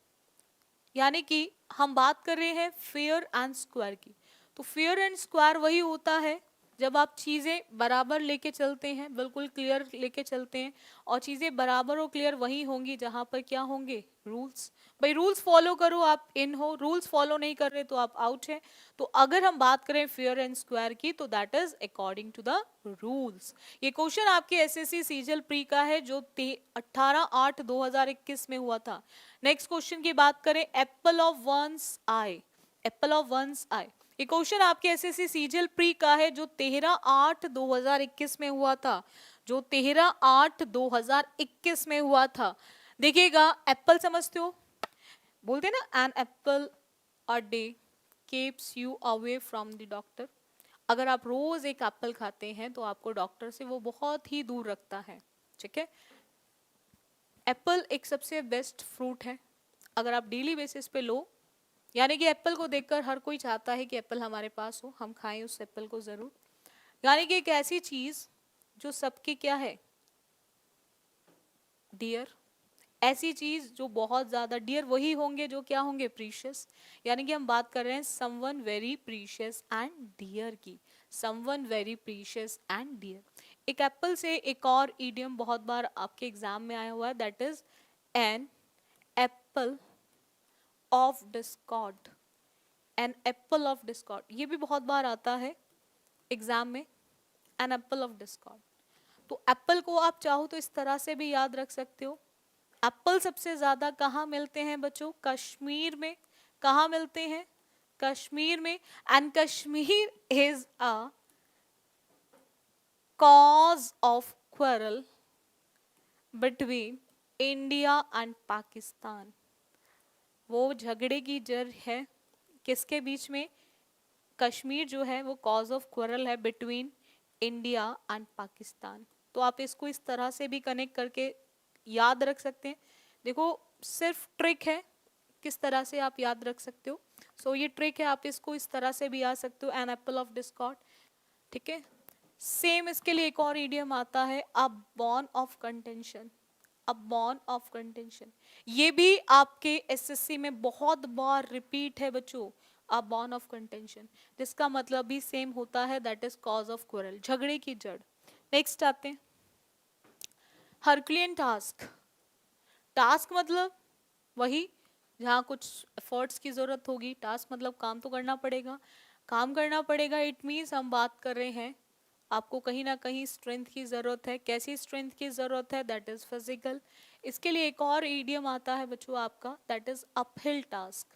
यानी कि हम बात कर रहे हैं फेयर एंड स्क्वायर की। तो फेयर एंड स्क्वायर वही होता है जब आप चीज़ें बराबर लेके चलते हैं, बिल्कुल क्लियर लेके चलते हैं, और चीज़ें बराबर और क्लियर वही होंगी जहाँ पर क्या होंगे, रूल्स। भाई रूल्स फॉलो करो आप इन हो, रूल्स फॉलो नहीं कर रहे तो आप आउट है। तो अगर हम बात करें फेयर एंड स्क्वायर की तो that is according to the rules. ये क्वेश्चन आपके एसएससी सीजीएल प्री का है जो 18/8/2021 में हुआ था। नेक्स्ट क्वेश्चन की बात करें, apple of one's eye. Apple of one's eye, ये क्वेश्चन आपके एसएससी सीजीएल प्री का है जो 13/8/2021 में हुआ था, जो 13/8/2021 में हुआ था। देखिएगा, एप्पल समझते हो, बोलते हैं ना an apple a day keeps you away from the doctor. अगर आप रोज एक एप्पल खाते हैं तो आपको डॉक्टर से वो बहुत ही दूर रखता है, ठीक है। एप्पल एक सबसे बेस्ट फ्रूट है, अगर आप डेली बेसिस पे लो, यानी कि एप्पल को देखकर हर कोई चाहता है कि एप्पल हमारे पास हो, हम खाएं उस एप्पल को जरूर। यानी कि एक ऐसी चीज जो सबकी क्या है, डियर। ऐसी चीज जो बहुत ज्यादा डियर वही होंगे जो क्या होंगे, प्रीशियस। यानी कि हम बात कर रहे हैं someone very precious and dear की, someone very precious and dear. एक एप्पल से एक और इडियम बहुत बार आपके एग्जाम में आया हुआ है, that is an apple of discord. An apple of discord, ये भी बहुत बार आता है एग्जाम में, एन एप्पल ऑफ डिस्कॉर्ड। तो एप्पल को आप चाहो तो इस तरह से भी याद रख सकते हो। एप्पल सबसे ज्यादा कहाँ मिलते हैं बच्चों, कश्मीर में। कहाँ मिलते हैं, कश्मीर में। And Kashmir is a cause of quarrel between India and Pakistan. वो झगड़े की जड़ है किसके बीच में, कश्मीर जो है वो कॉज ऑफ क्वारल है बिटवीन इंडिया एंड पाकिस्तान। तो आप इसको इस तरह से भी कनेक्ट करके याद रख सकते हैं। देखो सिर्फ ट्रिक है किस तरह से आप याद रख सकते हो। सो ये ट्रिक है, आप इसको इस तरह से भी याद सकते हो, एन एप्पल ऑफ डिस्कॉर्ड, ठीक है। सेम इसके लिए एक और इडियम आता है, अ बॉन of contention. A Bon of contention, ये भी आपके एसएससी में बहुत बार रिपीट है बच्चों। अ बॉन ऑफ कंटेंशन जिसका मतलब भी सेम होता है, that is cause of quarrel, झगड़े की जड़। नेक्स्ट आते हैं हरक्लियन टास्क। टास्क मतलब वही जहाँ कुछ एफर्ट्स की जरूरत होगी, टास्क मतलब काम तो करना पड़ेगा, काम करना पड़ेगा। इट मीन्स हम बात कर रहे हैं आपको कहीं ना कहीं स्ट्रेंथ की जरूरत है। कैसी स्ट्रेंथ की जरूरत है, दैट इज फिजिकल। इसके लिए एक और ईडियम आता है बच्चों आपका, that is uphill task.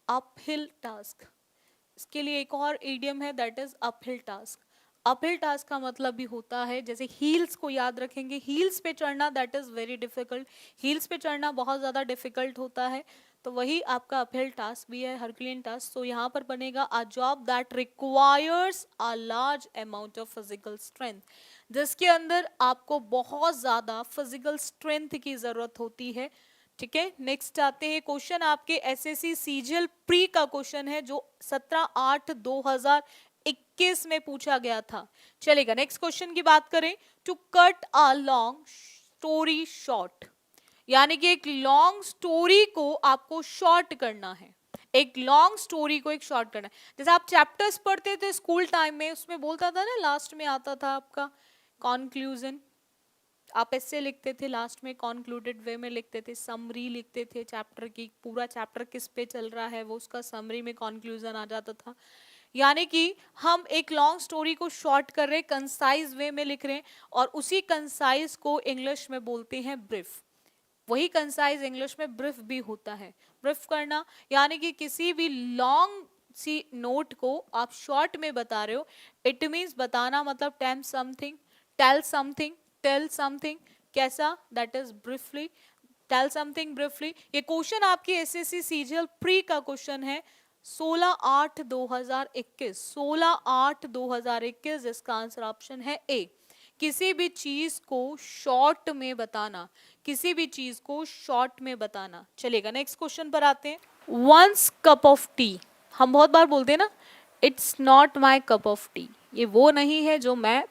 Uphill task, इसके लिए एक और ईडियम है, that is uphill task. Uphill task का मतलब भी होता है, जैसे हील्स को याद रखेंगे, हील्स पे चढ़ना that is very difficult, heels पे चढ़ना बहुत ज्यादा डिफिकल्ट होता है, तो वही आपका अपहिल टास्क भी है, हरक्लियन टास्क। तो यहाँ पर बनेगा a job that requires a large amount of physical strength, जिसके अंदर आपको बहुत ज्यादा फिजिकल स्ट्रेंथ की जरूरत होती है, ठीक है। नेक्स्ट आते हैं क्वेश्चन आपके एसएससी सीजीएल प्री का क्वेश्चन है जो 17/8/2021 में पूछा गया था। चलेगा, नेक्स्ट क्वेश्चन की बात करें, to cut a long story short, यानी कि एक लॉन्ग स्टोरी को आपको शॉर्ट करना है, एक लॉन्ग स्टोरी को एक शॉर्ट करना है। जैसे आप चैप्टर्स पढ़ते थे स्कूल टाइम में, उसमें बोलता था ना, लास्ट में आता था आपका कॉन्क्लूजन, आप ऐसे लिखते थे लास्ट में, कॉन्क्लूडेड वे में लिखते थे, समरी लिखते थे चैप्टर की, पूरा चैप्टर किस पे चल रहा है वो उसका समरी में कॉन्क्लूजन आ जाता था। यानी कि हम एक लॉन्ग स्टोरी को शॉर्ट कर रहे, कंसाइज वे में लिख रहे हैं, और उसी कंसाइज को इंग्लिश में बोलते हैं ब्रीफ। वही कंसाइज इंग्लिश में ब्रीफ भी होता है। ब्रीफ करना यानी कि किसी भी लॉन्ग सी नोट को आप शॉर्ट में बता रहे हो, इट मीन्स बताना मतलब tell something, tell something, tell something, कैसा, that is briefly, tell something briefly. ये क्वेश्चन आपकी एसएससी सीजीएल प्री का क्वेश्चन है 16/8/2021, 16/8/2021, इसका आंसर ऑप्शन है ए। किसी भी चीज को शॉर्ट में बताना, किसी भी चीज को शॉर्ट में बताना। चलेगा, नेक्स्ट क्वेश्चन पर आते हैं, वंस कप ऑफ टी। हम बहुत बार बोलते हैं ना, it's not my cup of T, ये वो नहीं है जो मैं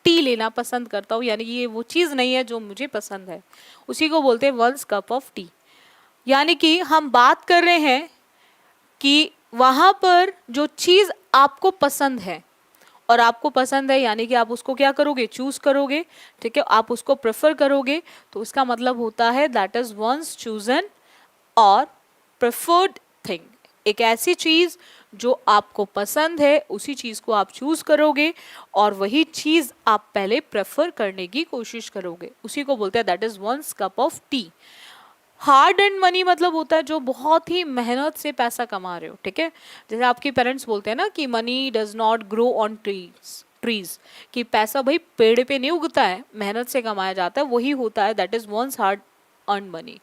टी लेना पसंद करता हूँ, यानी कि ये वो चीज नहीं है जो मुझे पसंद है, उसी को बोलते हैं वंस कप ऑफ टी। यानी कि हम बात कर रहे हैं कि वहां पर जो चीज आपको पसंद है, और आपको पसंद है यानी कि आप उसको क्या करोगे, चूज करोगे, ठीक है, आप उसको प्रेफर करोगे, तो इसका मतलब होता है दैट इज वंस चूजन और प्रेफर्ड थिंग। एक ऐसी चीज जो आपको पसंद है उसी चीज को आप चूज करोगे, और वही चीज आप पहले प्रेफर करने की कोशिश करोगे, उसी को बोलते हैं that is one's cup of tea. Hard and money मतलब होता है जो बहुत ही मेहनत से पैसा कमा रहे हो, ठीक है। जैसे आपके पेरेंट्स बोलते हैं ना कि money does not grow on trees, कि पैसा भाई पेड़ पे नहीं उगता है, मेहनत से कमाया जाता है, वही होता है, that is one's hard earn money.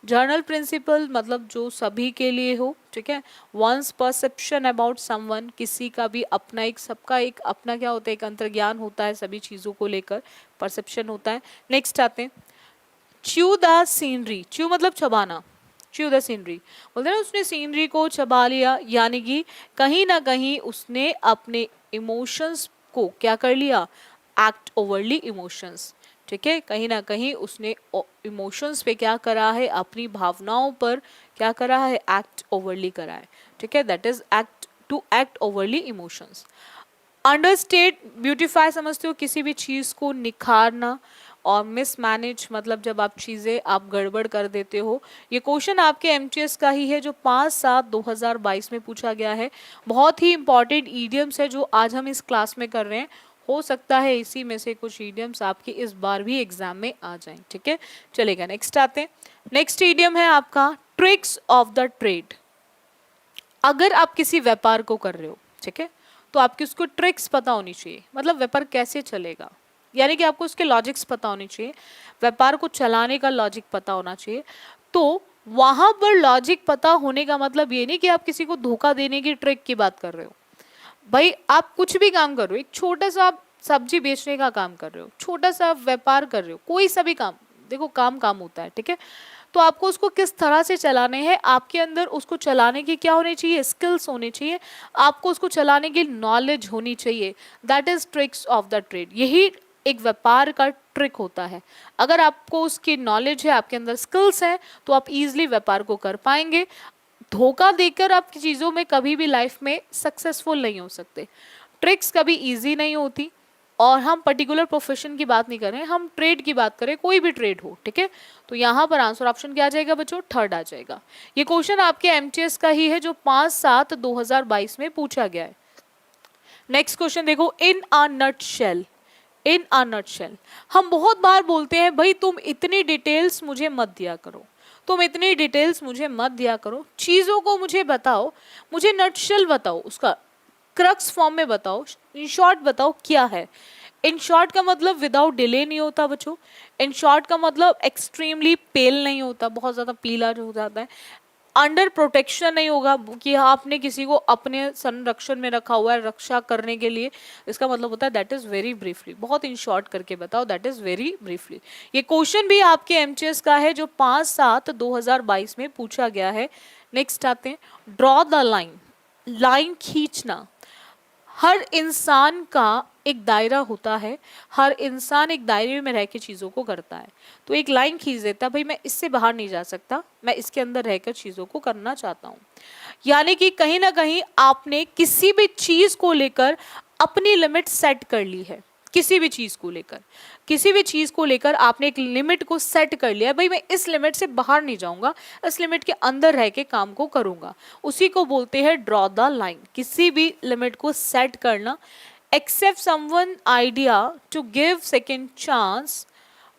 General principle मतलब जो सभी के लिए हो, ठीक है। वंस परसेप्शन अबाउट समवन, किसी का भी अपना एक, सबका एक अपना क्या होता है, एक अंतर्ज्ञान होता है सभी चीज़ों को लेकर, परसेप्शन होता है। नेक्स्ट आते हैं च्यू द सीनरी, च्यू मतलब चबाना, च्यू द सीनरी बोलते हैं ना, उसने सीनरी को चबा लिया, यानी कि कहीं ना कहीं उसने अपने इमोशंस को क्या कर लिया, एक्ट ओवरली इमोशंस, ठीक है। कहीं ना कहीं उसने इमोशंस पे क्या करा है, अपनी भावनाओं पर क्या करा है, एक्ट ओवरली करा है, ठीक है। That is act, to act overly emotions. Understate beautify समझते हो, किसी भी चीज़ को निखारना। और मिसमैनेज मतलब जब आप चीज़ें आप गड़बड़ कर देते हो। ये क्वेश्चन आपके एमटीएस का ही है जो 5/7/2022 में पूछा गया है। बहुत ही इंपॉर्टेंट ईडियम्स है जो आज हम इस क्लास में कर रहे हैं। हो सकता है इसी में से कुछ ईडियम्स आपके इस बार भी एग्जाम में आ जाएं, ठीक है। चलेगा, नेक्स्ट आते हैं। नेक्स्ट ईडियम है आपका ट्रिक्स ऑफ द ट्रेड। अगर आप किसी व्यापार को कर रहे हो, ठीक है, तो आपकी उसको ट्रिक्स पता होनी चाहिए, मतलब व्यापार कैसे चलेगा, यानी कि आपको उसके लॉजिक्स पता होने चाहिए, व्यापार को चलाने का लॉजिक पता होना चाहिए। तो वहां पर लॉजिक पता होने का मतलब ये नहीं कि आप किसी को धोखा देने की ट्रिक की बात कर रहे हो। भाई आप कुछ भी काम कर रहे हो, एक छोटा सा आप सब्जी बेचने का काम कर रहे हो, छोटा सा व्यापार कर रहे हो, कोई सा भी काम, देखो काम काम होता है, ठीक है। तो आपको उसको किस तरह से चलाने हैं, आपके अंदर उसको चलाने की क्या होनी चाहिए, स्किल्स होनी चाहिए, आपको उसको चलाने की नॉलेज होनी चाहिए। That is tricks of the trade, यही एक व्यापार का ट्रिक होता है। अगर आपको उसकी नॉलेज है, आपके अंदर स्किल्स है, तो आप इजीली व्यापार को कर पाएंगे। धोखा देकर आप चीज़ों में कभी भी लाइफ में सक्सेसफुल नहीं हो सकते। ट्रिक्स कभी इजी नहीं होती। और हम पर्टिकुलर प्रोफेशन की बात नहीं कर रहे हैं, हम ट्रेड की बात करें, कोई भी ट्रेड हो, ठीक है। तो यहाँ पर आंसर ऑप्शन क्या आ जाएगा बच्चों, थर्ड आ जाएगा। ये क्वेश्चन आपके एमटीएस का ही है जो 5/7/2022 में पूछा गया है। नेक्स्ट क्वेश्चन देखो, इन a nutshell, in a nutshell. हम बहुत बार बोलते हैं भाई तुम इतनी डिटेल्स मुझे मत दिया करो, तुम इतनी डिटेल्स मुझे मत दिया करो, चीज़ों को मुझे बताओ, मुझे नटशेल बताओ, उसका क्रक्स फॉर्म में बताओ, इन शॉर्ट बताओ क्या है। इन शॉर्ट का मतलब विदाउट डिले नहीं होता बच्चों। इन शॉर्ट का मतलब एक्सट्रीमली पेल नहीं होता, बहुत ज़्यादा पीला जो हो जाता है। अंडर प्रोटेक्शन नहीं होगा कि आपने किसी को अपने संरक्षण में रखा हुआ है रक्षा करने के लिए, इसका मतलब होता है दैट इज वेरी ब्रीफली, बहुत इन शॉर्ट करके बताओ, दैट इज वेरी ब्रीफली। ये क्वेश्चन भी आपके एमटीएस का है जो 5/7/2022 में पूछा गया है। नेक्स्ट आते हैं, ड्रॉ द लाइन, लाइन खींचना। हर इंसान का एक दायरा होता है, हर इंसान एक दायरे में रह के चीज़ों को करता है। तो एक लाइन खींच देता है, भाई मैं इससे बाहर नहीं जा सकता, मैं इसके अंदर रहकर चीज़ों को करना चाहता हूँ। यानी कि कहीं ना कहीं आपने किसी भी चीज़ को लेकर अपनी लिमिट सेट कर ली है। किसी भी चीज़ को लेकर, किसी भी चीज़ को लेकर आपने एक लिमिट को सेट कर लिया, भाई मैं इस लिमिट से बाहर नहीं जाऊंगा, इस लिमिट के अंदर रह के काम को करूंगा। उसी को बोलते हैं ड्रॉ द लाइन, किसी भी लिमिट को सेट करना। Accept someone idea to give second chance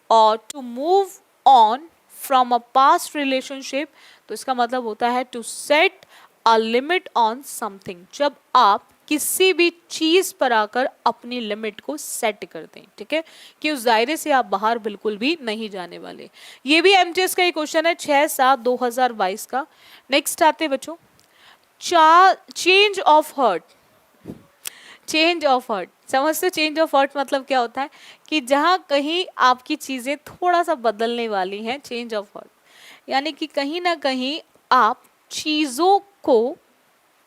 और to move on from a past relationship. तो इसका मतलब होता है to set a limit on something, जब आप किसी भी चीज पर आकर अपनी लिमिट को सेट कर दें, ठीक है, कि उस दायरे से आप बाहर बिल्कुल भी नहीं जाने वाले। ये भी एमटीएस का एक क्वेश्चन है 6/7/2022 का। नेक्स्ट आते बच्चों, change of heart, change of heart समझते, चेंज ऑफ हर्ट मतलब क्या होता है कि जहाँ कहीं आपकी चीजें थोड़ा सा बदलने वाली हैं, चेंज ऑफ हर्ट, यानी कि कहीं ना कहीं आप चीजों को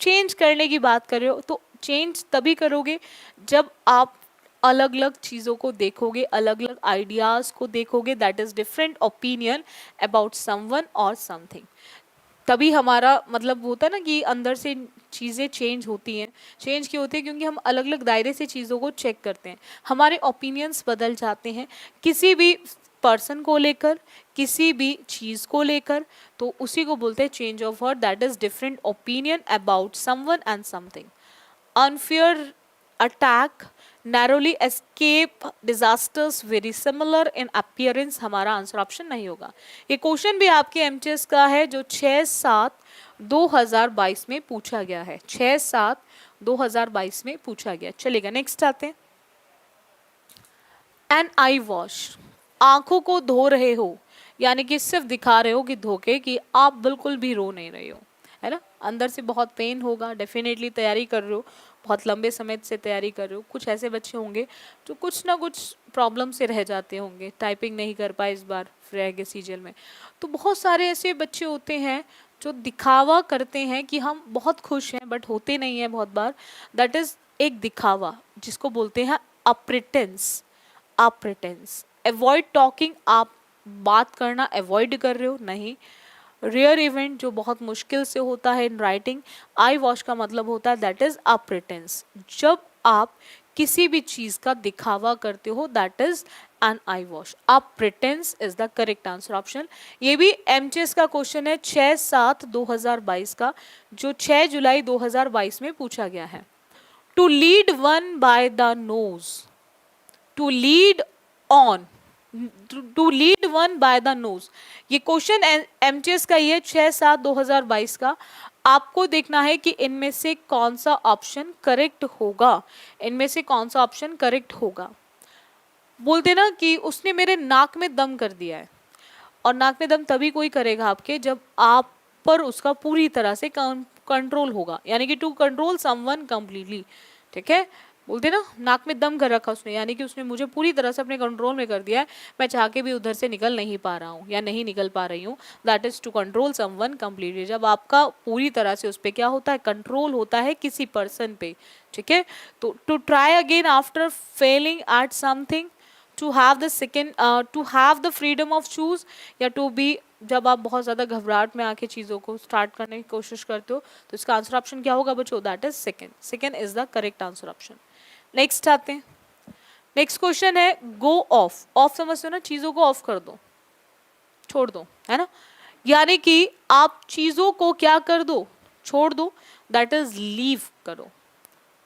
चेंज करने की बात कर रहे हो। तो चेंज तभी करोगे जब आप अलग अलग चीज़ों को देखोगे, अलग अलग आइडियाज़ को देखोगे, that is different opinion about someone और समथिंग। तभी हमारा मतलब होता है ना कि अंदर से चीज़ें चेंज होती हैं। चेंज क्यों होती है, क्योंकि हम अलग अलग दायरे से चीज़ों को चेक करते हैं, हमारे ओपिनियंस बदल जाते हैं किसी भी पर्सन को लेकर, किसी भी चीज़ को लेकर। तो उसी को बोलते हैं change of heart, that is different opinion about someone and something. Unfair attack, narrowly escape disasters very similar in appearance, हमारा आंसर ऑप्शन नहीं होगा। ये क्वेश्चन भी आपके एमटीएस का है जो 6/7/2022 में पूछा गया है, 6/7/2022 में पूछा गया। चलेगा, नेक्स्ट आते हैं। एन आई वॉश, आंखों को धो रहे हो, यानी कि सिर्फ दिखा रहे हो कि धोके, कि आप बिल्कुल भी रो नहीं रहे हो, है ना। अंदर से बहुत पेन होगा, डेफिनेटली तैयारी कर रहे हो, बहुत लंबे समय से तैयारी कर रहे हो। कुछ ऐसे बच्चे होंगे जो कुछ ना कुछ प्रॉब्लम से रह जाते होंगे, टाइपिंग नहीं कर पाए इस बार रह गए सीजन में। तो बहुत सारे ऐसे बच्चे होते हैं जो दिखावा करते हैं कि हम बहुत खुश हैं, बट होते नहीं हैं बहुत बार। दैट इज एक दिखावा, जिसको बोलते हैं अप्रिटेंस। आप प्रिटेंस, अवॉइड टॉकिंग, आप बात करना अवॉइड कर रहे हो, नहीं। रेयर इवेंट, जो बहुत मुश्किल से होता है इन राइटिंग, आई वॉश का मतलब होता है दैट इज अ प्रिटेंस, जब आप किसी भी चीज का दिखावा करते हो, that is an eye wash. आप pretence is the correct answer option. ये भी एमटीएस का क्वेश्चन है 6/7/2022 का, जो 6 जुलाई 2022 में पूछा गया है। To lead one by the nose, to lead on, to lead one by the nose, ये क्वेश्चन एमटीएस का ही है 6/7/2022 का। आपको देखना है कि इनमें से कौन सा ऑप्शन करेक्ट होगा, इनमें से कौन सा ऑप्शन करेक्ट होगा। बोलते ना कि उसने मेरे नाक में दम कर दिया है, और नाक में दम तभी कोई करेगा आपके जब आप पर उसका पूरी तरह से कंट्रोल होगा, यानी कि टू कंट्रोल समवन कंप्लीटली, ठीक है। बोलते ना नाक में दम कर रखा उसने, यानी कि उसने मुझे पूरी तरह से अपने कंट्रोल में कर दिया है, मैं चाह के भी उधर से निकल नहीं पा रहा हूँ या नहीं निकल पा रही हूँ। That is to control someone completely, जब आपका पूरी तरह से उस पर क्या होता है, कंट्रोल होता है किसी पर्सन पे, ठीक है। तो to try again after failing at something, to have the second, to have the freedom of choose, या टू बी, जब आप बहुत ज़्यादा घबराहट में आके चीज़ों को स्टार्ट करने की कोशिश करते हो, तो इसका आंसर ऑप्शन क्या होगा बच्चों, that is second. Second is the correct answer option. Next आते हैं। नेक्स्ट क्वेश्चन है गो ऑफ। ऑफ समझते हो ना, चीज़ों को ऑफ कर दो, छोड़ दो, है ना। यानी कि आप चीज़ों को क्या कर दो, छोड़ दो, दैट इज लीव करो,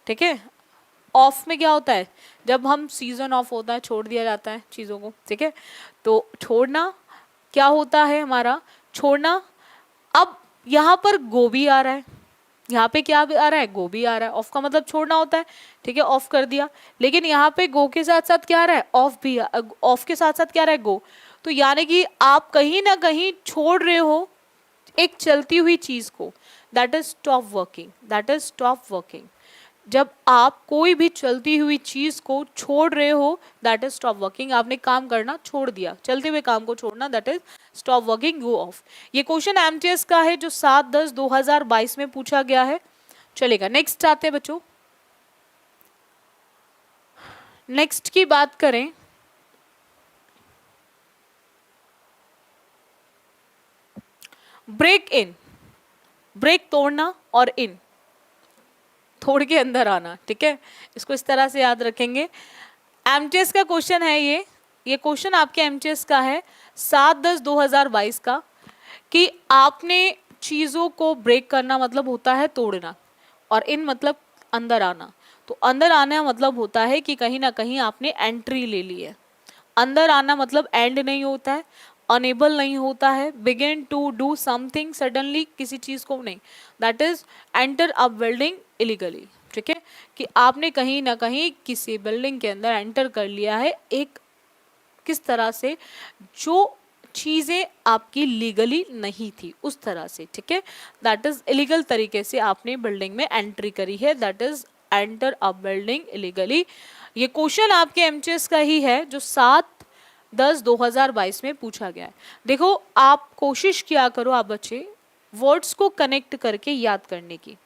ठीक है। ऑफ में क्या होता है, जब हम सीजन ऑफ होता है छोड़ दिया जाता है चीज़ों को, ठीक है। तो छोड़ना क्या होता है हमारा, छोड़ना। अब यहाँ पर गो भी आ रहा है, यहाँ पे क्या आ रहा है, गो भी आ रहा है, ऑफ का मतलब छोड़ना होता है, ठीक है, ऑफ कर दिया। लेकिन यहाँ पे गो के साथ साथ क्या आ रहा है, ऑफ भी, ऑफ के साथ साथ क्या आ रहा है, गो। तो यानी कि आप कहीं ना कहीं छोड़ रहे हो एक चलती हुई चीज को, that is stop working, that is stop working. जब आप कोई भी चलती हुई चीज को छोड़ रहे हो, दैट इज स्टॉप वर्किंग, आपने काम करना छोड़ दिया, चलते हुए काम को छोड़ना, that is stop working, go of. ये क्वेश्चन एमटीएस का है जो 7/10/2022 में पूछा गया है। चलेगा, नेक्स्ट आते हैं बच्चों। नेक्स्ट की बात करें, ब्रेक इन, ब्रेक तोड़ना और इन तोड़ के अंदर आना, ठीक है। इसको इस तरह से याद रखेंगे। एमटीएस का क्वेश्चन है ये क्वेश्चन आपके एमटीएस का है 7/10/2022 का, कि आपने चीज़ों को ब्रेक करना मतलब होता है तोड़ना, और इन मतलब अंदर आना। तो अंदर आना मतलब होता है कि कहीं ना कहीं आपने एंट्री ले ली है। अंदर आना मतलब एंड नहीं होता है, अनेबल नहीं होता है, begin to do something suddenly, किसी चीज़ को नहीं, that is enter a building illegally, ठीक है। कि आपने कहीं ना कहीं किसी बिल्डिंग के अंदर एंटर कर लिया है, एक किस तरह से, जो चीज़ें आपकी लीगली नहीं थी उस तरह से, ठीक है। दैट इज इलीगल तरीके से आपने बिल्डिंग में एंट्री करी है, that is enter a building illegally. ये क्वेश्चन आपके एमटीएस का ही है जो 7/10/2022 में पूछा गया है। देखो, आप कोशिश किया करो आप बच्चे वर्ड्स को कनेक्ट करके याद करने की।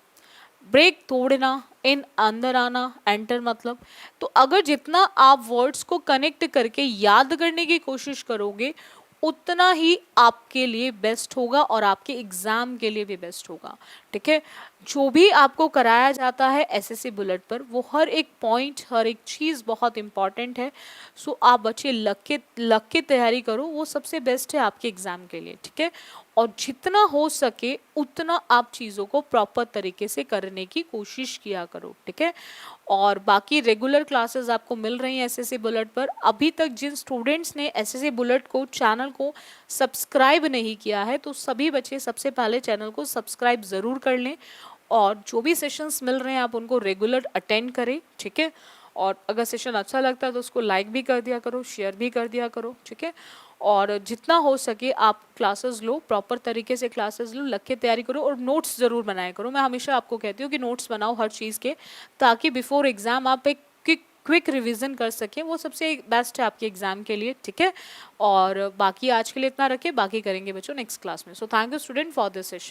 ब्रेक तोड़ना, इन अंदर आना, एंटर मतलब, तो अगर जितना आप वर्ड्स को कनेक्ट करके याद करने की कोशिश करोगे, उतना ही आपके लिए बेस्ट होगा और आपके एग्जाम के लिए भी बेस्ट होगा, ठीक है। जो भी आपको कराया जाता है एसएससी बुलेट पर, वो हर एक पॉइंट, हर एक चीज़ बहुत इंपॉर्टेंट है। सो आप बच्चे लग के तैयारी करो, वो सबसे बेस्ट है आपके एग्ज़ाम के लिए, ठीक है। और जितना हो सके उतना आप चीज़ों को प्रॉपर तरीके से करने की कोशिश किया करो, ठीक है। और बाकी रेगुलर क्लासेस आपको मिल रही हैं एसएससी बुलेट पर। अभी तक जिन स्टूडेंट्स ने एसएससी बुलेट को चैनल को सब्सक्राइब नहीं किया है, तो सभी बच्चे सबसे पहले चैनल को सब्सक्राइब ज़रूर कर लें, और जो भी सेशंस मिल रहे हैं आप उनको रेगुलर अटेंड करें, ठीक है। और अगर सेशन अच्छा लगता है तो उसको लाइक भी कर दिया करो, शेयर भी कर दिया करो, ठीक है। और जितना हो सके आप क्लासेस लो, प्रॉपर तरीके से क्लासेस लो, लग के तैयारी करो, और नोट्स ज़रूर बनाया करो। मैं हमेशा आपको कहती हूँ कि नोट्स बनाओ हर चीज़ के, ताकि बिफोर एग्ज़ाम आप एक क्विक रिवीजन कर सकें, वो सबसे बेस्ट है आपके एग्ज़ाम के लिए, ठीक है। और बाकी आज के लिए इतना रखें, बाकी करेंगे बच्चों नेक्स्ट क्लास में। So thank you student for this session.